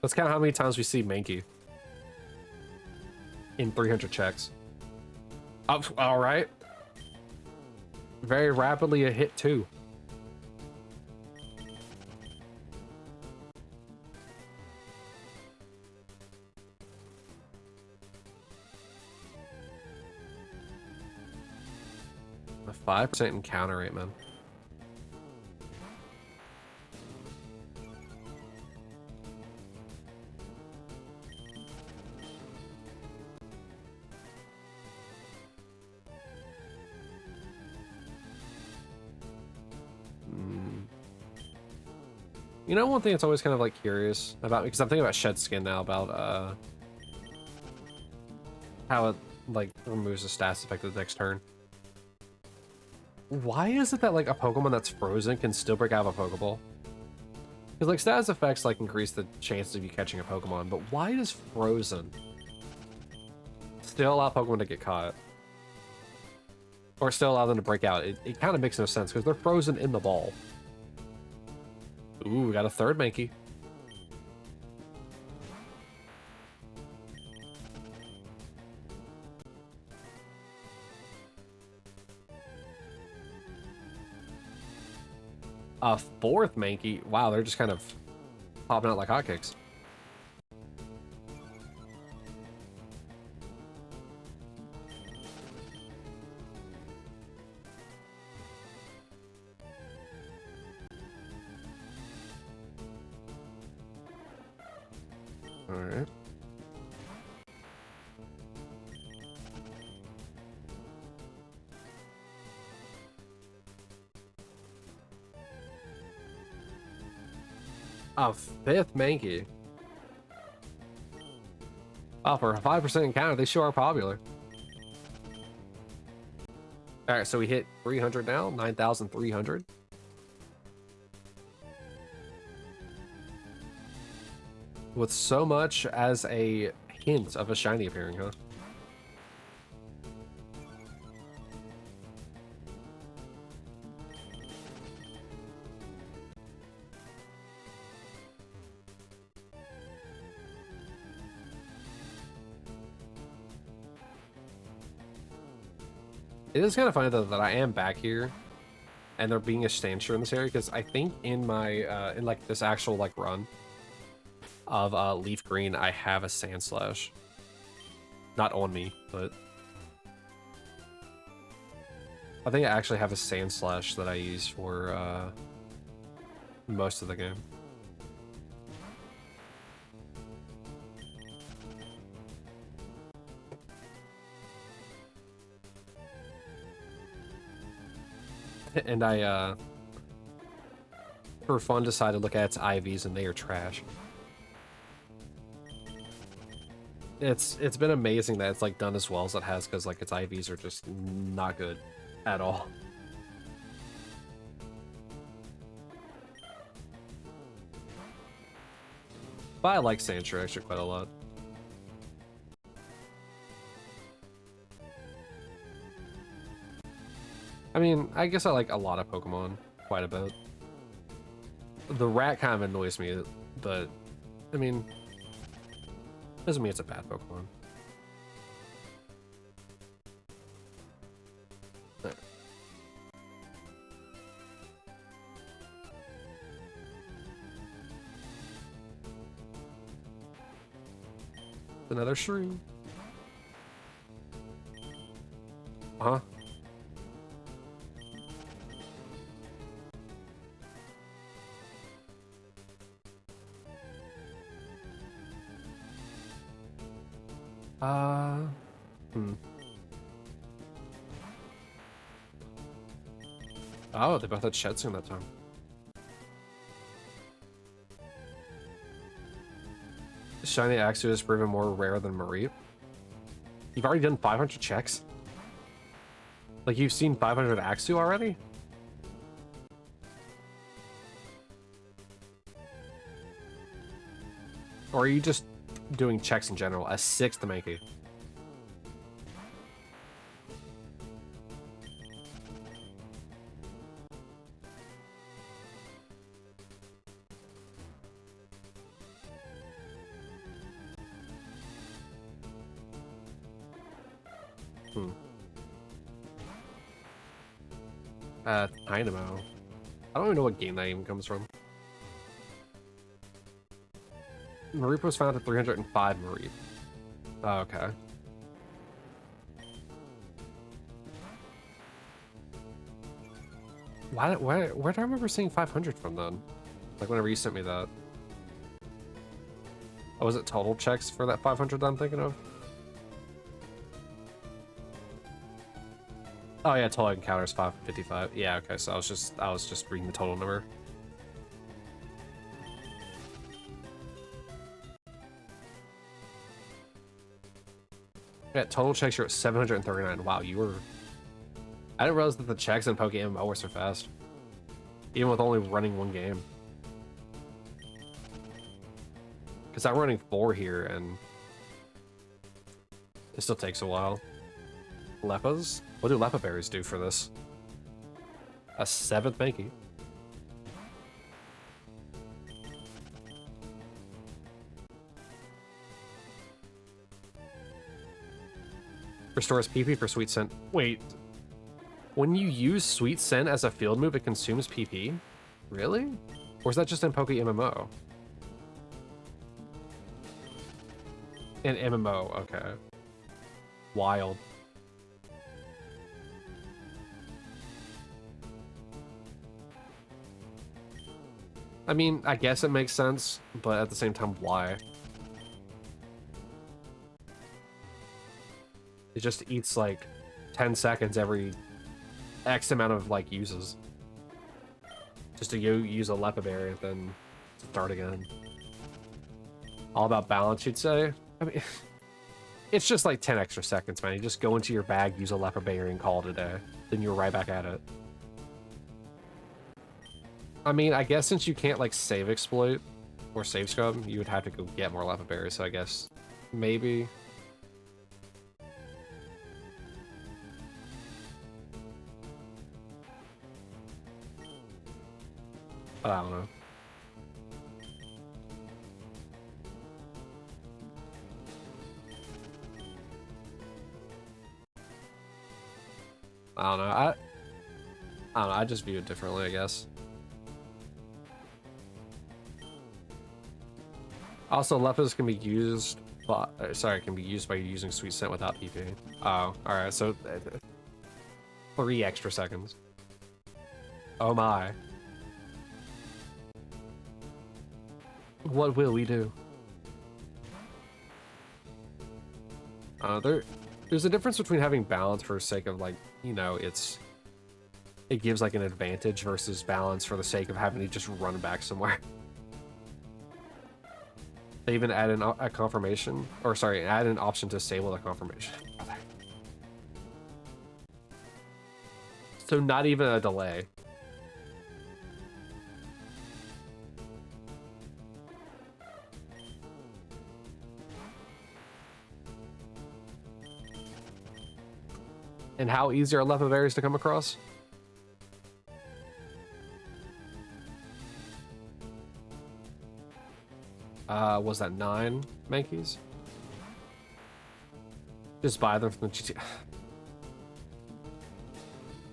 Let's count how many times we see Mankey in 300 checks. Oh, all right. Very rapidly a hit, too. A 5% encounter rate, man. You know, one thing that's always kind of like curious about me, because I'm thinking about Shed Skin now, about how it like removes the stats effect of the next turn. Why is it that like a Pokemon that's frozen can still break out of a Pokeball? Because like status effects like increase the chances of you catching a Pokemon, but why does frozen still allow Pokemon to get caught? Or still allow them to break out? It kind of makes no sense because they're frozen in the ball. Ooh, we got a third Mankey. A fourth Mankey. Wow, they're just kind of popping out like hotcakes. All right. A fifth Mankey. Oh, for a 5% encounter, they sure are popular. All right, so we hit 300 now, 9,300. With so much as a hint of a shiny appearing, huh? It is kind of funny though that I am back here and there being a Stancher in this area, because I think in my in like this actual like run of Leaf Green, I have a Sandslash. Not on me, but I think I actually have a Sandslash that I use for most of the game. And I, for fun, decided to look at its IVs, and they are trash. It's been amazing that it's like done as well as it has, because like its IVs are just not good at all. But I like Sandshrew actually quite a lot. I mean, I guess I like a lot of Pokemon quite a bit. The rat kind of annoys me, but I mean, doesn't mean it's a bad Pokemon. Right. Another shrew. Huh? Hmm. Oh, they both had Shetsune that time. Shiny Axew is proven more rare than Mareep. You've already done 500 checks? Like, you've seen 500 Axew already? Or are you just doing checks in general? A 6th Mankey. Dynamo. I don't even know what game that even comes from. Mareep was found at 305 Mareep. Oh, okay. Where do I remember seeing 500 from then? Like whenever you sent me that. Oh, was it total checks for that 500 that I'm thinking of? Oh yeah, total encounters 555. Yeah, okay, so I was just reading the total number. Yeah, total checks you're at 739. Wow, you were... I didn't realize that the checks in Pokémon were so fast. Even with only running one game. Because I'm running 4 here, and... it still takes a while. Leppas? What do Leppa berries do for this? A 7th Mankey. Restores PP for Sweet Scent. Wait. When you use Sweet Scent as a field move, it consumes PP? Really? Or is that just in Poke MMO? In MMO, okay. Wild. I mean, I guess it makes sense, but at the same time, why? It just eats like 10 seconds every X amount of like uses. Just to use a Leppa berry and then start again. All about balance, you'd say? I mean, it's just like 10 extra seconds, man. You just go into your bag, use a Leppa berry, and call it a day. Then you're right back at it. I mean, I guess since you can't like save exploit or save scrub, you would have to go get more Leppa berries, so I guess maybe. But I don't know. I don't know. I don't know. I just view it differently, I guess. Also, Leppas can be used, can be used by using Sweet Scent without PP. Oh, alright, so 3 extra seconds. Oh my. What will we do? There's a difference between having balance for the sake of like, you know, it gives like an advantage versus balance for the sake of having to just run back somewhere. They even add a confirmation, or sorry, add an option to disable the confirmation. So not even a delay. And how easy are Leppa berries to come across? Was that 9 Mankeys? Just buy them from the GT.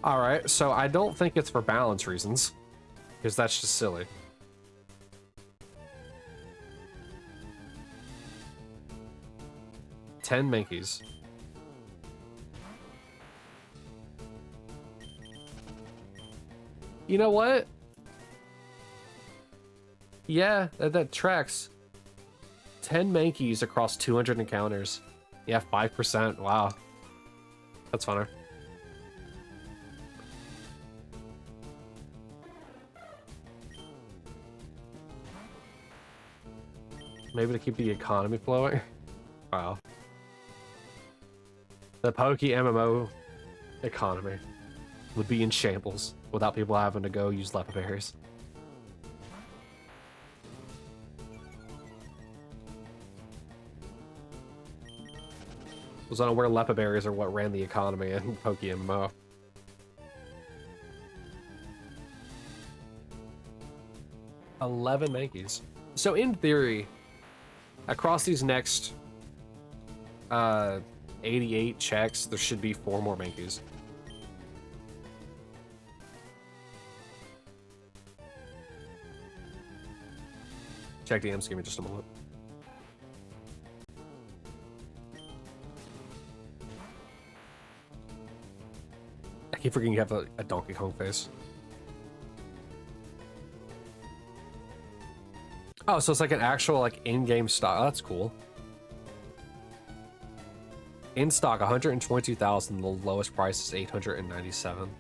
Alright, so I don't think it's for balance reasons, because that's just silly. $10 Mankeys. You know what? Yeah, that tracks. 10 Mankeys across 200 encounters. Yeah, 5%. Wow. That's funner. Maybe to keep the economy flowing. Wow. The Poke MMO economy would be in shambles without people having to go use lepa berries. Was unaware lepa berries are what ran the economy in Poke MMO. $11 Mankeys. So in theory, across these next 88 checks, there should be 4 more Mankeys. Check DMs, give me just a moment. I keep forgetting you have a Donkey Kong face. Oh, so it's like an actual like in-game stock. Oh, that's cool. In stock, 122,000. The lowest price is 897.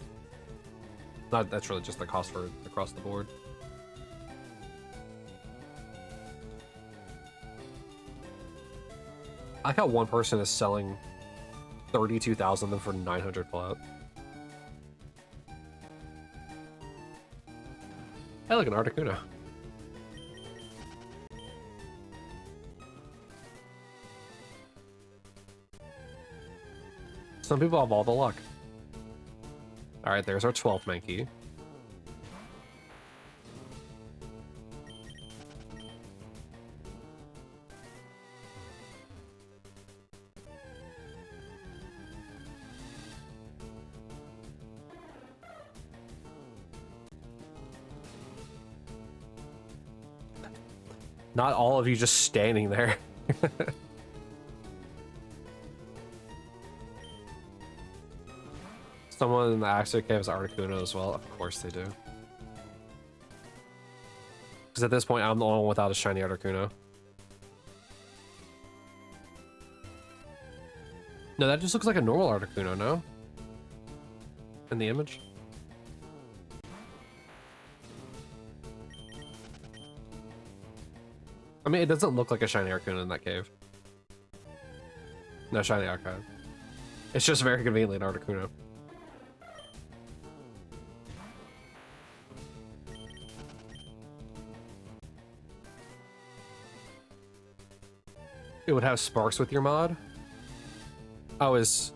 That's really just the cost for across the board. I like how one person is selling 32,000 of them for 900 flat. Hey, look, an Articuno. Some people have all the luck. Alright, there's our 12th Mankey. Not all of you just standing there. Someone in the Axo Cave has Articuno as well. Of course they do. Because at this point, I'm the only one without a shiny Articuno. No, that just looks like a normal Articuno, no? In the image? I mean, it doesn't look like a shiny Articuno in that cave. No shiny Articuno. It's just very conveniently an Articuno. It would have sparks with your mod? Oh, is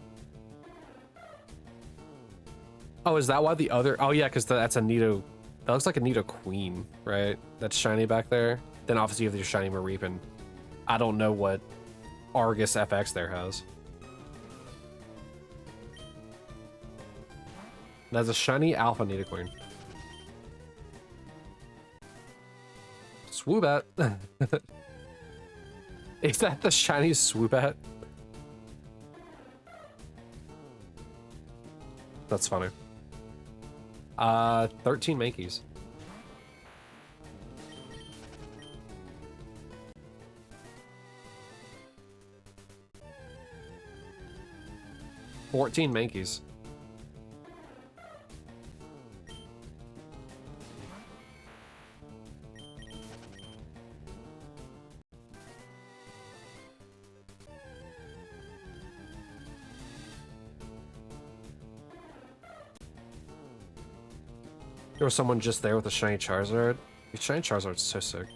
that why the other... Oh, yeah, because that's a Nido... That looks like a Nido Queen, right? That's shiny back there. Then obviously you have your shiny Mareep, and I don't know what Argus FX there has. That's a shiny Alpha Nido Queen. Swoobat. Is that the shiny Swoobat? That's funny. 13 Mankeys. $14 Mankeys. There was someone just there with a shiny Charizard. The shiny Charizard's so sick.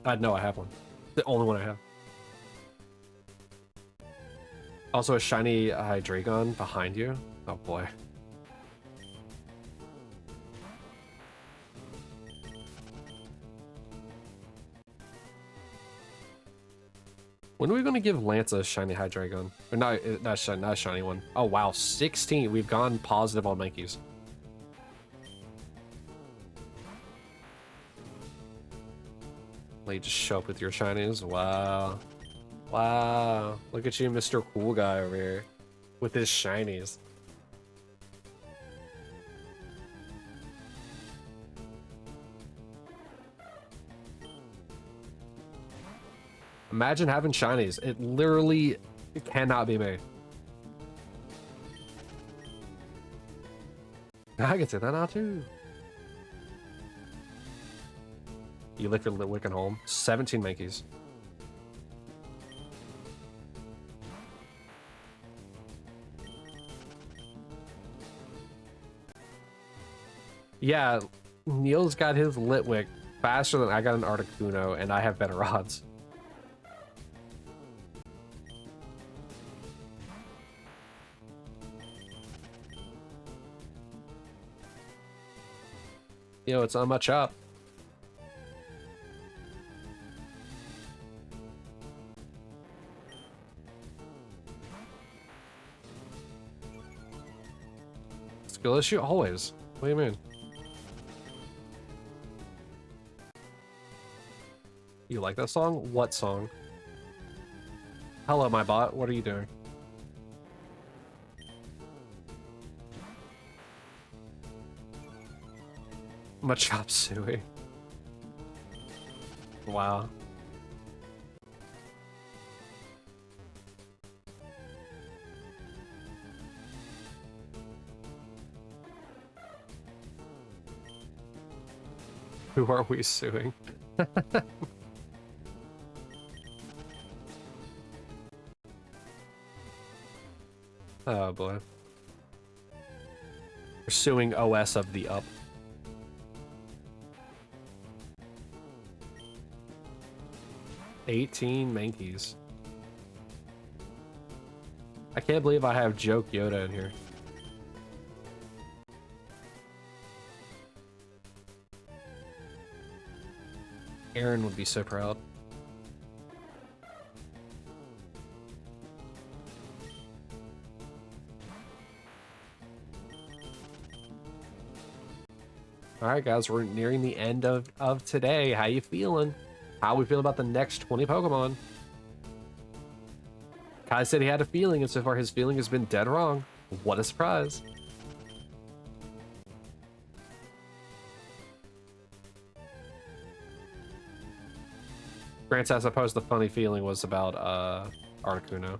I know I have one. The only one I have. Also a shiny Hydreigon behind you. Oh boy. When are we going to give Lance a shiny Hydreigon? Or not a shiny one. Oh, wow. 16. We've gone positive on Mankeys. Let you just show up with your shinies. Wow. Wow. Look at you, Mr. Cool Guy over here. With his shinies. Imagine having shinies. It literally cannot be me. I can say that now too. You lick your Litwick at home. 17 Mankeys. Yeah, Neil's got his Litwick faster than I got an Articuno, and I have better odds. You know, it's not much up. Skill issue? Always. What do you mean? You like that song? What song? Hello, my bot. What are you doing? Machop Suey. Wow. Who are we suing? Oh boy. We're suing OS of the up. $18 Mankeys. I can't believe I have Joke Yoda in here. Aaron would be so proud. Alright guys, we're nearing the end of today. How you feeling? How we feel about the next 20 Pokemon? Kai said he had a feeling, and so far his feeling has been dead wrong. What a surprise. Grant, I suppose the funny feeling was about Articuno.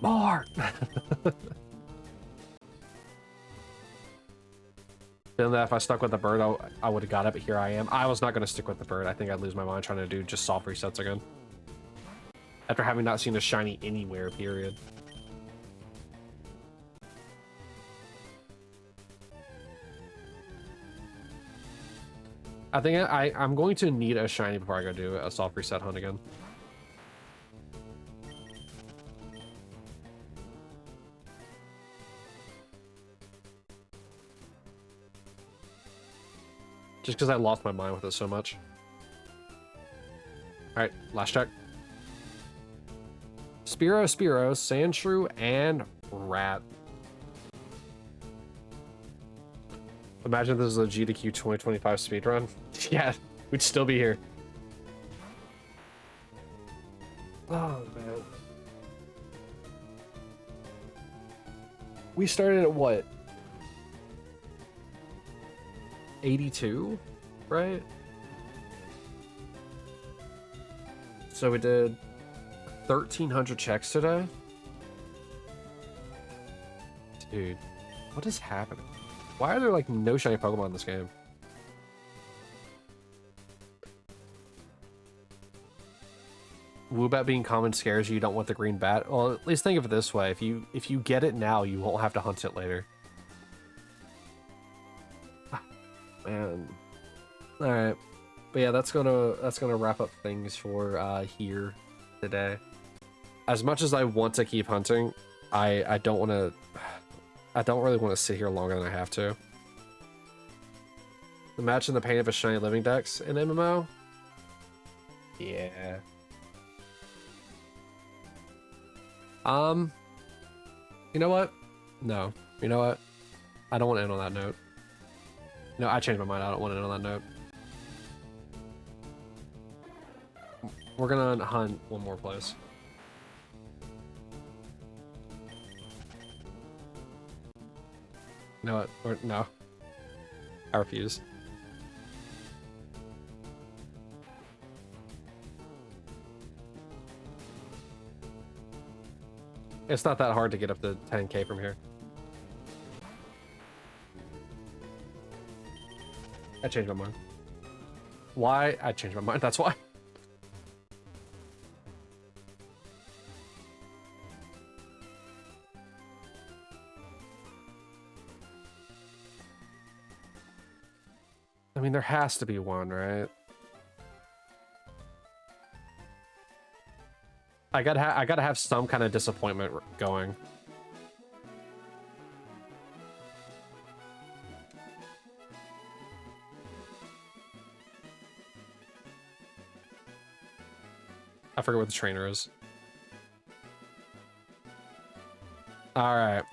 More! Feeling that if I stuck with the bird, I would have got it, but here I am. I was not going to stick with the bird. I think I'd lose my mind trying to do just soft resets again. After having not seen a shiny anywhere, period. I think I'm going to need a shiny before I go do a soft reset hunt again. Just because I lost my mind with it so much. Alright, last check. Spearow, Sandshrew, and Rat. Imagine this is a GDQ 2025 speedrun. Yeah, we'd still be here. Oh, man. We started at what? 82, right? So we did 1,300 checks today. Dude, what is happening? Why are there like no shiny Pokemon in this game? Woobat being common scares you. You don't want the green bat. Well, at least think of it this way: if you get it now, you won't have to hunt it later. Man. All right, but yeah, that's gonna wrap up things for here today. As much as I want to keep hunting, I don't want to. I don't really want to sit here longer than I have to. Imagine the pain of a Shiny Living Dex in MMO. Yeah. You know what? No. You know what? I don't want to end on that note. No, I changed my mind. I don't want to end on that note. We're gonna hunt one more place. You know what? Or, no. I refuse. It's not that hard to get up to 10K from here. I changed my mind. Why? I changed my mind, that's why. I mean, there has to be one, right? I gotta have some kind of disappointment going. I forget what the trainer is. All right,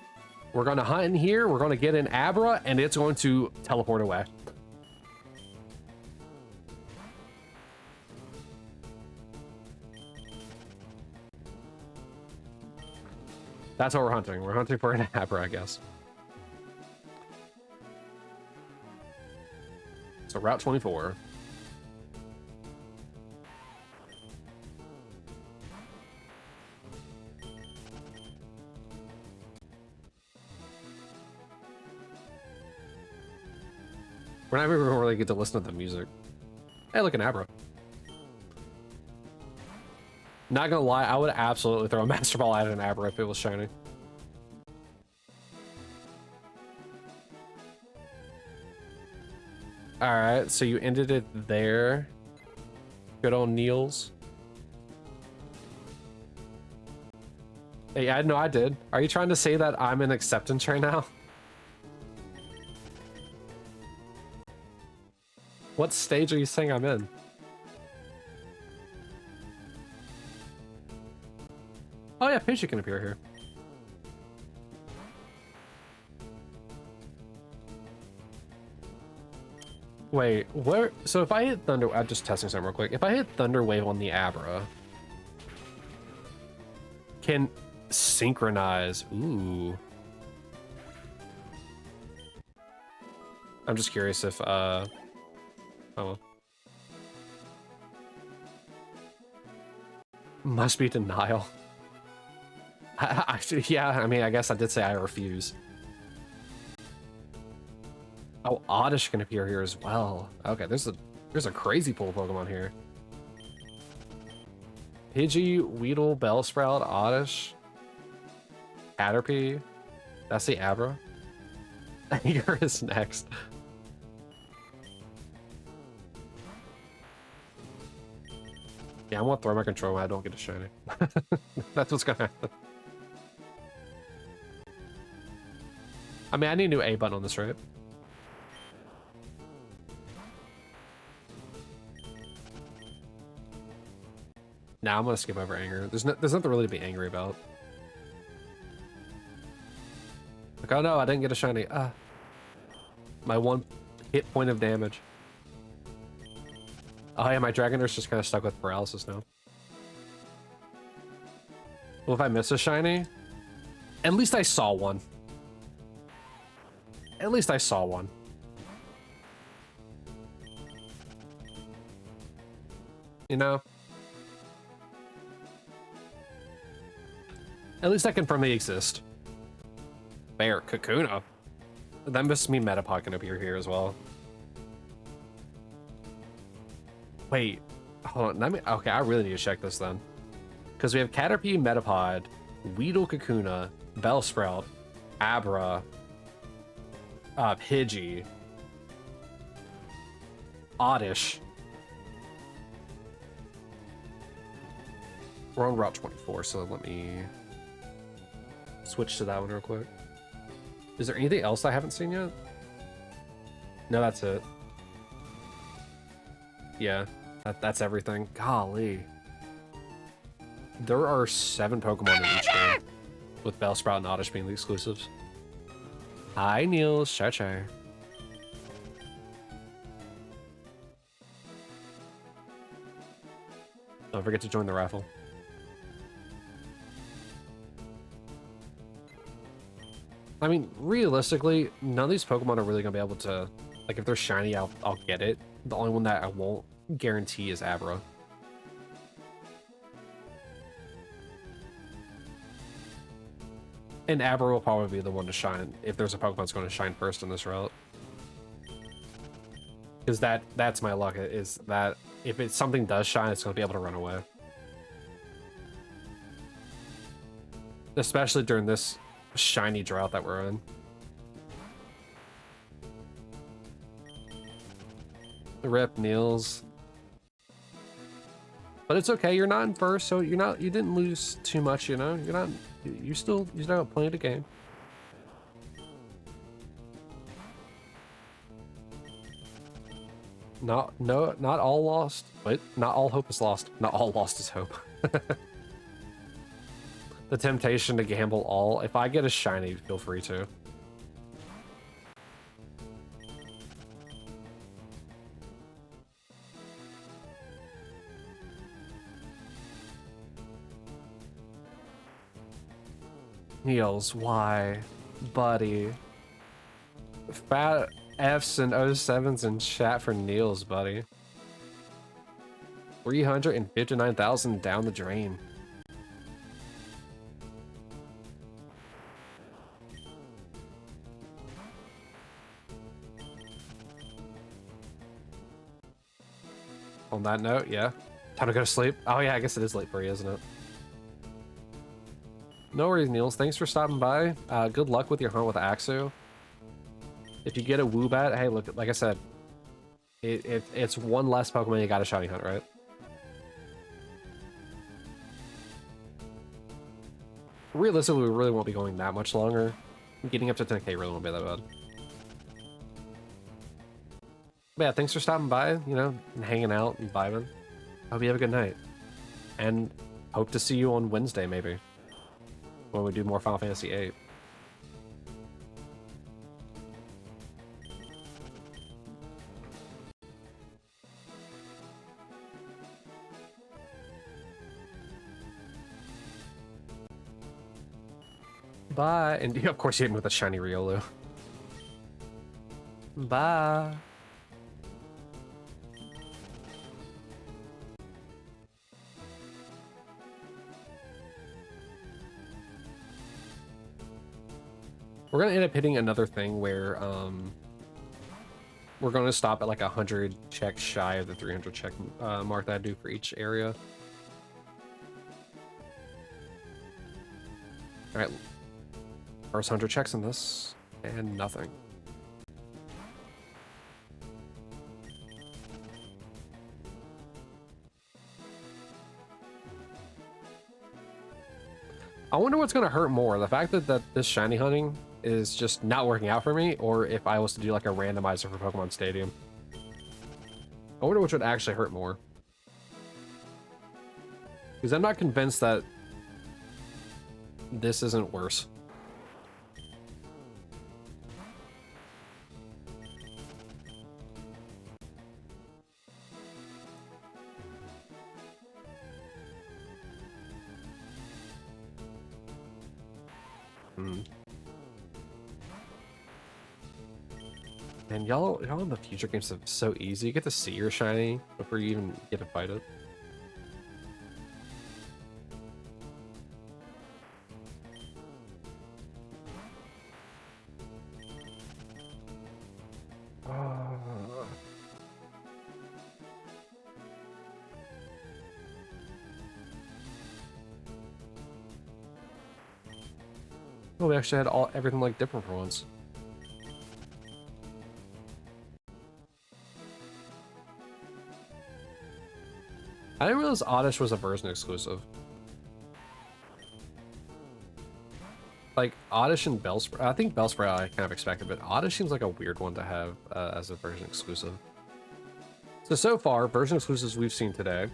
we're gonna hunt in here. We're gonna get an Abra, and it's going to teleport away. That's what we're hunting. We're hunting for an Abra, I guess. So Route 24. We're not even really get to listen to the music. Hey, look, an Abra. Not gonna lie, I would absolutely throw a Master Ball at an Abra if it was shiny. Alright, so you ended it there. Good old Niels. Hey, I know I did. Are you trying to say that I'm in acceptance right now? What stage are you saying I'm in? Oh yeah, Pidgey can appear here. Wait, where? So if I hit Thunder, I'm just testing something real quick. If I hit Thunder Wave on the Abra, can synchronize? Ooh. I'm just curious if oh well. Must be denial. Yeah, I mean, I guess I did say I refuse. Oh, Oddish can appear here as well. Okay, there's a crazy pool of Pokemon here. Pidgey, Weedle, Bellsprout, Oddish, Caterpie. That's the Abra. Here is next. Yeah, I'm gonna throw my control when I don't get a shiny. That's what's gonna happen. I mean, I need a new A button on this, right? Nah, I'm gonna skip over anger. There's nothing really to be angry about. Like, oh no, I didn't get a shiny. My one hit point of damage. Oh yeah, my Dragon Nurse just kind of stuck with paralysis now. Well, if I miss a shiny, at least I saw one. At least I saw one. You know? At least I confirm they exist. There, Kakuna. That must mean Metapod can appear here as well. Wait, hold on. Let me. Okay, I really need to check this then. Because we have Caterpie, Metapod, Weedle, Kakuna, Bellsprout, Abra, Pidgey, Oddish. We're on Route 24, so let me switch to that one real quick. Is there anything else I haven't seen yet? No, that's it. Yeah, That's everything. Golly. There are 7 Pokemon in each game, with Bellsprout and Oddish being the exclusives. Hi, Niels. Char. Don't forget to join the raffle. I mean, realistically, none of these Pokemon are really going to be able to... Like, if they're shiny, I'll get it. The only one that I won't guarantee is Abra. And Abra will probably be the one to shine, if there's a Pokemon that's going to shine first in this route. Because that's my luck, is that if something does shine, it's going to be able to run away. Especially during this shiny drought that we're in. Rip, Niels. But it's okay, you're not in first, so you didn't lose too much, you know? You still have plenty to gain. Not all lost. Wait, not all hope is lost. Not all lost is hope. The temptation to gamble all. If I get a shiny, feel free to. Niels, why? Buddy. Fat F's and 07s in chat for Niels, buddy. 359,000 down the drain. On that note, yeah. Time to go to sleep. Oh yeah, I guess it is late for you, isn't it? No worries, Niels. Thanks for stopping by. Good luck with your hunt with Axu. If you get a Woobat, hey, look, like I said, it's one less Pokemon you got to shiny hunt, right? Realistically, we really won't be going that much longer. Getting up to 10k really won't be that bad. But yeah, thanks for stopping by, you know, and hanging out and vibing. Hope you have a good night. And hope to see you on Wednesday, maybe, when we do more Final Fantasy VIII. Bye. And of course you hit him with a shiny Riolu. Bye. We're gonna end up hitting another thing where we're gonna stop at like 100 checks shy of the 300 check mark that I do for each area. All right, first 100 checks in this, and nothing. I wonder what's gonna hurt more, the fact that this shiny hunting is just not working out for me, or if I was to do like a randomizer for Pokemon Stadium. I wonder which would actually hurt more. Because I'm not convinced that this isn't worse. And y'all in the future games are so easy. You get to see your shiny before you even get to fight it. Oh, we actually had everything like different for once. I didn't realize Oddish was a version exclusive. Like, Oddish and Bellsprout, I think Bellsprout I kind of expected, but Oddish seems like a weird one to have as a version exclusive. So far, version exclusives we've seen today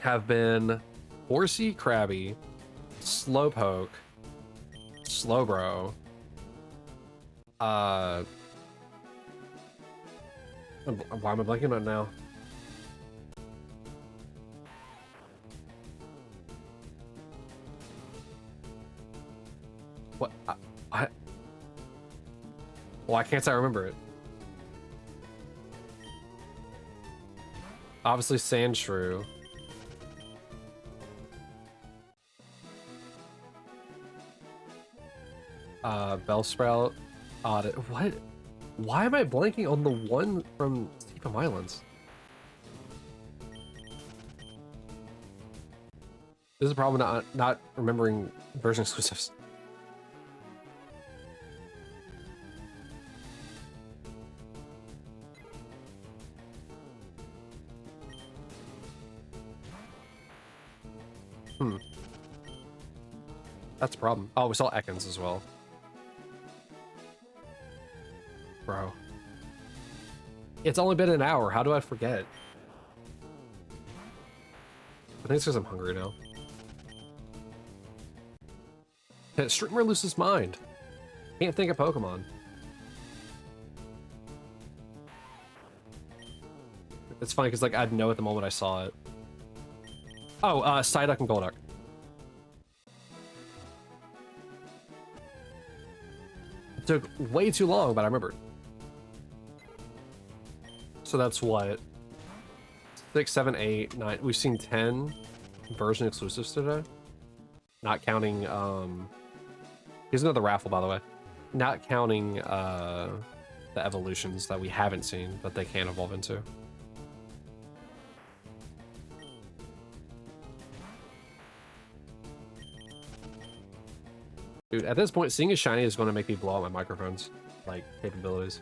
have been Horsey, Krabby, Slowpoke, Slowbro, why am I blanking on it now? What? Why can't I remember it? Obviously, Sandshrew. Bellsprout. Odd. What? Why am I blanking on the one from Steep Islands? This is probably not remembering version exclusives. That's a problem. Oh, we saw Ekans as well. Bro. It's only been an hour. How do I forget? I think it's because I'm hungry now. Streamer loses mind. Can't think of Pokemon. It's funny because like I'd know at the moment I saw it. Oh, Psyduck and Golduck. It took way too long, but I remembered. So that's what? 6, 7, 8, 9. We've seen 10 version exclusives today. Not counting, here's another raffle, by the way. Not counting, the evolutions that we haven't seen, but they can evolve into. Dude, at this point, seeing a shiny is going to make me blow out my microphone's, like, capabilities.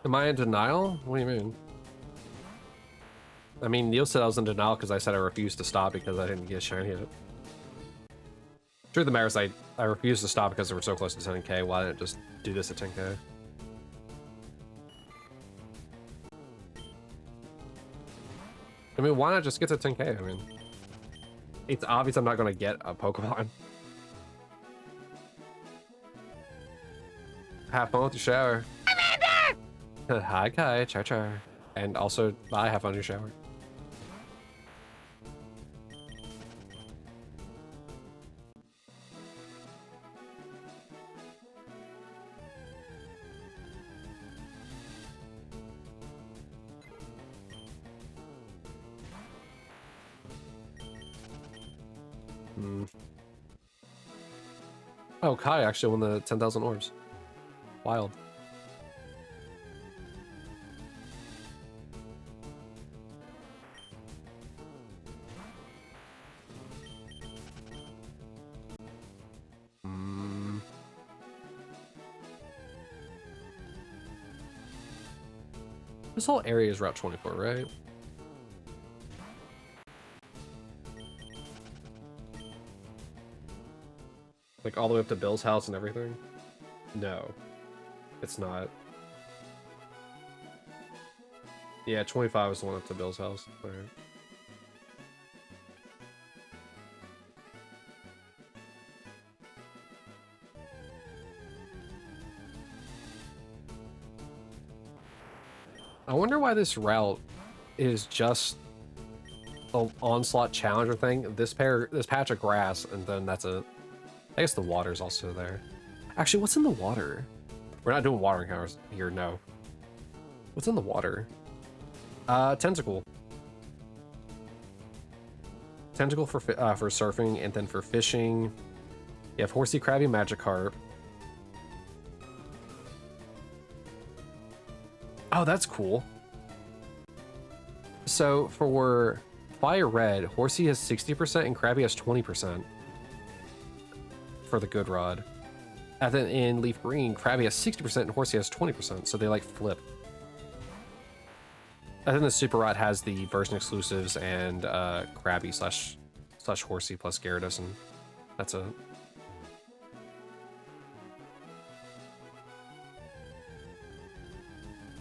Am I in denial? What do you mean? I mean, Neil said I was in denial because I said I refused to stop because I didn't get shiny at it. Truth of the matter is I refused to stop because they were so close to 10k. Why didn't I just do this at 10k? I mean, why not just get to 10k? I mean, it's obvious I'm not going to get a Pokemon. Have fun with your shower. Hi, Kai. Char char. And also, bye. Have fun with your shower. Oh, Kai actually won the 10,000 orbs. Wild. This whole area is Route 24, right? Like all the way up to Bill's house and everything? No, it's not. Yeah, 25 is the one up to Bill's house. All right. I wonder why this route is just an onslaught challenger thing. This patch of grass, and then that's a. I guess the water's also there. Actually, what's in the water? We're not doing water encounters here, no. What's in the water? Tentacle. Tentacle for surfing, and then for fishing, you have Horsey, Krabby, Magikarp. Oh, that's cool. So for Fire Red, Horsey has 60% and Krabby has 20% for the good rod. And then in Leaf Green, Krabby has 60% and Horsey has 20%, so they like flip. I think the Super Rod has the version exclusives and Krabby slash Horsey plus Gyarados, and that's a...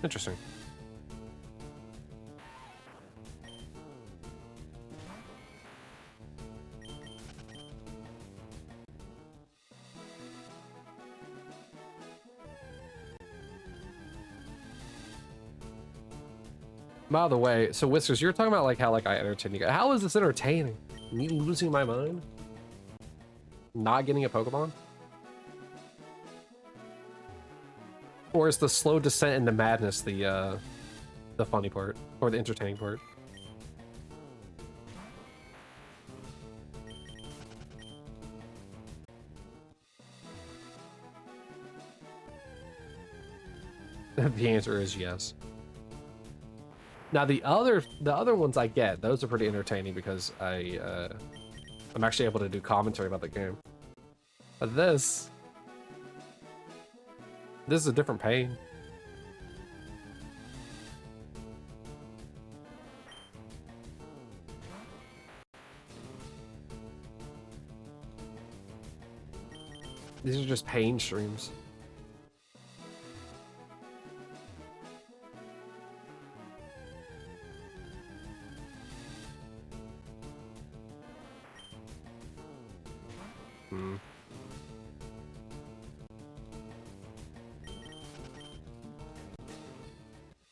Interesting. By the way, so Whiskers, you're talking about like how like I entertain you guys. How is this entertaining? Me losing my mind? Not getting a Pokemon? Or is the slow descent into madness the funny part or the entertaining part? The answer is yes. Now the other ones I get, those are pretty entertaining because I'm actually able to do commentary about the game. But this is a different pain. These are just pain streams.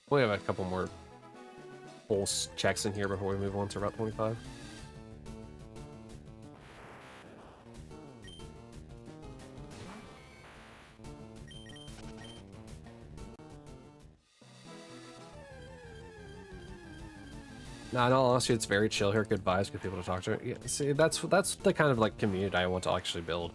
We have a couple more full checks in here before we move on to Route 25. Nah, in all honesty, it's very chill here. Good vibes, good people to talk to. Yeah, see, that's the kind of like community I want to actually build.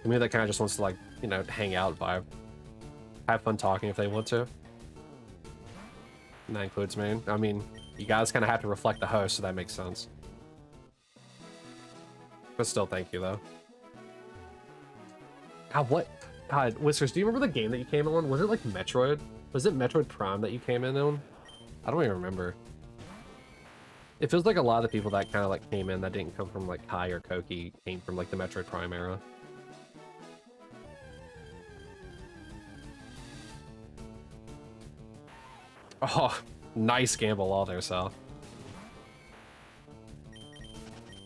Community that kind of just wants to like, you know, hang out, vibe, have fun talking if they want to. And that includes me. I mean, you guys kind of have to reflect the host, so that makes sense. But still, thank you though. God, what? God, Whiskers, do you remember the game that you came in on? Was it like Metroid? Was it Metroid Prime that you came in on? I don't even remember. It feels like a lot of the people that kind of like came in that didn't come from like Kai or Koki came from like the Metroid Prime era. Oh, nice gamble all there, Sal.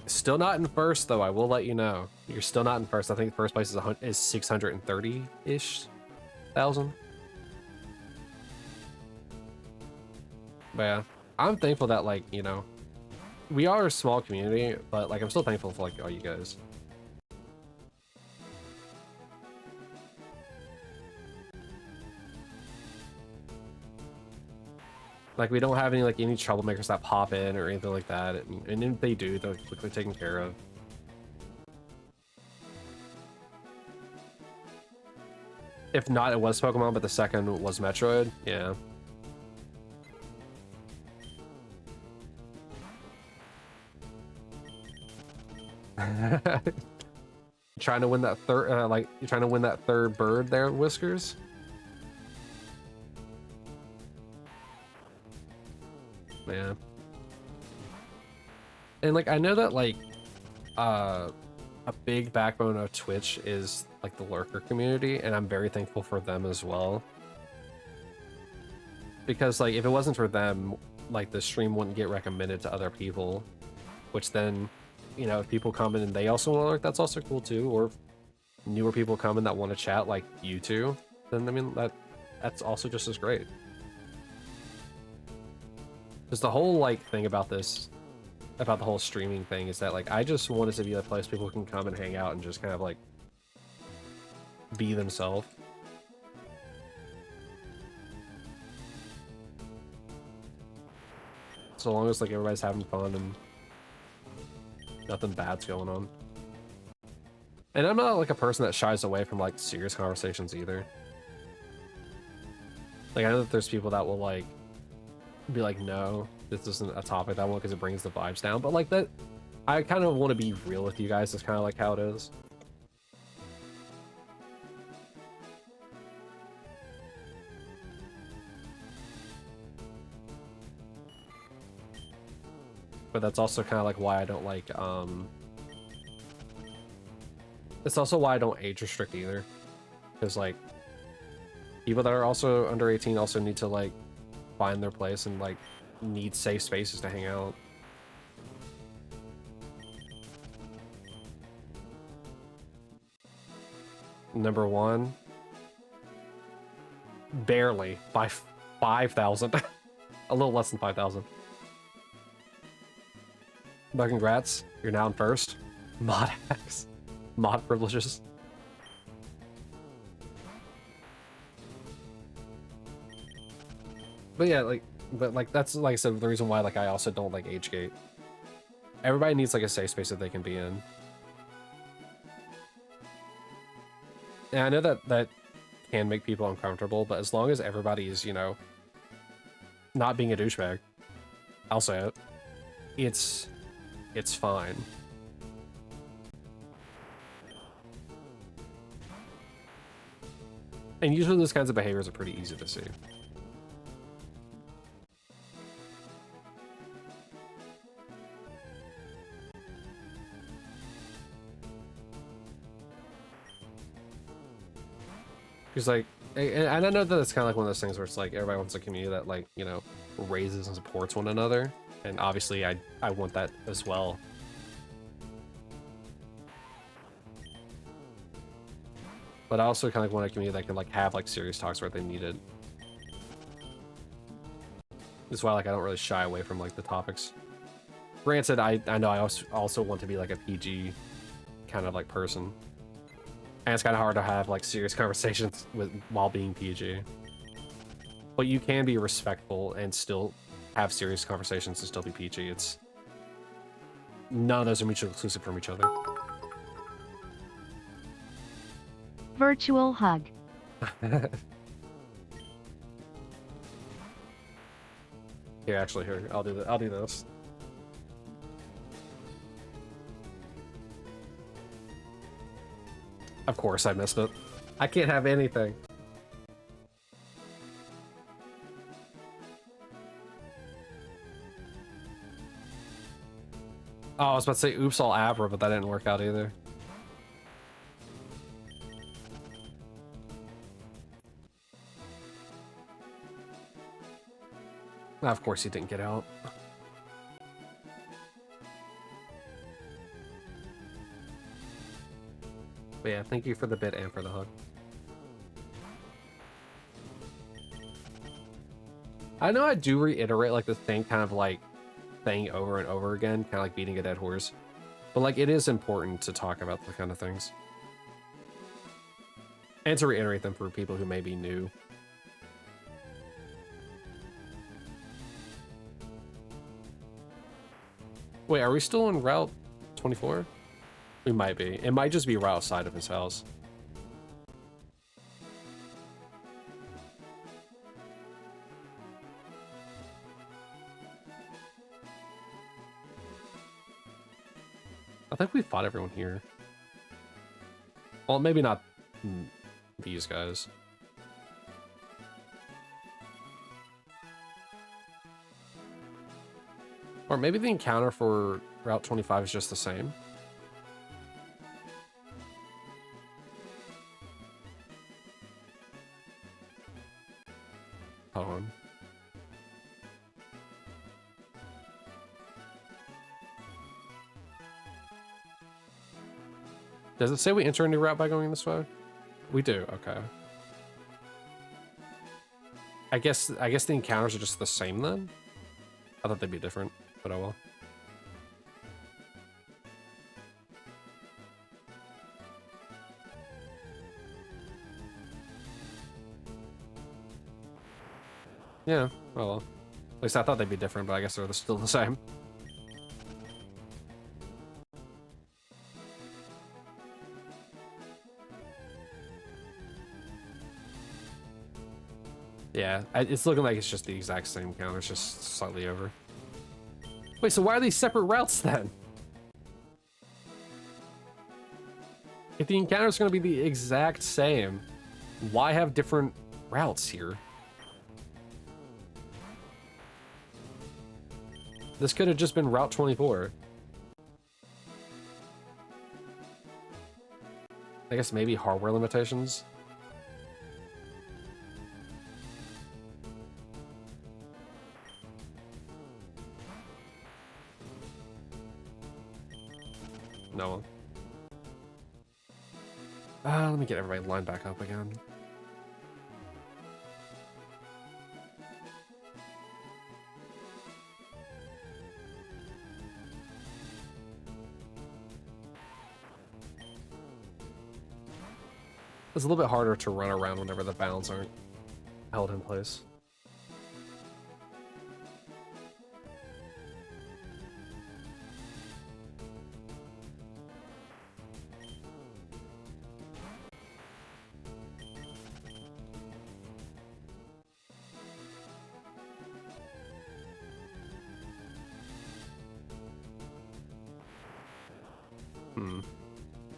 Still not in first, though. I will let you know. You're still not in first. I think first place is 630-ish thousand. But yeah, I'm thankful that, like, you know, we are a small community, but like I'm still thankful for like all you guys. Like, we don't have any like any troublemakers that pop in or anything like that, and if they do, they're quickly taken care of. If not, it was Pokemon, but the second was Metroid. Yeah. Trying to win that third, like you're trying to win that third bird there, Whiskers. Yeah. And like I know that like a big backbone of Twitch is like the lurker community, and I'm very thankful for them as well. Because like if it wasn't for them, like the stream wouldn't get recommended to other people, which then, you know, if people come in and they also want to lurk, that's also cool too. Or if newer people come in that want to chat like you two, then I mean that's also just as great. Because the whole like thing about this, about the whole streaming thing, is that like I just want it to be a place people can come and hang out and just kind of like be themselves. So long as like everybody's having fun and nothing bad's going on. And I'm not like a person that shies away from like serious conversations either. Like I know that there's people that will like be like, no, this isn't a topic that I want because it brings the vibes down. But like that, I kind of want to be real with you guys. That's kind of like how it is. But that's also kind of like why I don't like, it's also why I don't age restrict either. Because like, people that are also under 18 also need to like find their place and like need safe spaces to hang out. Number one, barely by 5,000, a little less than 5,000. But congrats, you're now in first. Mod hacks, mod privileges. But yeah, like, that's like I said, the reason why like I also don't like age gate. Everybody needs like a safe space that they can be in. And I know that can make people uncomfortable, but as long as everybody is, you know, not being a douchebag, I'll say it. It's fine. And usually those kinds of behaviors are pretty easy to see. Because like, and I know that it's kind of like one of those things where it's like everybody wants a community that like, you know, raises and supports one another. And obviously I want that as well. But I also kind of want a community that can like have like serious talks where they need it. That's why like I don't really shy away from like the topics. Granted, I know I also want to be like a PG kind of like person. And it's kind of hard to have like serious conversations while being PG. But you can be respectful and still have serious conversations and still be PG. It's none of those are mutually exclusive from each other. Virtual hug. Here, actually, here, I'll do this. Of course, I missed it. I can't have anything. Oh, I was about to say oops all Abra, but that didn't work out either. Of course he didn't get out. But yeah, thank you for the bit and for the hug. I know I do reiterate like the same kind of like thing over and over again, kind of like beating a dead horse. But like it is important to talk about the kind of things. And to reiterate them for people who may be new. Wait, are we still on Route 24? We might be. It might just be right outside of his house. I think we fought everyone here. Well, maybe not these guys. Or maybe the encounter for Route 25 is just the same. Hold on. Does it say we enter a new route by going this way? We do, okay. I guess the encounters are just the same then? I thought they'd be different, but oh well. Yeah, oh well. At least I thought they'd be different, but I guess they're still the same. Yeah, it's looking like it's just the exact same count. It's just slightly over. Wait, so why are these separate routes then? If the encounter is going to be the exact same, why have different routes here? This could have just been Route 24. I guess maybe hardware limitations. No. Let me get everybody lined back up again. It's a little bit harder to run around whenever the bounds aren't held in place.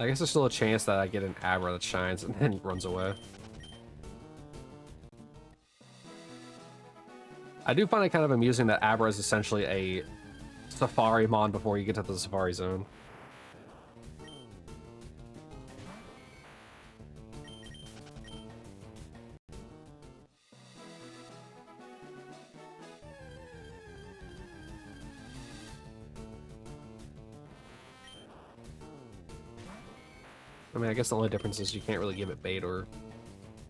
I guess there's still a chance that I get an Abra that shines and then he runs away. I do find it kind of amusing that Abra is essentially a Safari Mon before you get to the Safari Zone. I mean, I guess the only difference is you can't really give it bait or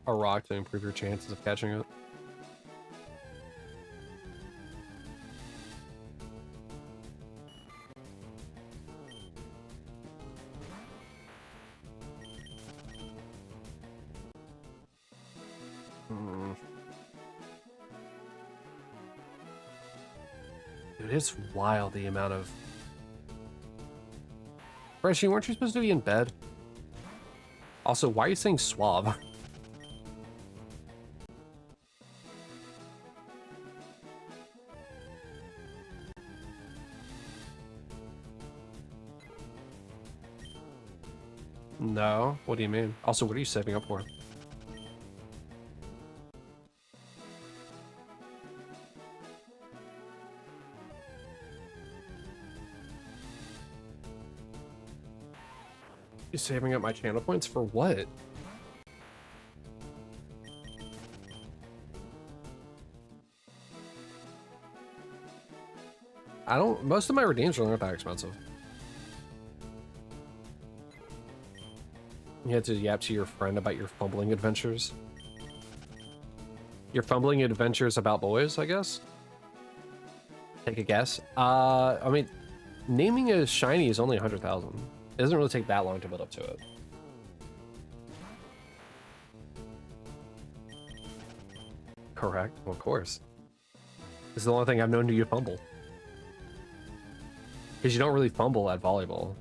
a rock to improve your chances of catching it. Dude, it's wild the amount of... Freshy, weren't you supposed to be in bed? Also, why are you saying suave? No? What do you mean? Also, what are you saving up for? You saving up my channel points for what? I don't... Most of my redeems aren't that expensive. You had to yap to your friend about your fumbling adventures. Your fumbling adventures about boys, I guess? Take a guess. I mean, naming a shiny is only 100,000. It doesn't really take that long to build up to it. Correct, well, of course. This is the only thing I've known you fumble. Because you don't really fumble at volleyball.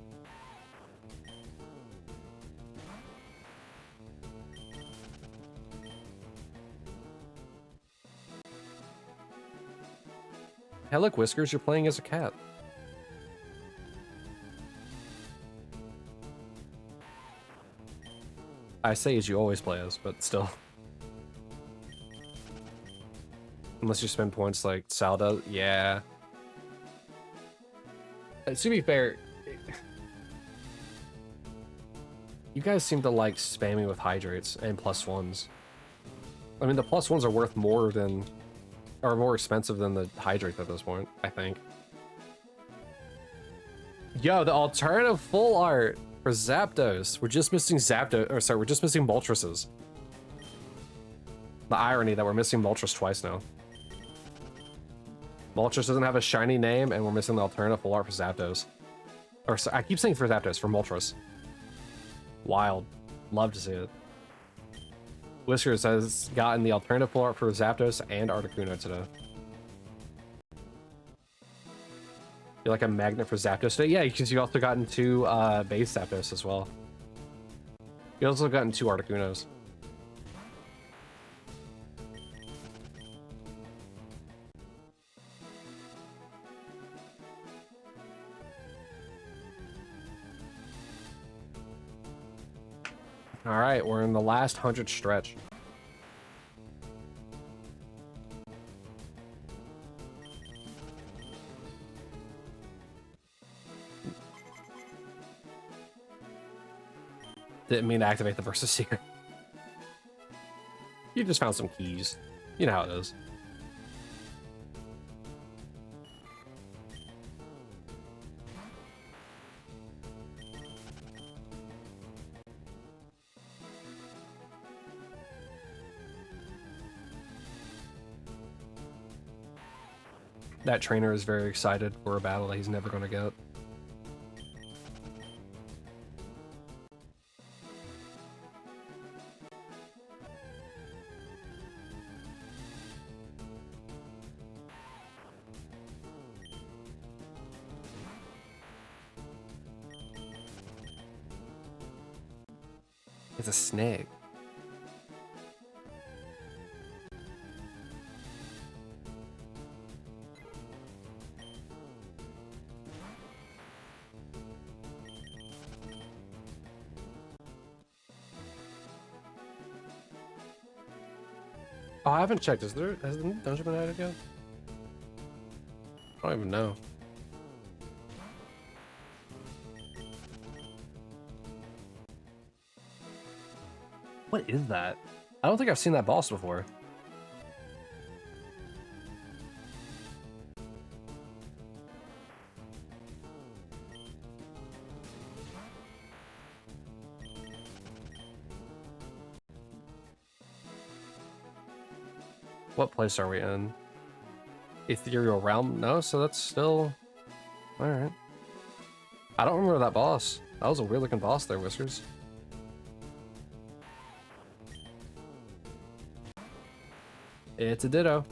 Hey, look, Whiskers, you're playing as a cat. I say as you always play as, but still. Unless you spend points like Sal does. Yeah. To be fair, you guys seem to like spamming with hydrates and +1s. I mean, the +1s are worth more than... are more expensive than the hydrate at this point, I think. Yo, the alternative full art for Zapdos. We're just missing Zapdos, or sorry, we're just missing Moltres. The irony that we're missing Moltres twice now. Moltres doesn't have a shiny name, and we're missing the alternative full art for Zapdos. Or I keep saying for Zapdos, for Moltres. Wild. Love to see it. Whiskers has gotten the alternative full art for Zapdos and Articuno today. You're like a magnet for Zapdos today? Yeah, because you've also gotten 2 base Zapdos as well. You have also gotten 2 Articunos. All right, we're in the last 100 stretch. Didn't mean to activate the versus secret. You just found some keys. You know how it is. That trainer is very excited for a battle that he's never going to get. It's a snake. Oh, I haven't checked. Has the dungeon been added yet? I don't even know. What is that? I don't think I've seen that boss before. What place are we in? Ethereal Realm? No, so that's still... Alright. I don't remember that boss. That was a weird looking boss there, Whiskers. It's a Ditto.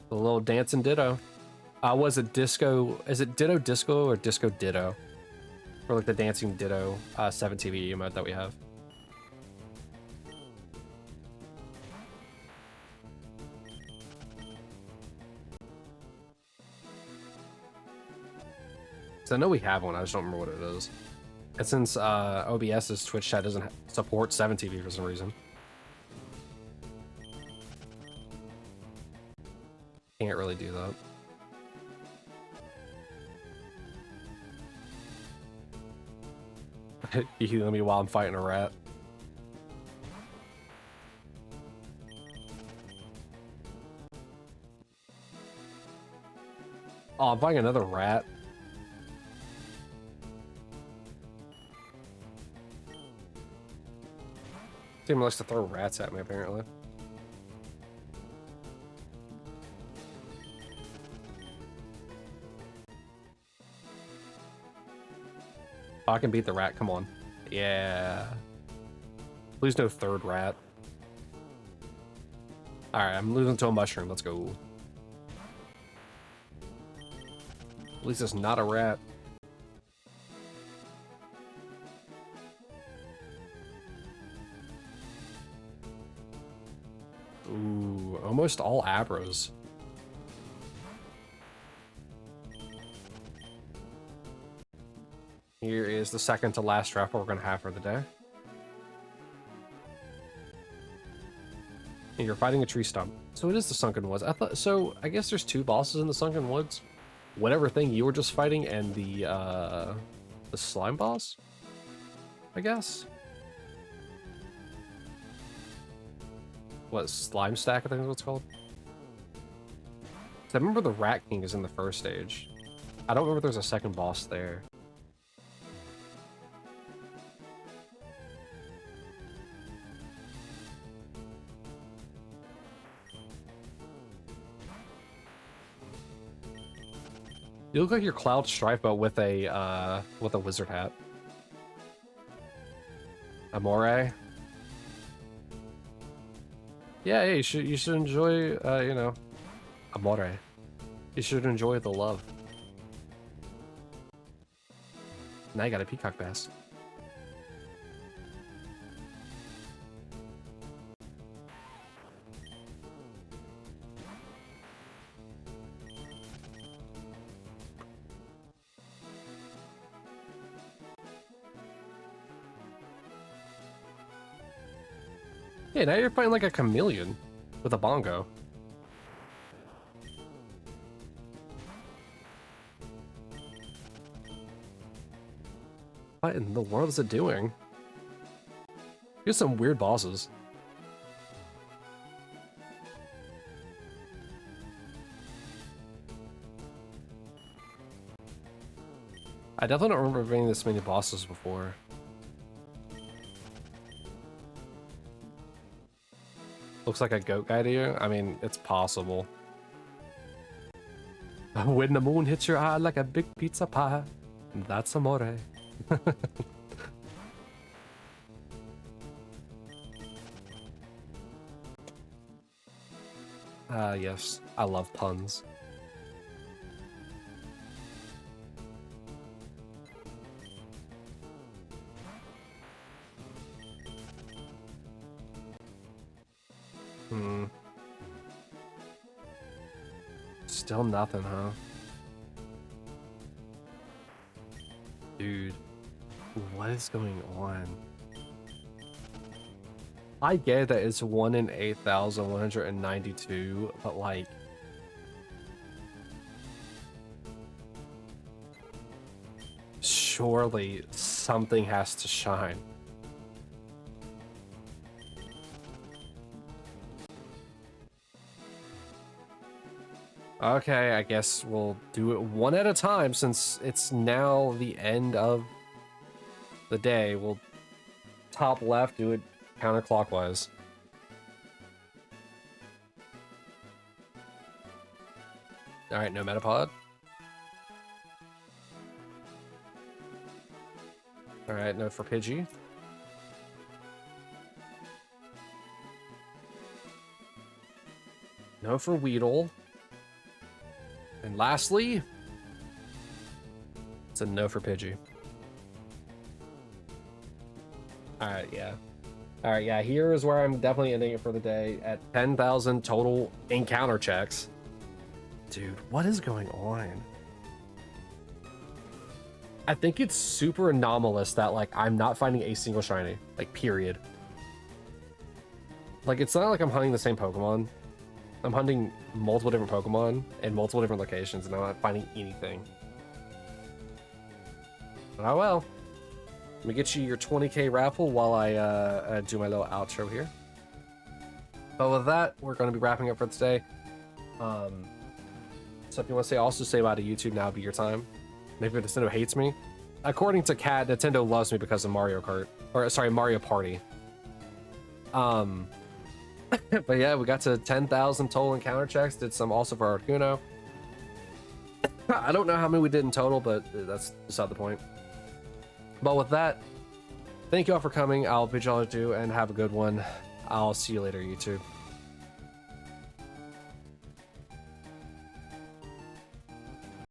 The little dancing Ditto. Was it Disco? Is it Ditto Disco or Disco Ditto? For like the dancing Ditto 7TV emote that we have. So I know we have one, I just don't remember what it is. And since OBS's Twitch chat doesn't support 7TV for some reason. Can't really do that. You healing me while I'm fighting a rat. Oh, I'm fighting another rat. Team likes to throw rats at me, apparently. Oh, I can beat the rat, come on. Yeah. Please no third rat. Alright, I'm losing to a mushroom, let's go. At least it's not a rat. Ooh, almost all Abras. Here is the second to last draft we're gonna have for the day. And you're fighting a tree stump. So it is the Sunken Woods. I thought so. I guess there's two bosses in the Sunken Woods. Whatever thing you were just fighting and the slime boss, I guess. What, slime stack, I think is what it's called. I remember the Rat King is in the first stage. I don't remember if there's a second boss there. You look like you're Cloud Strife, but with a wizard hat. Amore. Yeah, you should enjoy, you know, Amore. You should enjoy the love. Now you got a peacock bass. Hey, now you're fighting like a chameleon with a bongo. What in the world is it doing? Here's some weird bosses. I definitely don't remember being this many bosses before. Looks like a goat guy to you? I mean, it's possible. When the moon hits your eye like a big pizza pie, that's amore. Yes, I love puns. Still nothing, huh? Dude, what is going on? I get that it's 1 in 8,192, but like... surely something has to shine. Okay, I guess we'll do it one at a time since it's now the end of the day. We'll top left, do it counterclockwise. Alright, no Metapod. Alright, no for Pidgey. No for Weedle. And lastly, it's a no for Pidgey. Alright, yeah. Alright, yeah, here is where I'm definitely ending it for the day at 10,000 total encounter checks. Dude, what is going on? I think it's super anomalous that, like, I'm not finding a single shiny. Like, period. Like, it's not like I'm hunting the same Pokemon. I'm hunting multiple different Pokemon in multiple different locations, and I'm not finding anything. Oh well. Let me get you your 20k raffle while I do my little outro here. But with that, we're going to be wrapping up for today. So if you want to say bye to YouTube, now would be your time. Maybe Nintendo hates me. According to Kat, Nintendo loves me because of Mario Kart. Or, sorry, Mario Party. But yeah, we got to 10,000 total encounter checks. Did some also for Articuno. I don't know how many we did in total, but that's beside the point. But with that, thank you all for coming. I'll bid y'all adieu and have a good one. I'll see you later, YouTube.